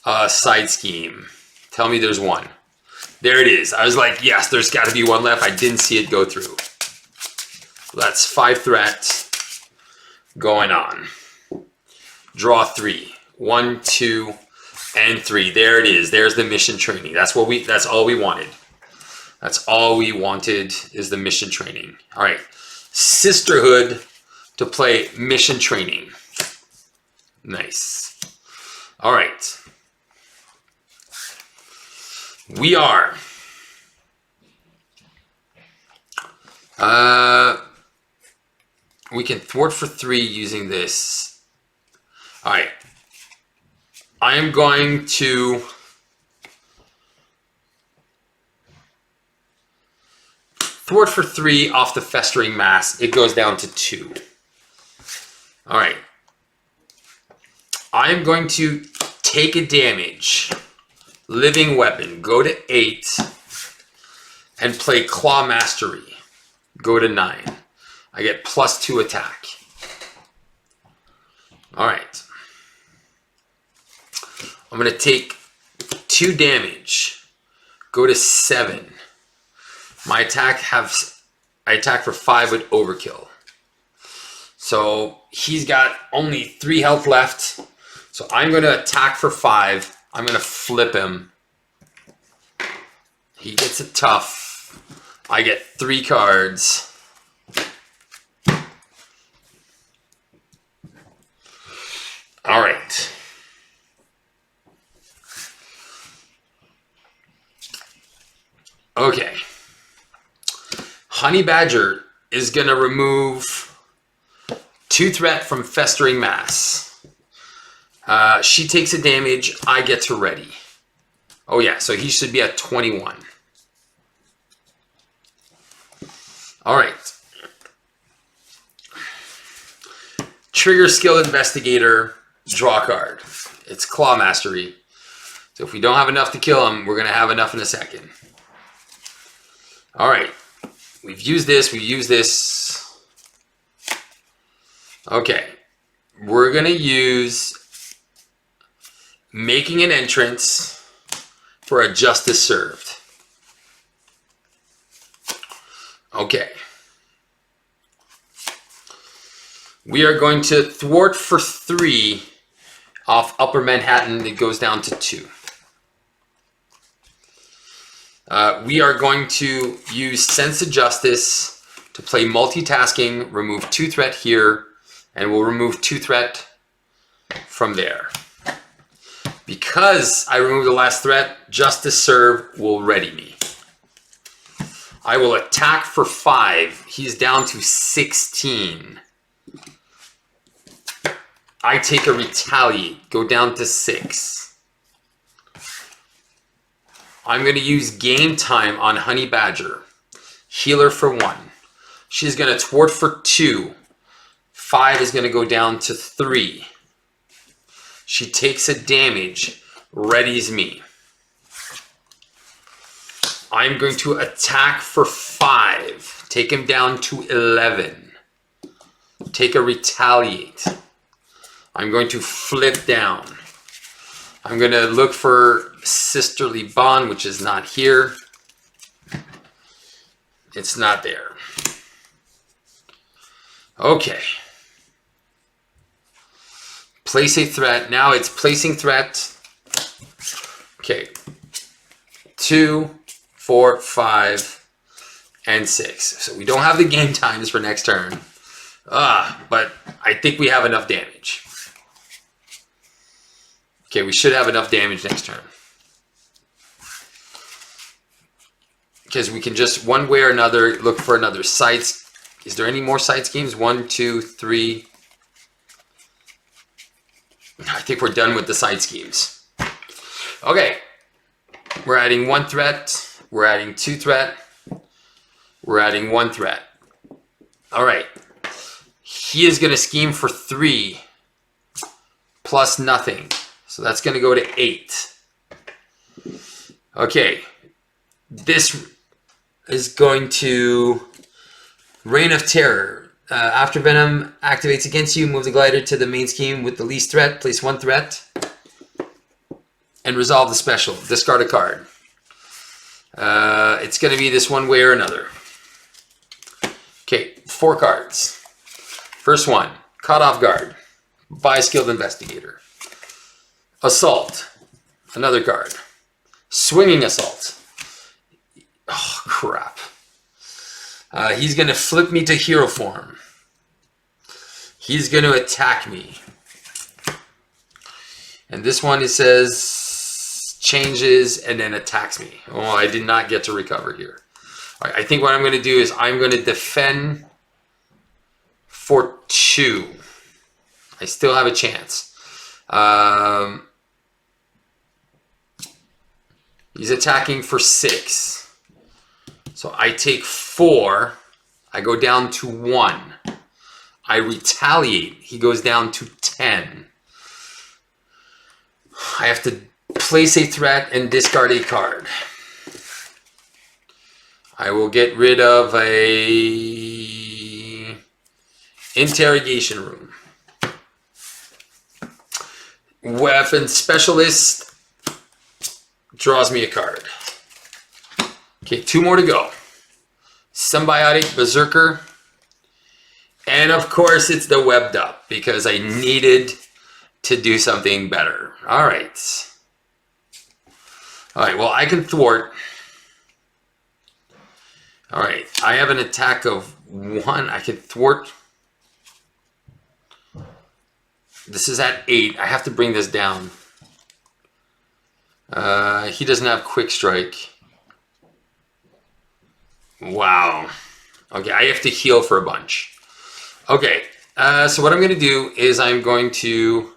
a side scheme. Tell me there's one. There it is. I was like, yes, there's got to be one left. I didn't see it go through. That's 5 threats going on. Draw 3. 1, 2, and 3. There it is. There's the mission training. That's all we wanted. That's all we wanted is the mission training. All right. Sisterhood to play mission training. Nice. All right. We are. We can thwart for 3 using this. All right. I am going to thwart for 3 off the Festering Mass. It goes down to 2. All right. I am going to take a damage. Living weapon. Go to 8. And play Claw Mastery. Go to 9. I get +2 attack. All right. I'm going to take 2 damage. Go to 7. My attack I attack for 5 with Overkill. So he's got only 3 health left. So I'm going to attack for 5. I'm going to flip him. He gets it tough. I get 3 cards. All right. Okay. Honey Badger is going to remove 2 threat from Festering Mass. She takes a damage. I get to ready. Oh, yeah. So he should be at 21. All right. Trigger Skill Investigator. Draw card. It's Claw Mastery. So if we don't have enough to kill him, we're going to have enough in a second. All right. We've used this. We've used this. Okay. We're going to use making an entrance for a justice served. Okay. We are going to thwart for 3 off Upper Manhattan. It goes down to 2. We are going to use Sense of Justice to play multitasking, remove 2 threat here, and we'll remove 2 threat from there. Because I removed the last threat, Justice Serve will ready me. I will attack for 5. He's down to 16. I take a retaliate, go down to 6. I'm going to use game time on Honey Badger. Healer for 1. She's going to thwart for 2. 5 is going to go down to 3. She takes a damage, readies me. I'm going to attack for 5. Take him down to 11. Take a retaliate. I'm going to flip down. I'm going to look for Sisterly Bond, which is not here. It's not there. Okay. Place a threat. Now it's placing threat. Okay. 2, 4, 5, and 6. So we don't have the game times for next turn. But I think we have enough damage. Okay, we should have enough damage next turn. Because we can just, one way or another, look for another sites. Is there any more side schemes? 1, 2, 3. I think we're done with the side schemes. Okay. We're adding 1 threat. We're adding 2 threat. We're adding 1 threat. All right. He is going to scheme for 3 plus nothing. So that's going to go to 8. Okay. This is going to Reign of Terror. After Venom activates against you, move the glider to the main scheme with the least threat. Place 1 threat. And resolve the special. Discard a card. It's going to be this one way or another. Okay, 4 cards. First one, Caught Off Guard. By Skilled Investigator. Assault. Another card. Swinging Assault. Oh, crap. He's going to flip me to hero form. He's going to attack me. And this one, it says changes and then attacks me. Oh, I did not get to recover here. All right, I think what I'm going to do is I'm going to defend for 2. I still have a chance. He's attacking for 6. So I take 4. I go down to 1. I retaliate. He goes down to 10. I have to place a threat and discard a card. I will get rid of a interrogation room. Weapon Specialist draws me a card. Okay, 2 more to go. Symbiotic Berserker. And of course it's the Webbed Up because I needed to do something better. All right. All right, well, I can thwart. All right, I have an attack of 1. I can thwart. This is at 8. I have to bring this down. He doesn't have Quick Strike. Wow. Okay, I have to heal for a bunch. Okay, so what I'm going to do is I'm going to...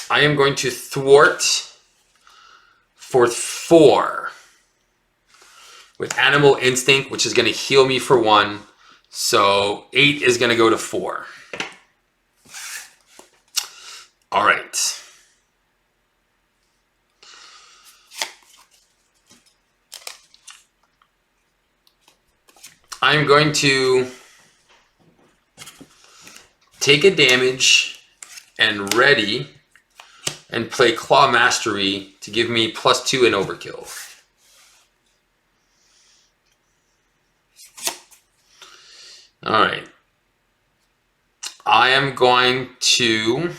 I am going to thwart for 4 with Animal Instinct, which is going to heal me for 1. So 8 is going to go to 4. All right. I'm going to take a damage and ready and play Claw Mastery to give me +2 in overkill. All right. I am going to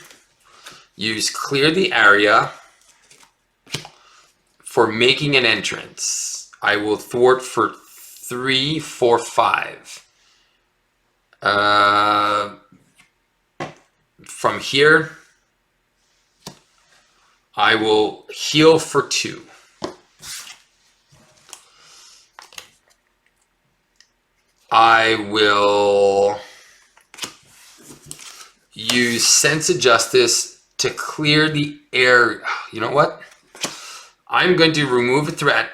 use Clear the Area for making an entrance. I will thwart for 3, 4, 5. From here, I will heal for 2. I will use Sense of Justice to clear the air. You know what? I'm going to remove a threat.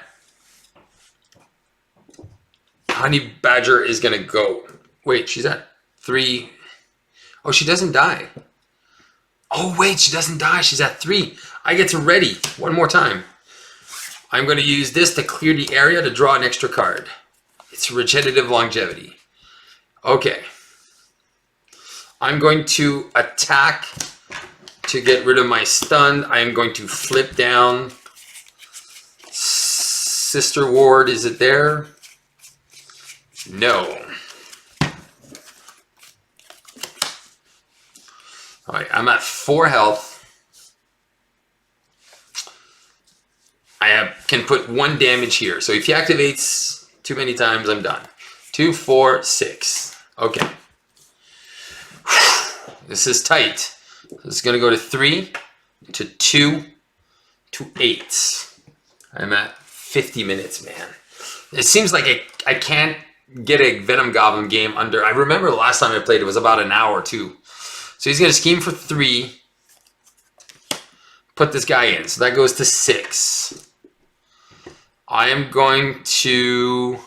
Honey Badger is going to go. Wait, she's at 3. Oh, she doesn't die. Oh, wait, she doesn't die. She's at 3. I get to ready one more time. I'm going to use this to clear the area to draw an extra card. It's Regenerative Longevity. Okay. I'm going to attack to get rid of my stun. I am going to flip down. Sister Ward, is it there? No. All right, I'm at 4 health. I can put 1 damage here. So if he activates too many times, I'm done. 2, 4, 6. Okay. This is tight. This is going to go to 3, to 2, to 8. I'm at 50 minutes, man. It seems like I can't get a Venom Goblin game under... I remember the last time I played, it was about an hour or 2. So he's going to scheme for 3. Put this guy in. So that goes to 6. I am going to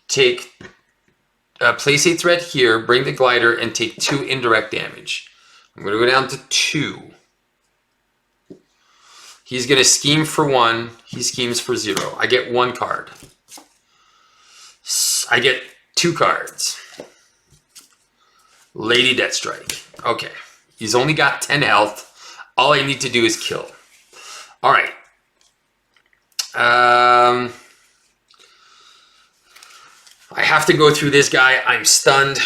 take... place a threat here, bring the glider, and take 2 indirect damage. I'm going to go down to 2. He's going to scheme for 1. He schemes for 0. I get 1 card. I get 2 cards. Lady Deathstrike. Okay. He's only got 10 health. All I need to do is kill. All right. I have to go through this guy. I'm stunned.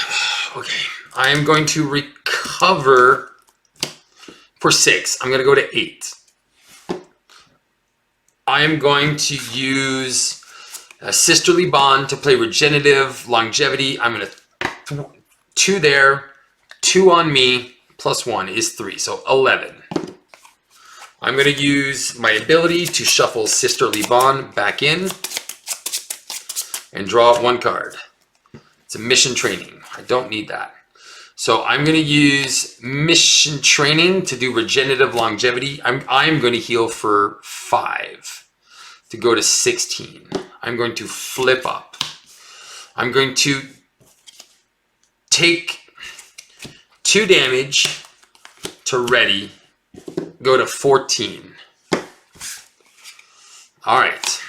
Okay. I am going to recover for 6. I'm going to go to 8. I am going to use a Sisterly Bond to play Regenerative Longevity. I'm going to 2 there, 2 on me, +1 is 3, so 11. I'm going to use my ability to shuffle Sisterly Bond back in and draw 1 card. It's a Mission Training. I don't need that. So I'm going to use Mission Training to do Regenerative Longevity. I'm going to heal for 5 to go to 16. I'm going to flip up. I'm going to take 2 damage to ready, go to 14. All right.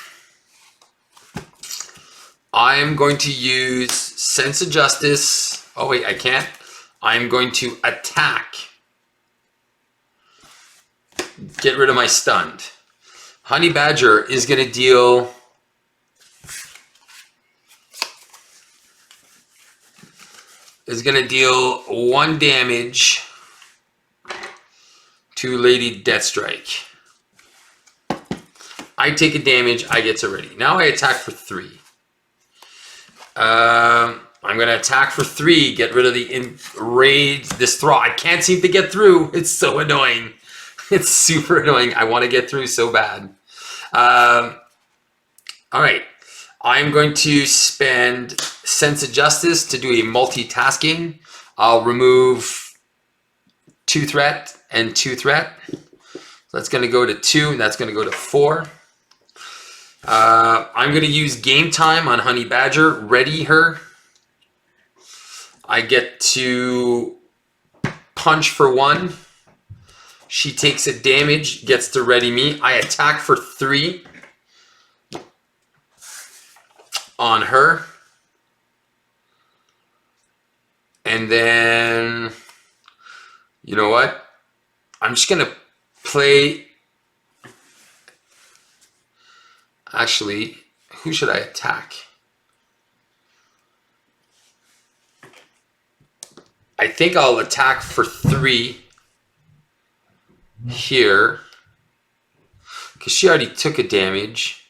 I am going to use Sense of Justice. Oh wait, I can't. I'm going to attack. Get rid of my stunned. Honey Badger is going to deal... is going to deal 1 damage to Lady Deathstrike. I take a damage, I get to ready. Now I attack for 3. I'm going to attack for 3, get rid of the enrage, this thrall. I can't seem to get through. It's so annoying. It's super annoying. I want to get through so bad. All right. I'm going to spend Sense of Justice to do a multitasking. I'll remove 2 threat and 2 threat. So that's going to go to 2, and that's going to go to 4. I'm going to use Game Time on Honey Badger. Ready her. I get to punch for 1. She takes a damage, gets to ready me. I attack for 3 on her. And then, you know what? I'm just going to play. Actually, who should I attack? I think I'll attack for 3 here. Because she already took a damage.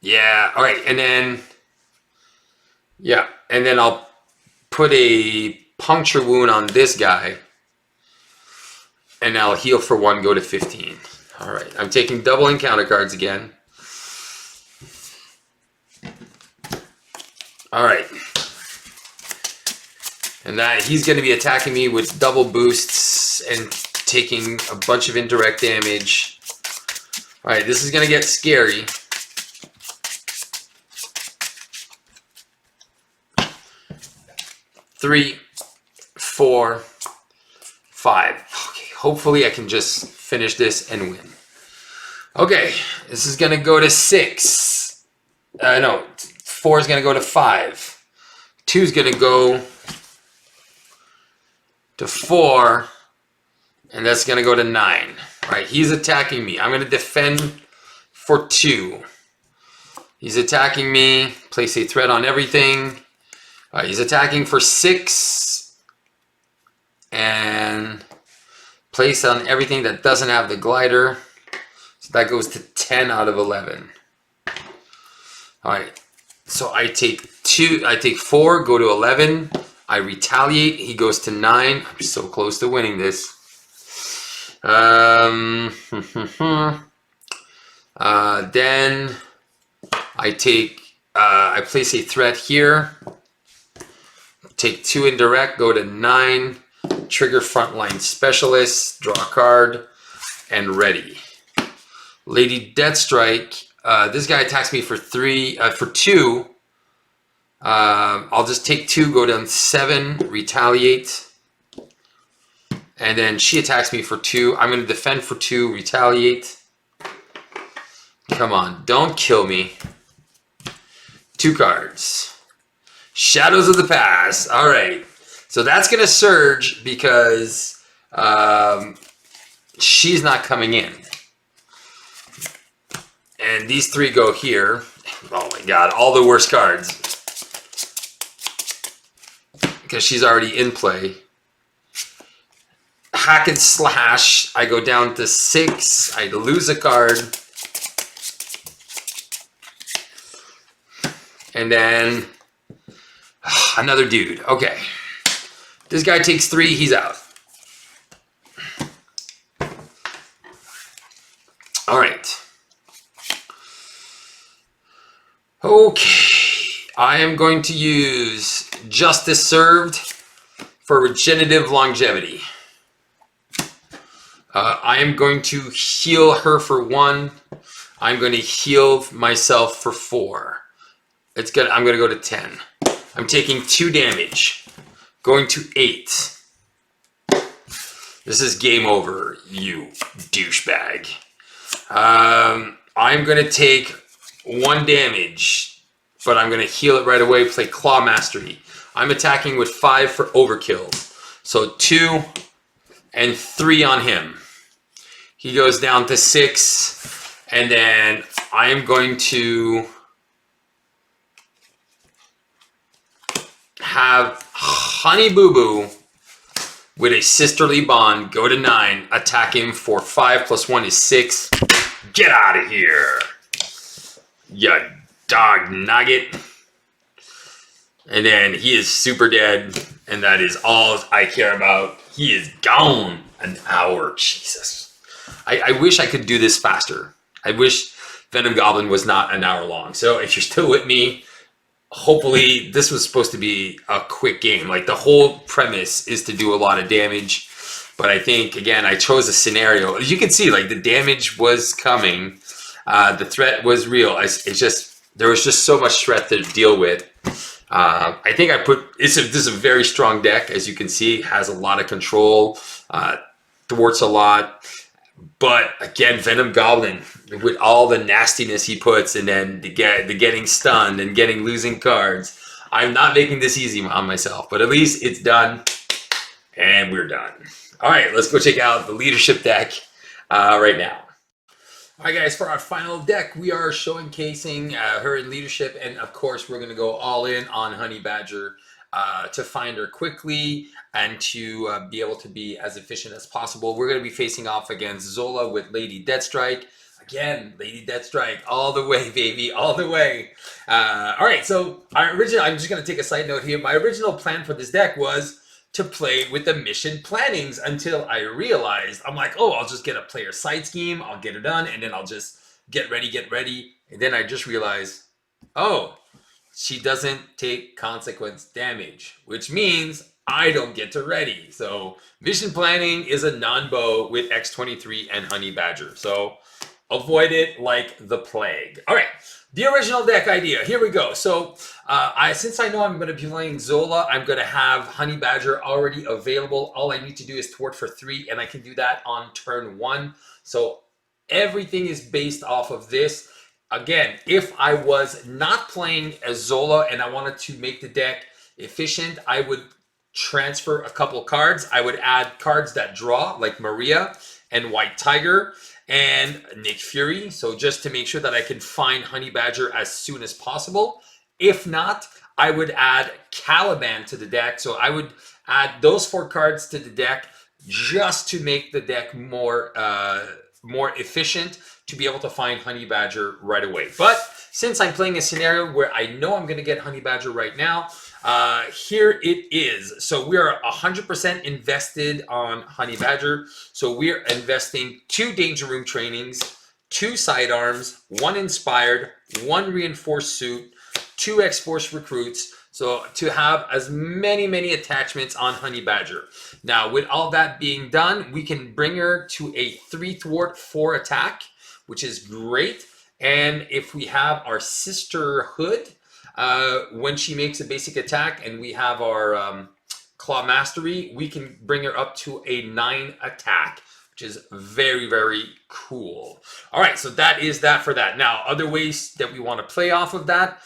Yeah, all right. And then, yeah. And then I'll put a puncture wound on this guy. And I'll heal for 1, go to 15. All right, I'm taking double encounter cards again. All right. And that he's going to be attacking me with double boosts and taking a bunch of indirect damage. All right, this is going to get scary. Three, 4, 5. Okay, hopefully I can just finish this and win. Okay, this is going to go to 6. No, 4 is going to go to 5. 2 is going to go to 4. And that's going to go to 9. All right, he's attacking me. I'm going to defend for 2. He's attacking me. Place a threat on everything. He's attacking for 6. And place on everything that doesn't have the glider. So that goes to 10 out of 11. All right. So I take 4, go to 11. I retaliate. He goes to 9. I'm so close to winning this. Then I place a threat here. Take 2 indirect, go to 9. Trigger frontline specialist, draw a card, and ready. Lady Deathstrike. This guy attacks me for 2. I'll just take 2, go down 7, retaliate. And then she attacks me for 2. I'm going to defend for 2, retaliate. Come on, don't kill me. 2 cards. Shadows of the Past. All right. So that's going to surge because she's not coming in. And these 3 go here. Oh my god, all the worst cards. Because she's already in play. Hack and slash. I go down to 6. I lose a card. And then another dude. Okay. This guy takes 3. He's out. All right. Okay. I am going to use Justice Served for regenerative longevity. I am going to heal her for 1. I'm going to heal myself for 4. I'm going to go to 10. I'm taking 2 damage. Going to 8. This is game over, you douchebag. I'm going to take 1 damage, but I'm going to heal it right away. Play Claw Mastery. I'm attacking with 5 for overkill. So 2 and 3 on him. He goes down to 6. And then I am going to have Honey Boo Boo with a sisterly bond go to 9. Attack him for 5 plus 1 is 6. Get out of here, you dog nugget. And then he is super dead. And that is all I care about. He is gone. An hour. Jesus. I wish I could do this faster. I wish Venom Goblin was not an hour long. So if you're still with me, hopefully this was supposed to be a quick game. Like the whole premise is to do a lot of damage. But I think, again, I chose a scenario. As you can see, like the damage was coming. The threat was real. It's just, there was just so much threat to deal with. I think this is a very strong deck. As you can see, it has a lot of control, thwarts a lot. But again, Venom Goblin, with all the nastiness he puts, and then the getting stunned and getting losing cards. I'm not making this easy on myself, but at least it's done, and we're done. All right, let's go check out the leadership deck right now. All right, guys, for our final deck, we are showcasing her in leadership, and of course, we're going to go all in on Honey Badger to find her quickly and to be able to be as efficient as possible. We're going to be facing off against Zola with Lady Deathstrike. Again, Lady Deathstrike, all the way, baby, all the way. All right, so I'm just going to take a side note here. My original plan for this deck was to play with the mission plannings until I realized, I'm like, oh, I'll just get a player side scheme, I'll get it done, and then I'll just get ready. And then I just realized, oh, she doesn't take consequence damage, which means I don't get to ready. So mission planning is a non-bow with X-23 and Honey Badger. So avoid it like the plague. All right, the original deck idea. Here we go. So since I know I'm going to be playing Zola, I'm going to have Honey Badger already available. All I need to do is thwart for 3, and I can do that on turn 1. So everything is based off of this. Again, if I was not playing as Zola and I wanted to make the deck efficient, I would transfer a couple cards. I would add cards that draw, like Maria and White Tiger and Nick Fury. So just to make sure that I can find Honey Badger as soon as possible. If not, I would add Caliban to the deck. So I would add those 4 cards to the deck just to make the deck more efficient, to be able to find Honey Badger right away. But since I'm playing a scenario where I know I'm going to get Honey Badger right now, here it is. So we are 100% invested on Honey Badger. So we're investing 2 Danger Room trainings, 2 sidearms, 1 inspired, 1 reinforced suit, 2 X-Force recruits. So to have as many attachments on Honey Badger. Now, with all that being done, we can bring her to a 3 thwart 4 attack, which is great. And if we have our Sisterhood, when she makes a basic attack and we have our Claw Mastery, we can bring her up to a 9 attack, which is very cool. All right, so that is that for that. Now, other ways that we want to play off of that,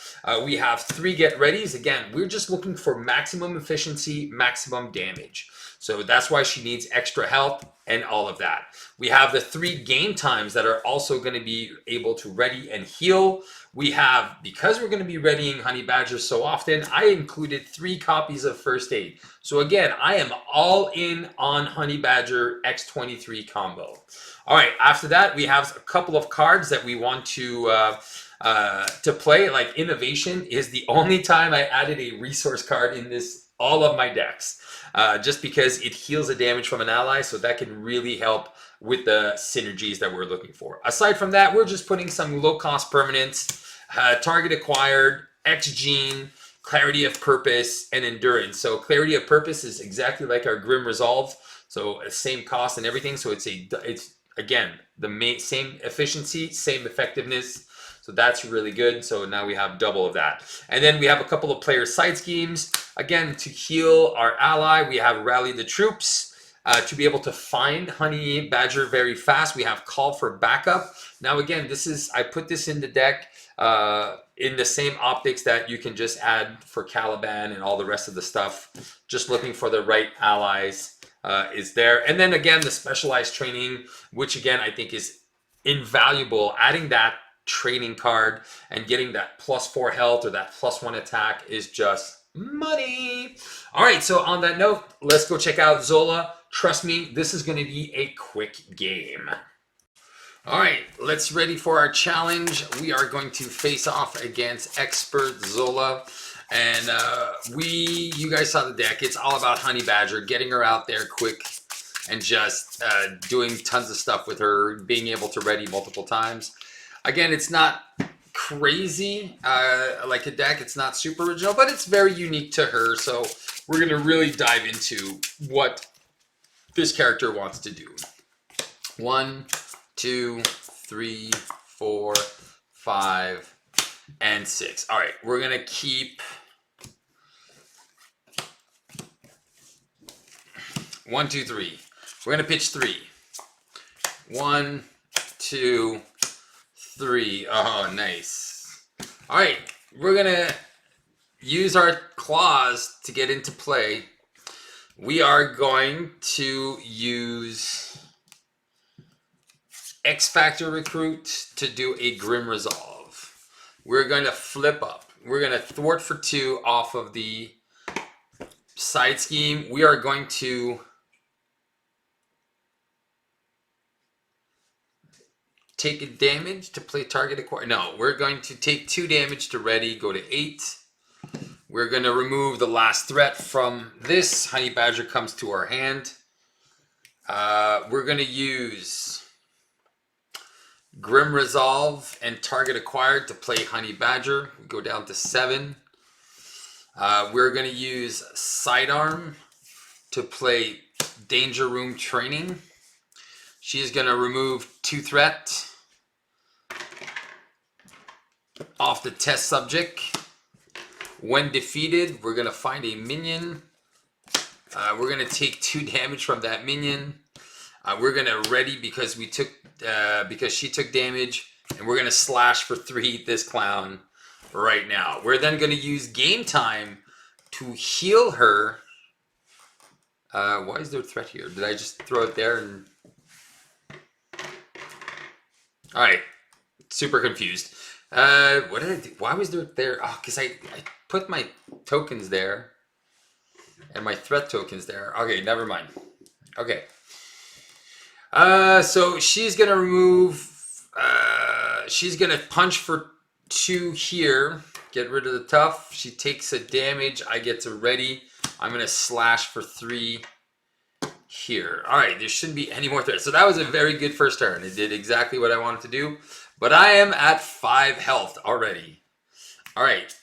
we have 3 get readies. Again, we're just looking for maximum efficiency, maximum damage. So that's why she needs extra health and all of that. We have the 3 game times that are also going to be able to ready and heal. We have, because we're going to be readying Honey Badger so often, I included 3 copies of First Aid. So again, I am all in on Honey Badger X-23 combo. All right, after that, we have a couple of cards that we want to play. Like Innovation is the only time I added a resource card in all of my decks. Just because it heals the damage from an ally, so that can really help with the synergies that we're looking for. Aside from that, we're just putting some low-cost permanents, target acquired, X-Gene, Clarity of Purpose, and Endurance. So Clarity of Purpose is exactly like our Grim Resolve, so same cost and everything. So it's again the same efficiency, same effectiveness. So that's really good. So now we have double of that. And then we have a couple of player side schemes. Again, to heal our ally, we have Rally the Troops. To be able to find Honey Badger very fast, we have Call for Backup. Now again, I put this in the deck in the same optics that you can just add for Caliban and all the rest of the stuff. Just looking for the right allies is there. And then again, the specialized training, which again, I think is invaluable. Adding that training card and getting that +4 health or that +1 attack is just money. All right, so on that note, let's go check out Zola. Trust me, this is going to be a quick game. All right, let's ready for our challenge. We are going to face off against Expert Zola. And you guys saw the deck. It's all about Honey Badger, getting her out there quick and just doing tons of stuff with her, being able to ready multiple times. Again, it's not crazy like a deck. It's not super original, but it's very unique to her. So we're going to really dive into what this character wants to do. 1, 2, 3, 4, 5, and 6. All right, we're going to keep 1, 2, 3. We're gonna pitch 3. 1, 2, 3. Oh, nice. All right, we're gonna use our claws to get into play. We are going to use X Factor Recruit to do a Grim Resolve. We're going to flip up. We're going to thwart for 2 off of the side scheme. We are going to take a damage to play target acquire. No, we're going to take 2 damage to ready, go to 8. We're going to remove the last threat from this. Honey Badger comes to our hand. We're going to use Grim Resolve and target acquired to play Honey Badger. We go down to 7. We're going to use Sidearm to play Danger Room Training. She's going to remove 2 threat off the test subject. When defeated, we're going to find a minion. We're going to take 2 damage from that minion. We're going to ready because she took damage, and we're going to slash for 3 this clown right now. We're then going to use Game Time to heal her. Why is there a threat here? Did I just throw it there? And... All right, super confused. What did I do? Why was there there? Oh, because I put my tokens there and my threat tokens there. Okay, never mind. Okay. So she's gonna remove. She's gonna punch for 2 here. Get rid of the tough. She takes a damage. I get to ready. I'm gonna slash for 3 here. All right. There shouldn't be any more threats. So that was a very good first turn. It did exactly what I wanted to do. But I am at 5 health already. All right.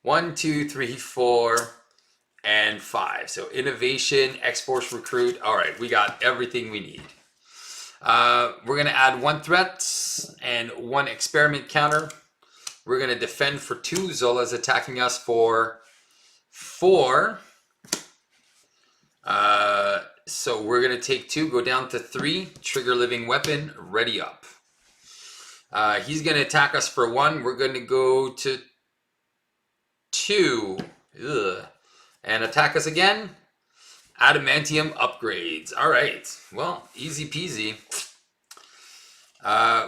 1, 2, 3, 4, and 5. So innovation, X-Force Recruit. All right, we got everything we need. We're going to add 1 threat and 1 experiment counter. We're going to defend for 2. Zola's attacking us for 4. So we're going to take 2, go down to 3. Trigger living weapon, ready up. He's going to attack us for 1. We're going to go to 2. Ugh. And attack us again. Adamantium upgrades. All right. Well, easy peasy.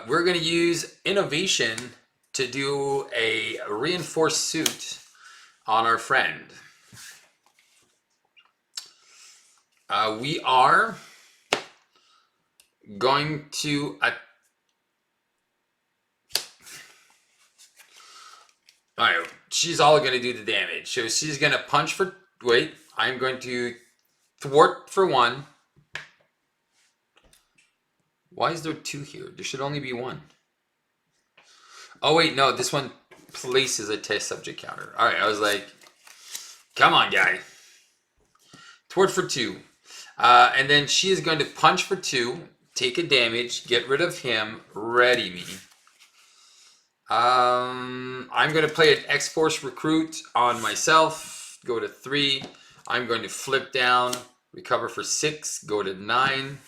We're going to use innovation to do a reinforced suit on our friend. We are going to... Alright, she's all going to do the damage. So she's going to punch for... Wait, I'm going to thwart for 1. Why is there 2 here? There should only be 1. Oh, wait, no. This one places a test subject counter. Alright, I was like, come on, guy. Thwart for 2. And then she is going to punch for 2, take a damage, get rid of him, ready me. I'm going to play an X-Force Recruit on myself, go to 3. I'm going to flip down, recover for 6, go to 9.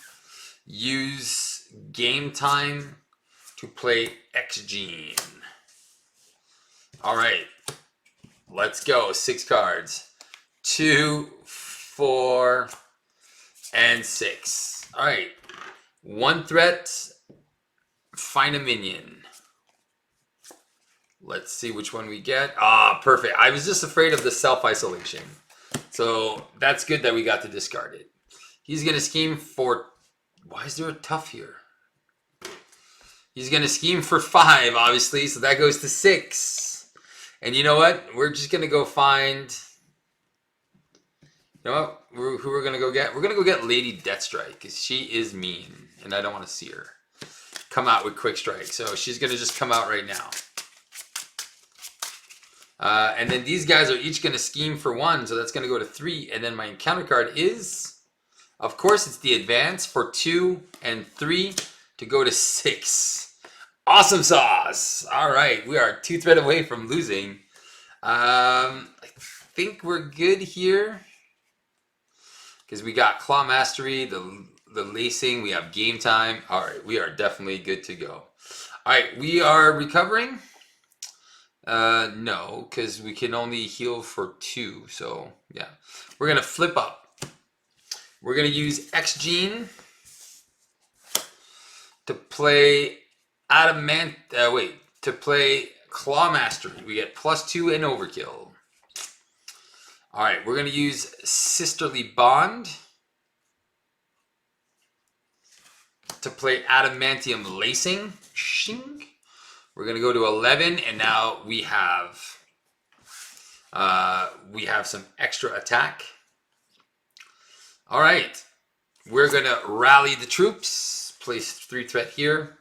Use Game Time to play X-Gene. All right, let's go. 6 cards. 2, 4, and 6. All right, 1 threat, find a minion. Let's see which one we get. Ah, perfect. I was just afraid of the self-isolation. So that's good that we got to discard it. He's going to scheme for... Why is there a tough here? He's going to scheme for 5, obviously. So that goes to 6. And you know what? We're just going to go find... You know what? Who we're going to go get? We're going to go get Lady Deathstrike. Because she is mean. And I don't want to see her come out with Quick Strike. So she's going to just come out right now. And then these guys are each going to scheme for 1, so that's going to go to 3. And then my encounter card is, of course, it's the advance for 2 and 3 to go to 6. Awesome sauce! All right, we are 2 threat away from losing. I think we're good here. because we got Claw Mastery, the lacing, we have Game Time. All right, we are definitely good to go. All right, we are recovering. No, because we can only heal for 2. So yeah, we're gonna flip up. We're gonna use X-Gene to play to play Claw Mastery. We get +2 and Overkill. All right, we're gonna use Sisterly Bond to play Adamantium Lacing. Shing. We're gonna go to 11, and now we have some extra attack. All right, we're gonna rally the troops. Place 3 threat here.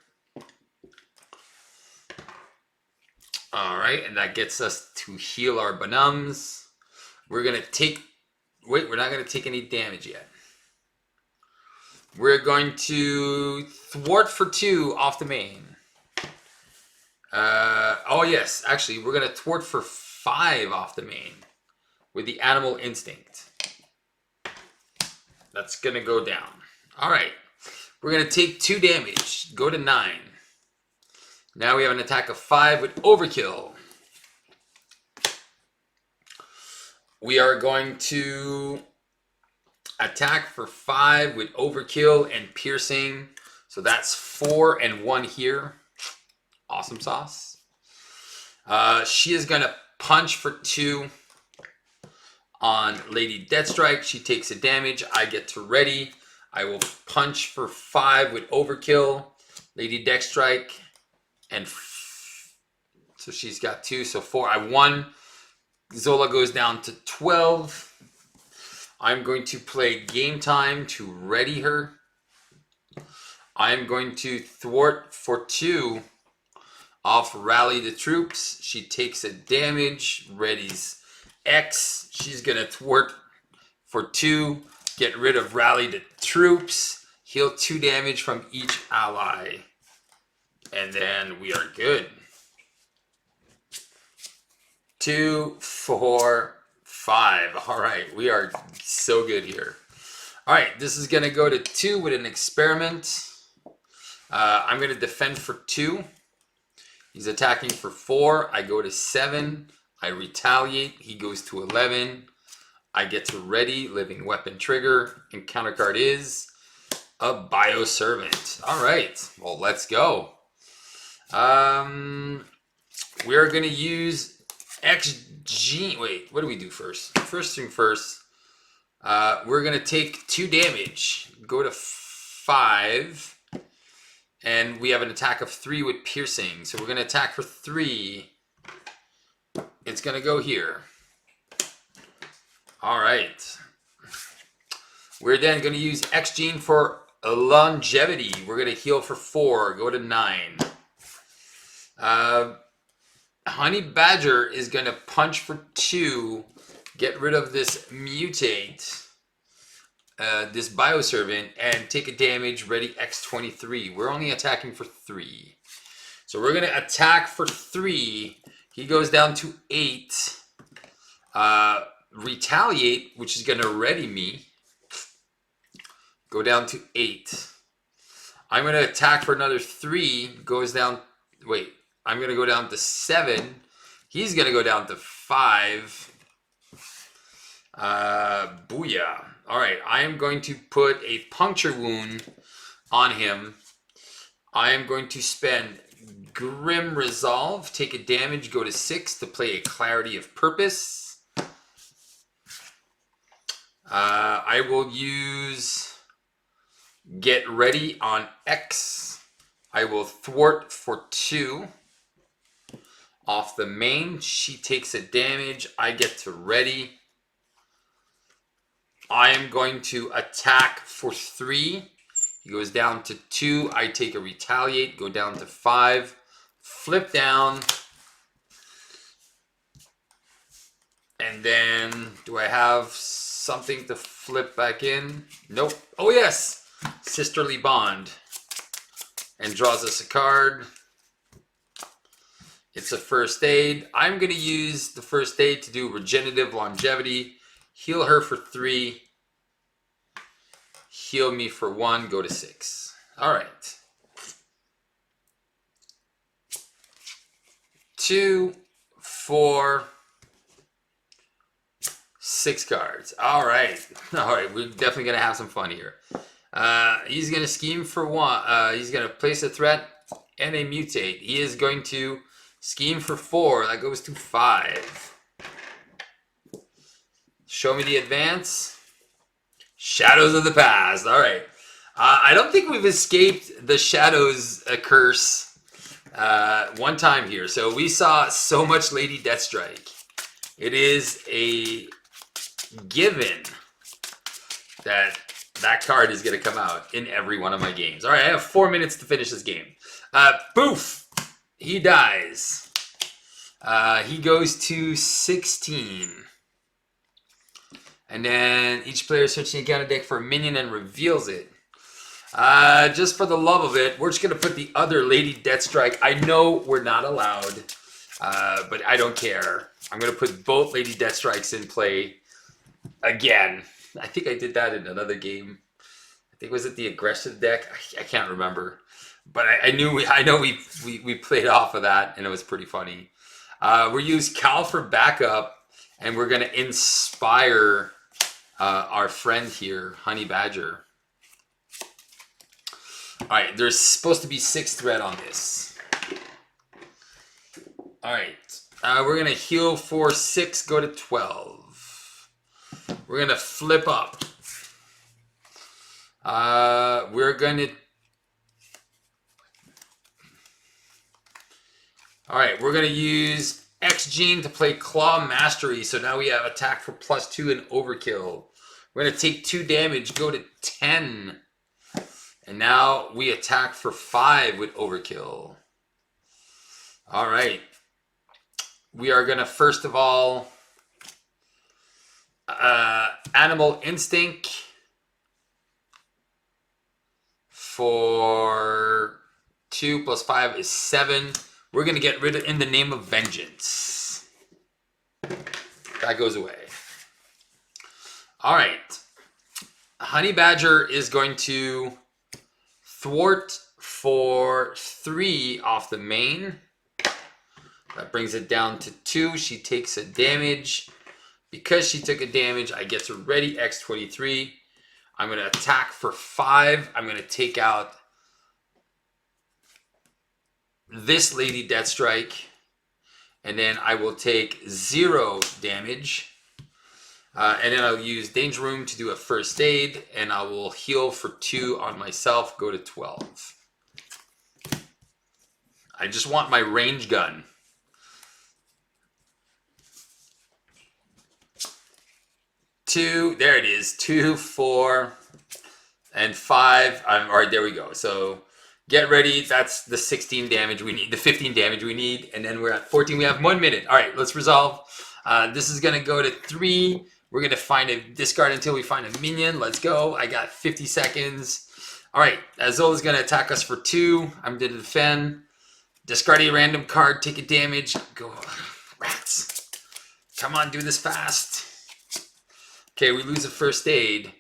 All right, and that gets us to heal our Banums. We're gonna take. Wait, we're not gonna take any damage yet. We're going to thwart for 2 off the main. Oh yes, actually, we're gonna thwart for 5 off the main with the Animal Instinct. That's gonna go down. All right, we're gonna take 2 damage. Go to 9. Now we have an attack of 5 with Overkill. We are going to attack for 5 with Overkill and Piercing. So that's 4 and 1 here. Awesome sauce. She is going to punch for 2 on Lady Deathstrike. She takes a damage. I get to ready. I will punch for 5 with Overkill. Lady Deathstrike. And so she's got 2. So 4. I won. Zola goes down to 12. I'm going to play Game Time to ready her. I'm going to thwart for 2 off Rally the Troops. She takes a damage. Readies X. She's going to thwart for 2. Get rid of Rally the Troops. Heal 2 damage from each ally. And then we are good. 2, 4, 5. All right, we are so good here. All right, this is going to go to 2 with an experiment. I'm going to defend for 2. He's attacking for 4. I go to 7. I retaliate. He goes to 11. I get to ready. Living weapon trigger. And counter card is a Bioservant. All right. Well, let's go. We're going to use XG. Wait, what do we do first? First thing first. We're going to take 2 damage. Go to 5. And we have an attack of 3 with Piercing. So we're going to attack for 3. It's going to go here. All right. We're then going to use X-Gene for longevity. We're going to heal for 4. Go to 9. Honey Badger is going to punch for 2. Get rid of this mutate. This Bioservant, and take a damage. Ready X-23. We're only attacking for 3. So we're going to attack for 3. He goes down to 8. Retaliate, which is going to ready me. Go down to 8. I'm going to attack for another 3. Goes down. Wait. I'm going to go down to 7. He's going to go down to 5. Booyah. All right, I am going to put a puncture wound on him. I am going to spend Grim Resolve, take a damage, go to 6 to play a Clarity of Purpose. I will use Get Ready on X. I will thwart for 2 off the main. She takes a damage. I get to ready. I am going to attack for 3. He goes down to 2. I take a retaliate, go down to 5. Flip down. And then, do I have something to flip back in? Nope. Oh yes! Sisterly Bond. And draws us a card. It's a first aid. I'm going to use the first aid to do regenerative longevity. Heal her for 3. heal me for 1, go to 6. All right. 2, 4, 6 cards. All right. All right. We're definitely going to have some fun here. He's going to scheme for 1. He's going to place a threat and a mutate. He is going to scheme for 4. That goes to 5. Show me the advance. Shadows of the past. All right. I don't think we've escaped the Shadows curse one time here. So we saw so much Lady Deathstrike. It is a given that that card is going to come out in every one of my games. All right, I have 4 minutes to finish this game. Boof! He dies. He goes to 16. And then each player searches the encounter deck for a minion and reveals it. Just for the love of it, we're just going to put the other Lady Deathstrike. I know we're not allowed, but I don't care. I'm going to put both Lady Deathstrikes in play again. I think I did that in another game. I think was it the aggressive deck? I can't remember. But I know we played off of that, and it was pretty funny. We use Cal for backup, and we're going to inspire our friend here, Honey Badger. All right, there's supposed to be 6 threat on this. All right, we're going to heal for 6, go to 12. We're going to flip up. We're going to... All right, we're going to use X-Gene to play Claw Mastery. So now we have attack for +2 and overkill. We're going to take 2 damage, go to 10. And now we attack for 5 with overkill. All right. We are going to first of all... Animal Instinct for 2 + 5 is 7. We're going to get rid of In the Name of Vengeance. That goes away. All right. Honey Badger is going to thwart for 3 off the main. That brings it down to 2. She takes a damage. Because she took a damage, I get to ready X-23. I'm going to attack for 5. I'm going to take out this Lady Deathstrike. And then I will take 0 damage. And then I'll use Danger Room to do a first aid. And I will heal for 2 on myself. Go to 12. I just want my range gun. 2, there it is. 2, 4, and 5. All right, there we go. So get ready. That's the 16 damage we need, the 15 damage we need. And then we're at 14. We have 1 minute. All right, let's resolve. This is going to go to 3. We're going to find a discard until we find a minion. Let's go. I got 50 seconds. All right, Azul is going to attack us for 2. I'm going to defend. Discard a random card. Take a damage. Go. Rats. Come on, do this fast. Okay, we lose a first aid.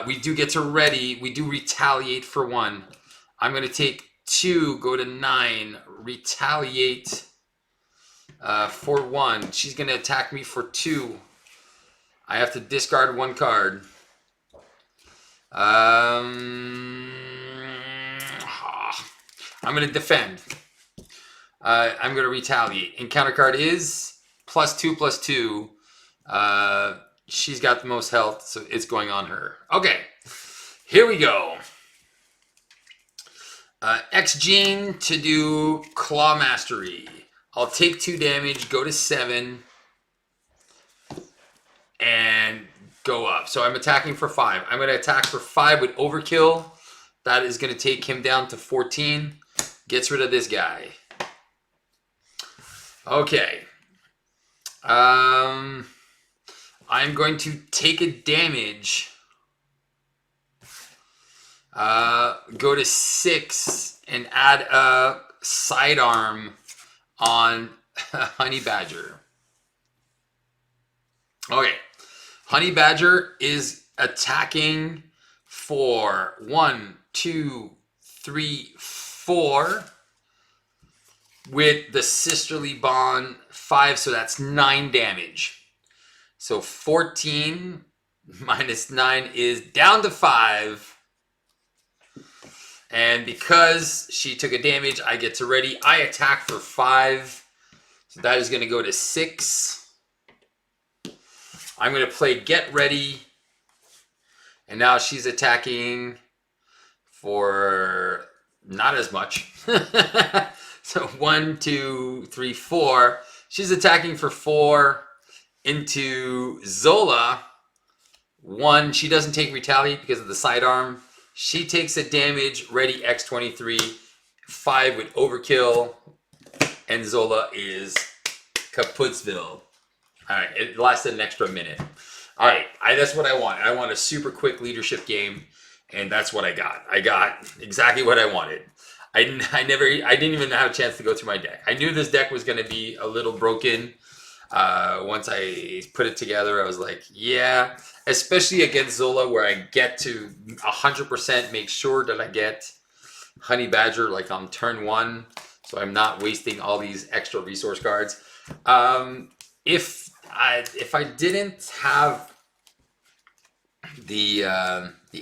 We do get to ready. We do retaliate for 1. I'm going to take 2, go to 9, retaliate for 1. She's going to attack me for 2. I have to discard 1 card. I'm going to defend. I'm going to retaliate. Encounter card is +2/+2. She's got the most health, so it's going on her. Okay, here we go. X-Gene to do Claw Mastery. I'll take 2 damage, go to 7, and go up. So I'm attacking for 5. I'm going to attack for 5 with Overkill. That is going to take him down to 14. Gets rid of this guy. Okay. I'm going to take a damage. Go to 6 and add a sidearm on Honey Badger. Okay. Honey Badger is attacking 4. 1, 2, 3, 4. With the sisterly bond 5, so that's 9 damage. So 14 minus 9 is down to 5. And because she took a damage, I get to ready. I attack for 5. So that is going to go to 6. I'm going to play Get Ready. And now she's attacking for not as much. So 1, 2, 3, 4. She's attacking for 4 into Zola. 1. She doesn't take retaliate because of the sidearm. She takes a damage. Ready X-23. 5 with overkill. And Zola is Kaputsville. Alright, it lasted an extra minute. Alright, that's what I want. I want a super quick leadership game. And that's what I got. I got exactly what I wanted. I didn't even have a chance to go through my deck. I knew this deck was going to be a little broken. Once I put it together, I was like, yeah. Especially against Zola, where I get to 100% make sure that I get Honey Badger like on turn 1. So I'm not wasting all these extra resource cards. If I didn't have the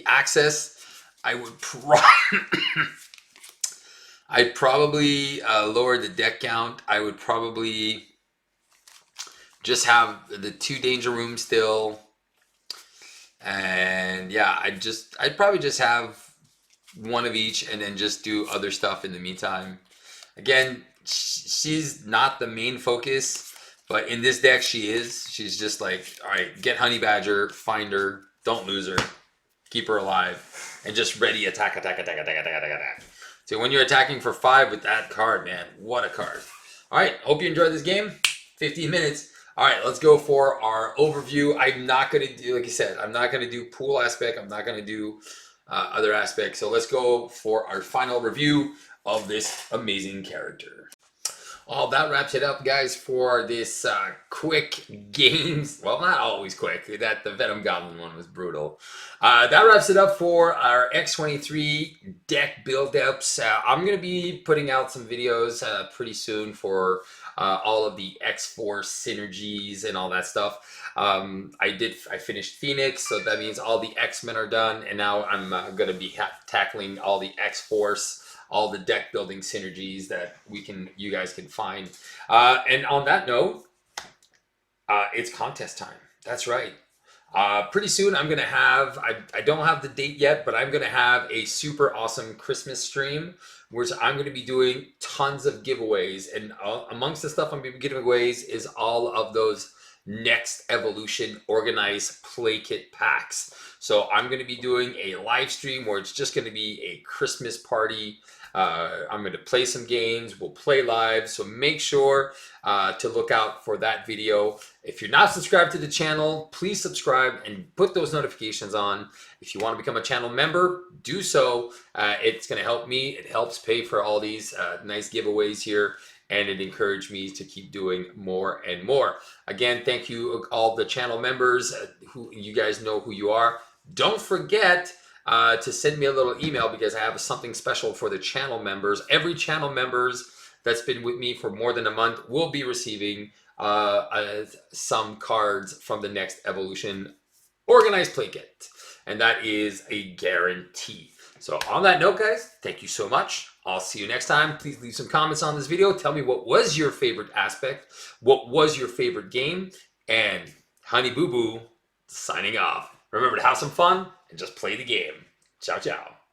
access, I would I'd probably lower the deck count. I would probably just have the 2 danger rooms still. And yeah, I'd probably just have one of each and then just do other stuff in the meantime. Again, she's not the main focus, but in this deck she is. She's just like, all right, get Honey Badger, find her, don't lose her, keep her alive, and just ready attack. So when you're attacking for 5 with that card, man, what a card. All right, hope you enjoyed this game. 15 minutes. All right, let's go for our overview. I'm not going to do, like I said, I'm not going to do pool aspect. I'm not going to do other aspects. So let's go for our final review of this amazing character. Well, that wraps it up, guys, for this quick games. Well, not always quick. The Venom Goblin one was brutal. That wraps it up for our X-23 deck build-ups. I'm going to be putting out some videos pretty soon for all of the X-Force synergies and all that stuff. I finished Phoenix, so that means all the X-Men are done, and now I'm going to be tackling all the X-Force, all the deck building synergies that you guys can find. And on that note, it's contest time. That's right. Pretty soon I'm going to have, I don't have the date yet, but I'm going to have a super awesome Christmas stream where I'm going to be doing tons of giveaways. And amongst the stuff I'm going to be giving away is all of those next evolution organized play kit packs. So I'm going to be doing a live stream where it's just going to be a Christmas party. I'm going to play some games. We'll play live. So make sure to look out for that video. If you're not subscribed to the channel, please subscribe and put those notifications on. If you want to become a channel member, do so. It's going to help me. It helps pay for all these nice giveaways here. And it encouraged me to keep doing more and more. Again, thank you all the channel members who you guys know who you are. Don't forget to send me a little email because I have something special for the channel members. Every channel members that's been with me for more than a month will be receiving some cards from the next evolution organized play kit, and that is a guarantee. So on that note, guys, thank you so much. I'll see you next time. Please leave some comments on this video. Tell me what was your favorite aspect, what was your favorite game, and Honey Boo Boo signing off. Remember to have some fun and just play the game. Ciao, ciao.